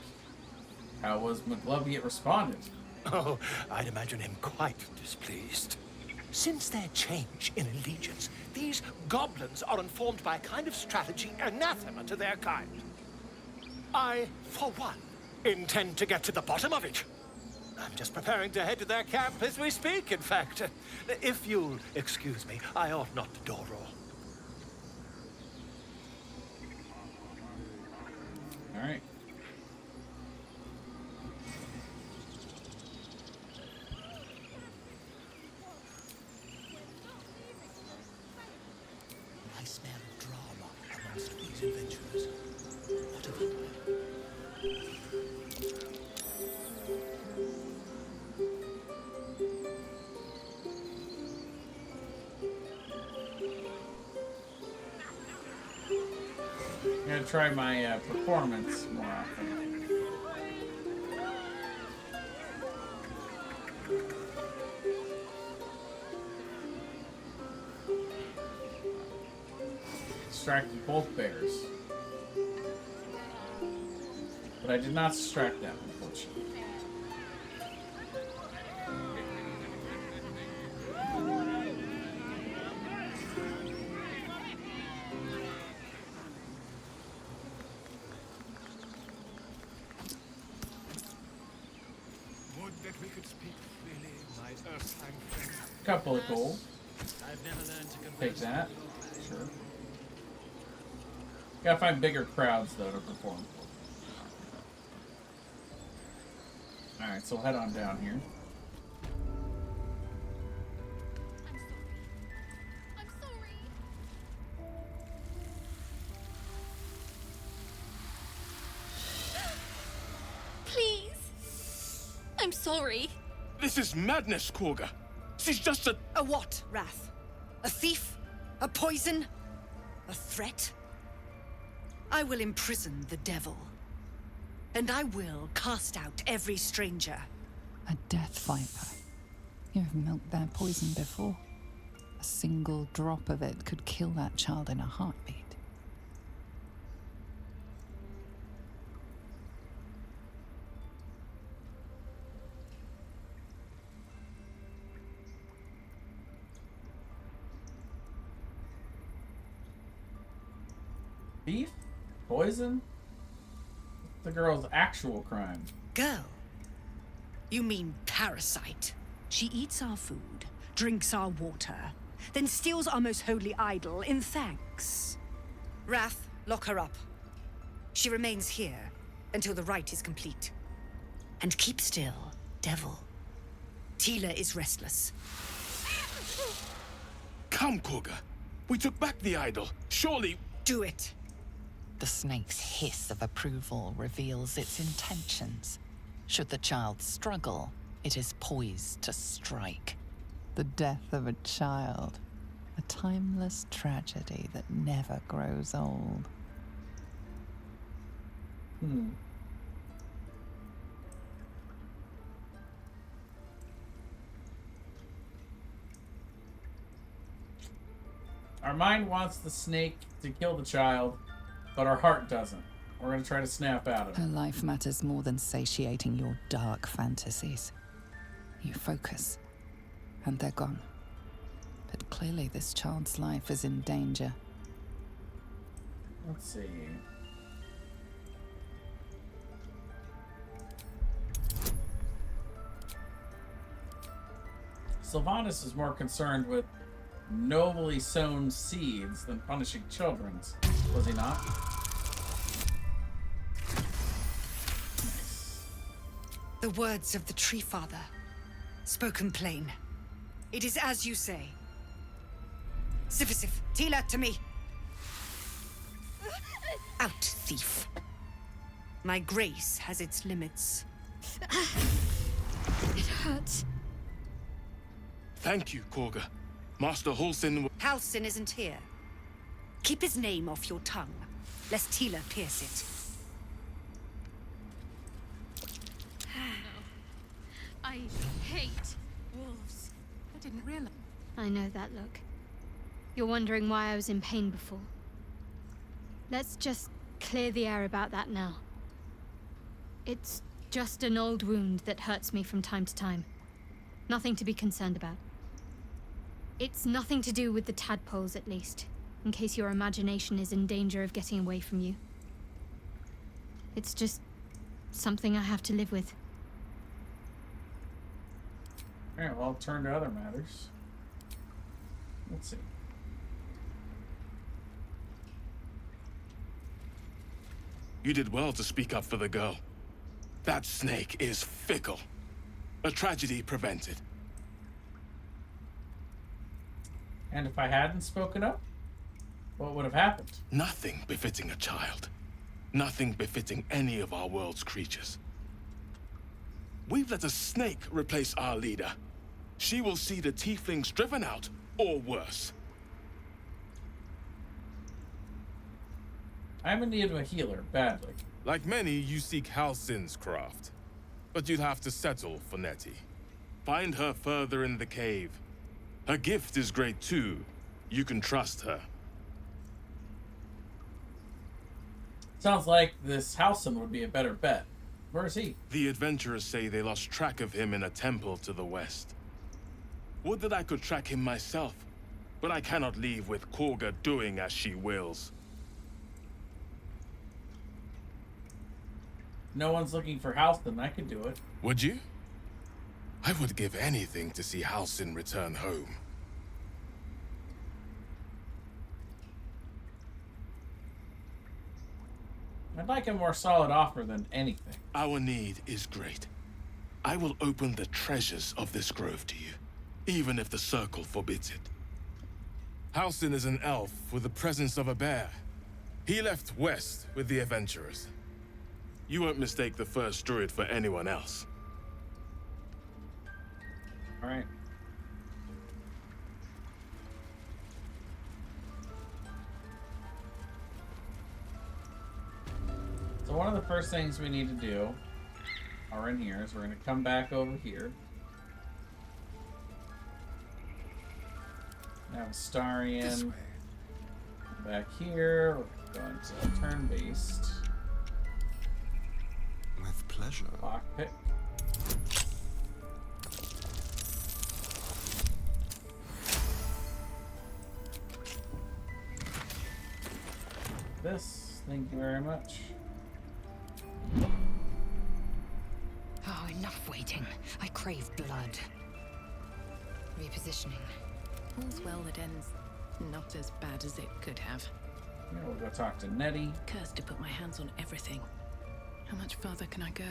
how was Maglabiet responded? Oh, I'd imagine him quite displeased. Since their change in allegiance, these goblins are informed by a kind of strategy anathema to their kind. I, for one, intend to get to the bottom of it. I'm just preparing to head to their camp as we speak, in fact. If you'll excuse me, I ought not to door roll. All right. smell drama amongst these adventurers. What of it? I'm gonna try my performance more often. Distracted both bears. But I did not distract them, unfortunately. Would that we could speak freely, my earthling friend. Couple of gold. I've never learned to Take that. Sure. Gotta find bigger crowds, though, to perform. Alright, so we'll head on down here. I'm sorry. Please. I'm sorry. This is madness, Korga. She's just a what, Wrath? A thief? A poison? A threat? I will imprison the devil. And I will cast out every stranger. A death viper. You have milked their poison before. A single drop of it could kill that child in a heartbeat. Thief? Poison? The girl's actual crime. Girl? You mean parasite? She eats our food, drinks our water, then steals our most holy idol in thanks. Wrath, lock her up. She remains here until the rite is complete. And keep still, devil. Tila is restless. Come, Korga. We took back the idol. Surely... Do it. The snake's hiss of approval reveals its intentions. Should the child struggle, it is poised to strike. The death of a child. A timeless tragedy that never grows old. Our mind wants the snake to kill the child, but our heart doesn't. We're gonna try to snap out of it. Her life matters more than satiating your dark fantasies. You focus, and they're gone. But clearly this child's life is in danger. Let's see. Sylvanas is more concerned with nobly sown seeds than punishing children, was he not? The words of the Tree Father, spoken plain. It is as you say. Sifisif, Tila, to me. Out, thief. My grace has its limits. It hurts. Thank you, Korga. Master Halsin... Halsin isn't here. Keep his name off your tongue, lest Tila pierce it. I hate wolves. I didn't realize. I know that look. You're wondering why I was in pain before. Let's just clear the air about that now. It's just an old wound that hurts me from time to time. Nothing to be concerned about. It's nothing to do with the tadpoles, at least, in case your imagination is in danger of getting away from you. It's just something I have to live with. Alright, well, I'll turn to other matters. Let's see. You did well to speak up for the girl. That snake is fickle. A tragedy prevented. And if I hadn't spoken up? What would have happened? Nothing befitting a child. Nothing befitting any of our world's creatures. We've let a snake replace our leader. She will see the tieflings driven out, or worse. I'm in need of a healer, badly. Like many, you seek Halsin's craft. But you'd have to settle for Nettie. Find her further in the cave. Her gift is great too. You can trust her. Sounds like this Halsin would be a better bet. Where is he? The adventurers say they lost track of him in a temple to the west. Would that I could track him myself, but I cannot leave with Korga doing as she wills. No one's looking for Halsin. I could do it. Would you? I would give anything to see Halsin return home. I'd like a more solid offer than anything. Our need is great. I will open the treasures of this grove to you, even if the Circle forbids it. Halsin is an elf with the presence of a bear. He left west with the adventurers. You won't mistake the first druid for anyone else. All right. So one of the first things we need to do, while we're in here, is we're going to come back over here. Have Astarion back here. We're going to turn-based. With pleasure. Lockpick. This, thank you very much. Oh, enough waiting. I crave blood. Repositioning. All's well that ends not as bad as it could have. Yeah, we'll go talk to Nettie. Cursed to put my hands on everything. How much further can I go?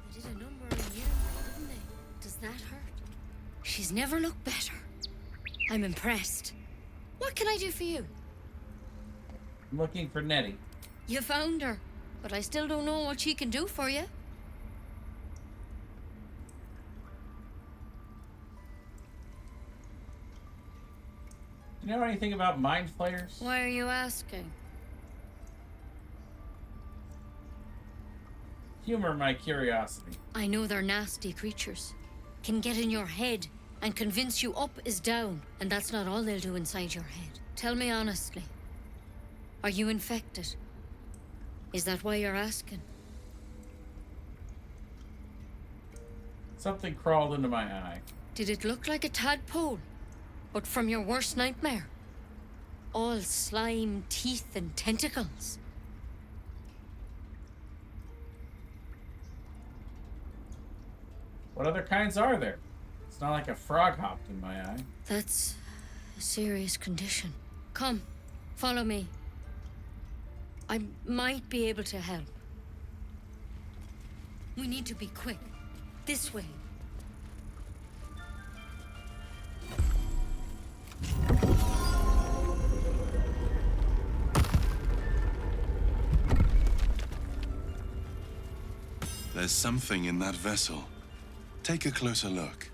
They did a number on you, didn't they? Does that hurt? She's never looked better. I'm impressed. What can I do for you? I'm looking for Nettie. You found her, but I still don't know what she can do for you. Do you know anything about mind flayers? Why are you asking? Humor my curiosity. I know they're nasty creatures. Can get in your head and convince you up is down, and that's not all they'll do inside your head. Tell me honestly, are you infected? Is that why you're asking? Something crawled into my eye. Did it look like a tadpole? But from your worst nightmare? All slime, teeth, and tentacles. What other kinds are there? It's not like a frog hopped in my eye. That's a serious condition. Come, follow me. I might be able to help. We need to be quick. This way. There's something in that vessel. Take a closer look.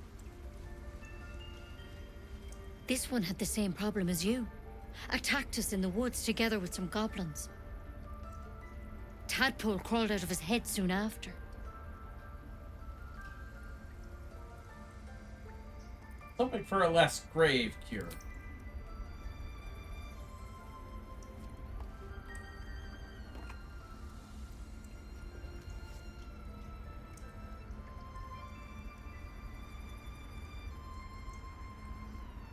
This one had the same problem as you. Attacked us in the woods together with some goblins. Tadpole crawled out of his head soon after. Something for a less grave cure.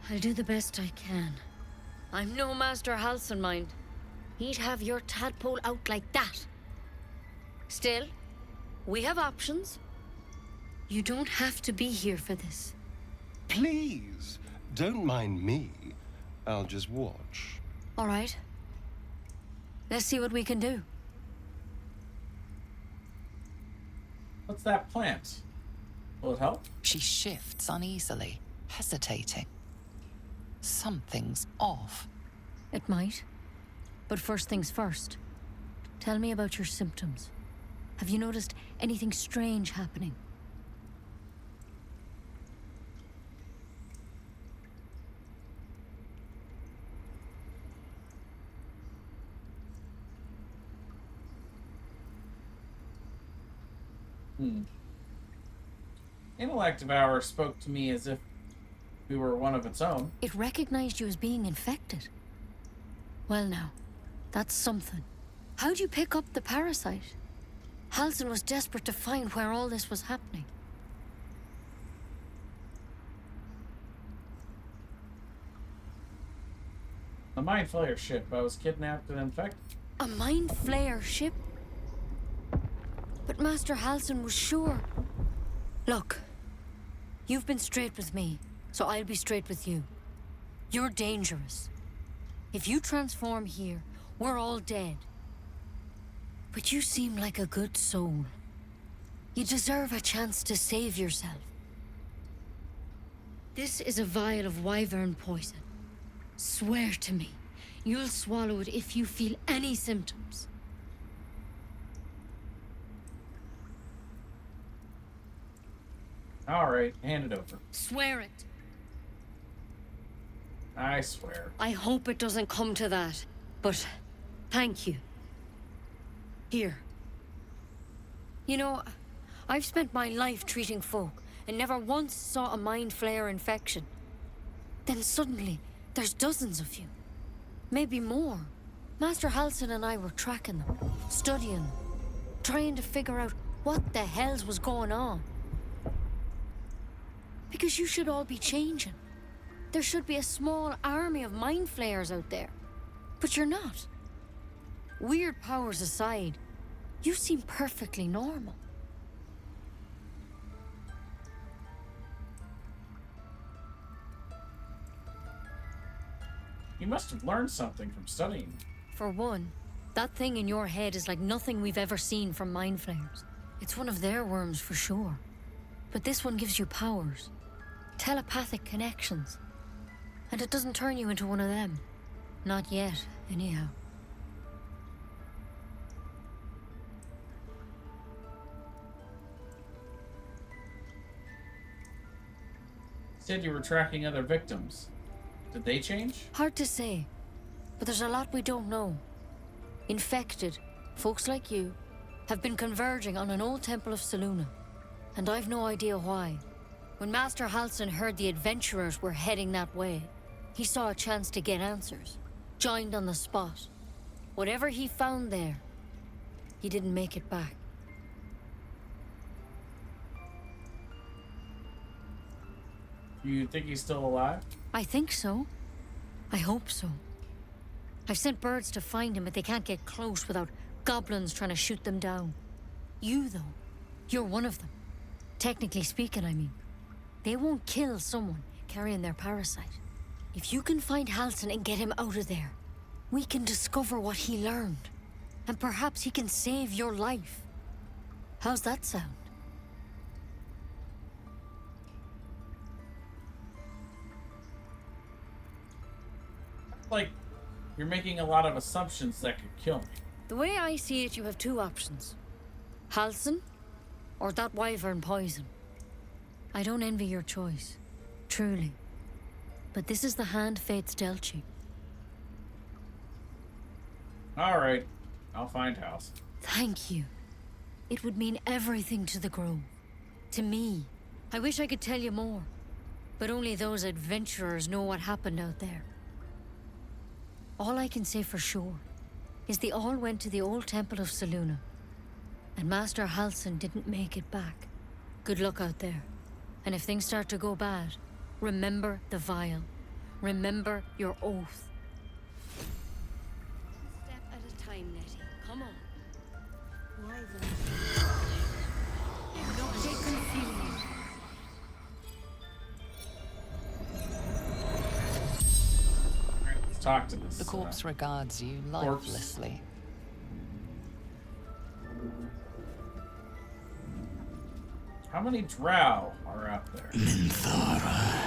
I'll do the best I can. I'm no Master Halsin, mind. He'd have your tadpole out like that. Still, we have options. You don't have to be here for this. Please, don't mind me. I'll just watch. All right. Let's see what we can do. What's that plant? Will it help? She shifts uneasily, hesitating. Something's off. It might. But first things first. Tell me about your symptoms. Have you noticed anything strange happening? Intellect Devourer spoke to me as if we were one of its own. It recognized you as being infected. Well now, that's something. How'd you pick up the parasite? Halsin was desperate to find where all this was happening. A Mind Flayer ship. I was kidnapped and infected. A Mind Flayer ship? But Master Halsin was sure. Look, you've been straight with me, so I'll be straight with you. You're dangerous. If you transform here, we're all dead. But you seem like a good soul. You deserve a chance to save yourself. This is a vial of wyvern poison. Swear to me, you'll swallow it if you feel any symptoms. All right, hand it over. Swear it. I swear. I hope it doesn't come to that, but thank you. Here. You know, I've spent my life treating folk and never once saw a Mind Flayer infection. Then suddenly, there's dozens of you. Maybe more. Master Halsin and I were tracking them, studying them, trying to figure out what the hells was going on. Because you should all be changing. There should be a small army of Mind Flayers out there. But you're not. Weird powers aside, you seem perfectly normal. You must have learned something from studying. For one, that thing in your head is like nothing we've ever seen from Mind Flayers. It's one of their worms for sure. But this one gives you powers. Telepathic connections. And it doesn't turn you into one of them. Not yet, anyhow. Said you were tracking other victims. Did they change? Hard to say, but there's a lot we don't know. Infected, folks like you, have been converging on an old temple of Selûne, and I've no idea why. When Master Halsin heard the adventurers were heading that way, he saw a chance to get answers, joined on the spot. Whatever he found there, he didn't make it back. You think he's still alive? I think so. I hope so. I've sent birds to find him, but they can't get close without goblins trying to shoot them down. You, though, you're one of them. Technically speaking, I mean. They won't kill someone carrying their parasite. If you can find Halsin and get him out of there, we can discover what he learned. And perhaps he can save your life. How's that sound? Like, you're making a lot of assumptions that could kill me. The way I see it, you have two options. Halsin, or that wyvern poison. I don't envy your choice, truly. But this is the hand fate's dealt you. All right, I'll find House. Thank you. It would mean everything to the Grove. To me. I wish I could tell you more. But only those adventurers know what happened out there. All I can say for sure is they all went to the old temple of Selûne. And Master Halsin didn't make it back. Good luck out there. And if things start to go bad, remember the vial. Remember your oath. One step at a time, Nettie. Come on. Not get confused. Alright, let's talk to this. The corpse regards you corpse. lifelessly. How many drow are out there? Minthara.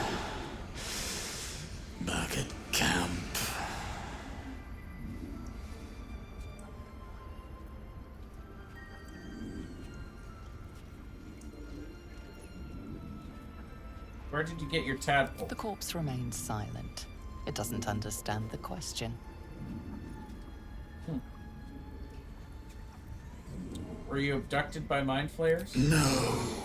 Back at camp. Where did you get your tadpole? The corpse remains silent. It doesn't understand the question. Were you abducted by mind flayers? No.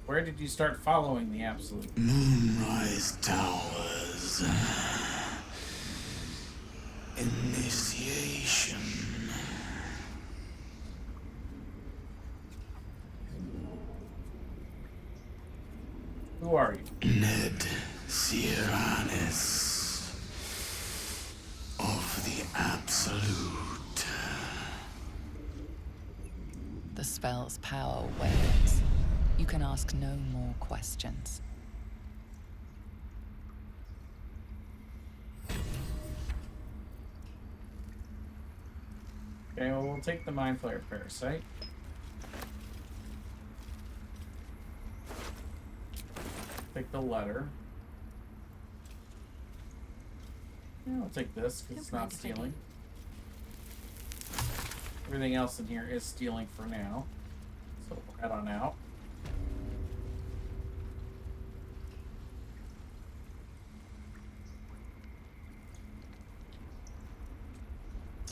Where did you start following the Absolute? Moonrise Towers. Initiation. Who are you? Ned Sierranis of the Absolute. The spell's power wanes. You can ask no more questions. Okay, well, we'll take the Mind Flayer Parasite. Take the letter. Yeah, I'll take this because it's not stealing. Everything else in here is stealing for now. So we'll head on out.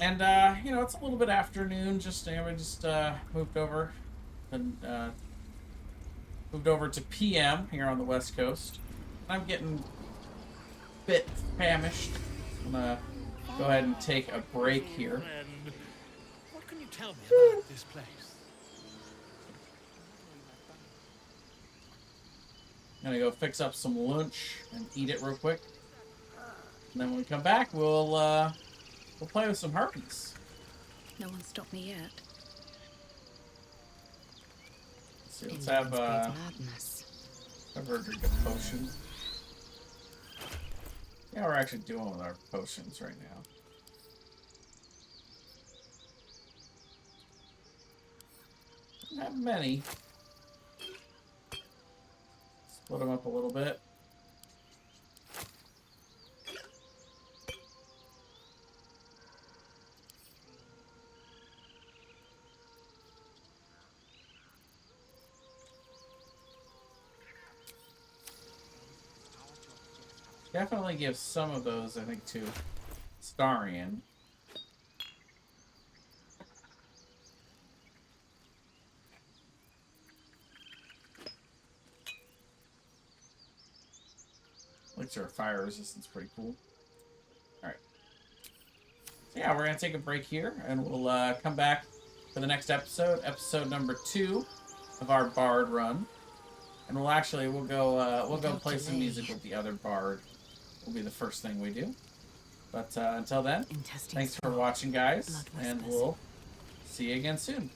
And, you know, it's a little bit afternoon. We just moved over. And, moved over to PM here on the West Coast. I'm getting a bit famished. I'm gonna go ahead and take a break here. What can you tell me about this place? I'm gonna go fix up some lunch and eat it real quick. And then when we come back, we'll play with some harpies. No one stopped me yet. Let's have a drink a potion. Yeah, we're actually doing with our potions right now. Not many. Split them up a little bit. Definitely give some of those, I think, to Starion. Elixir of fire resistance, pretty cool. Alright. So yeah, we're going to take a break here, and we'll come back for the next episode, episode number 2 of our Bard run. And we'll go play some music with the other Bard. Will be the first thing we do. But until then, thanks for watching, guys, and we'll see you again soon.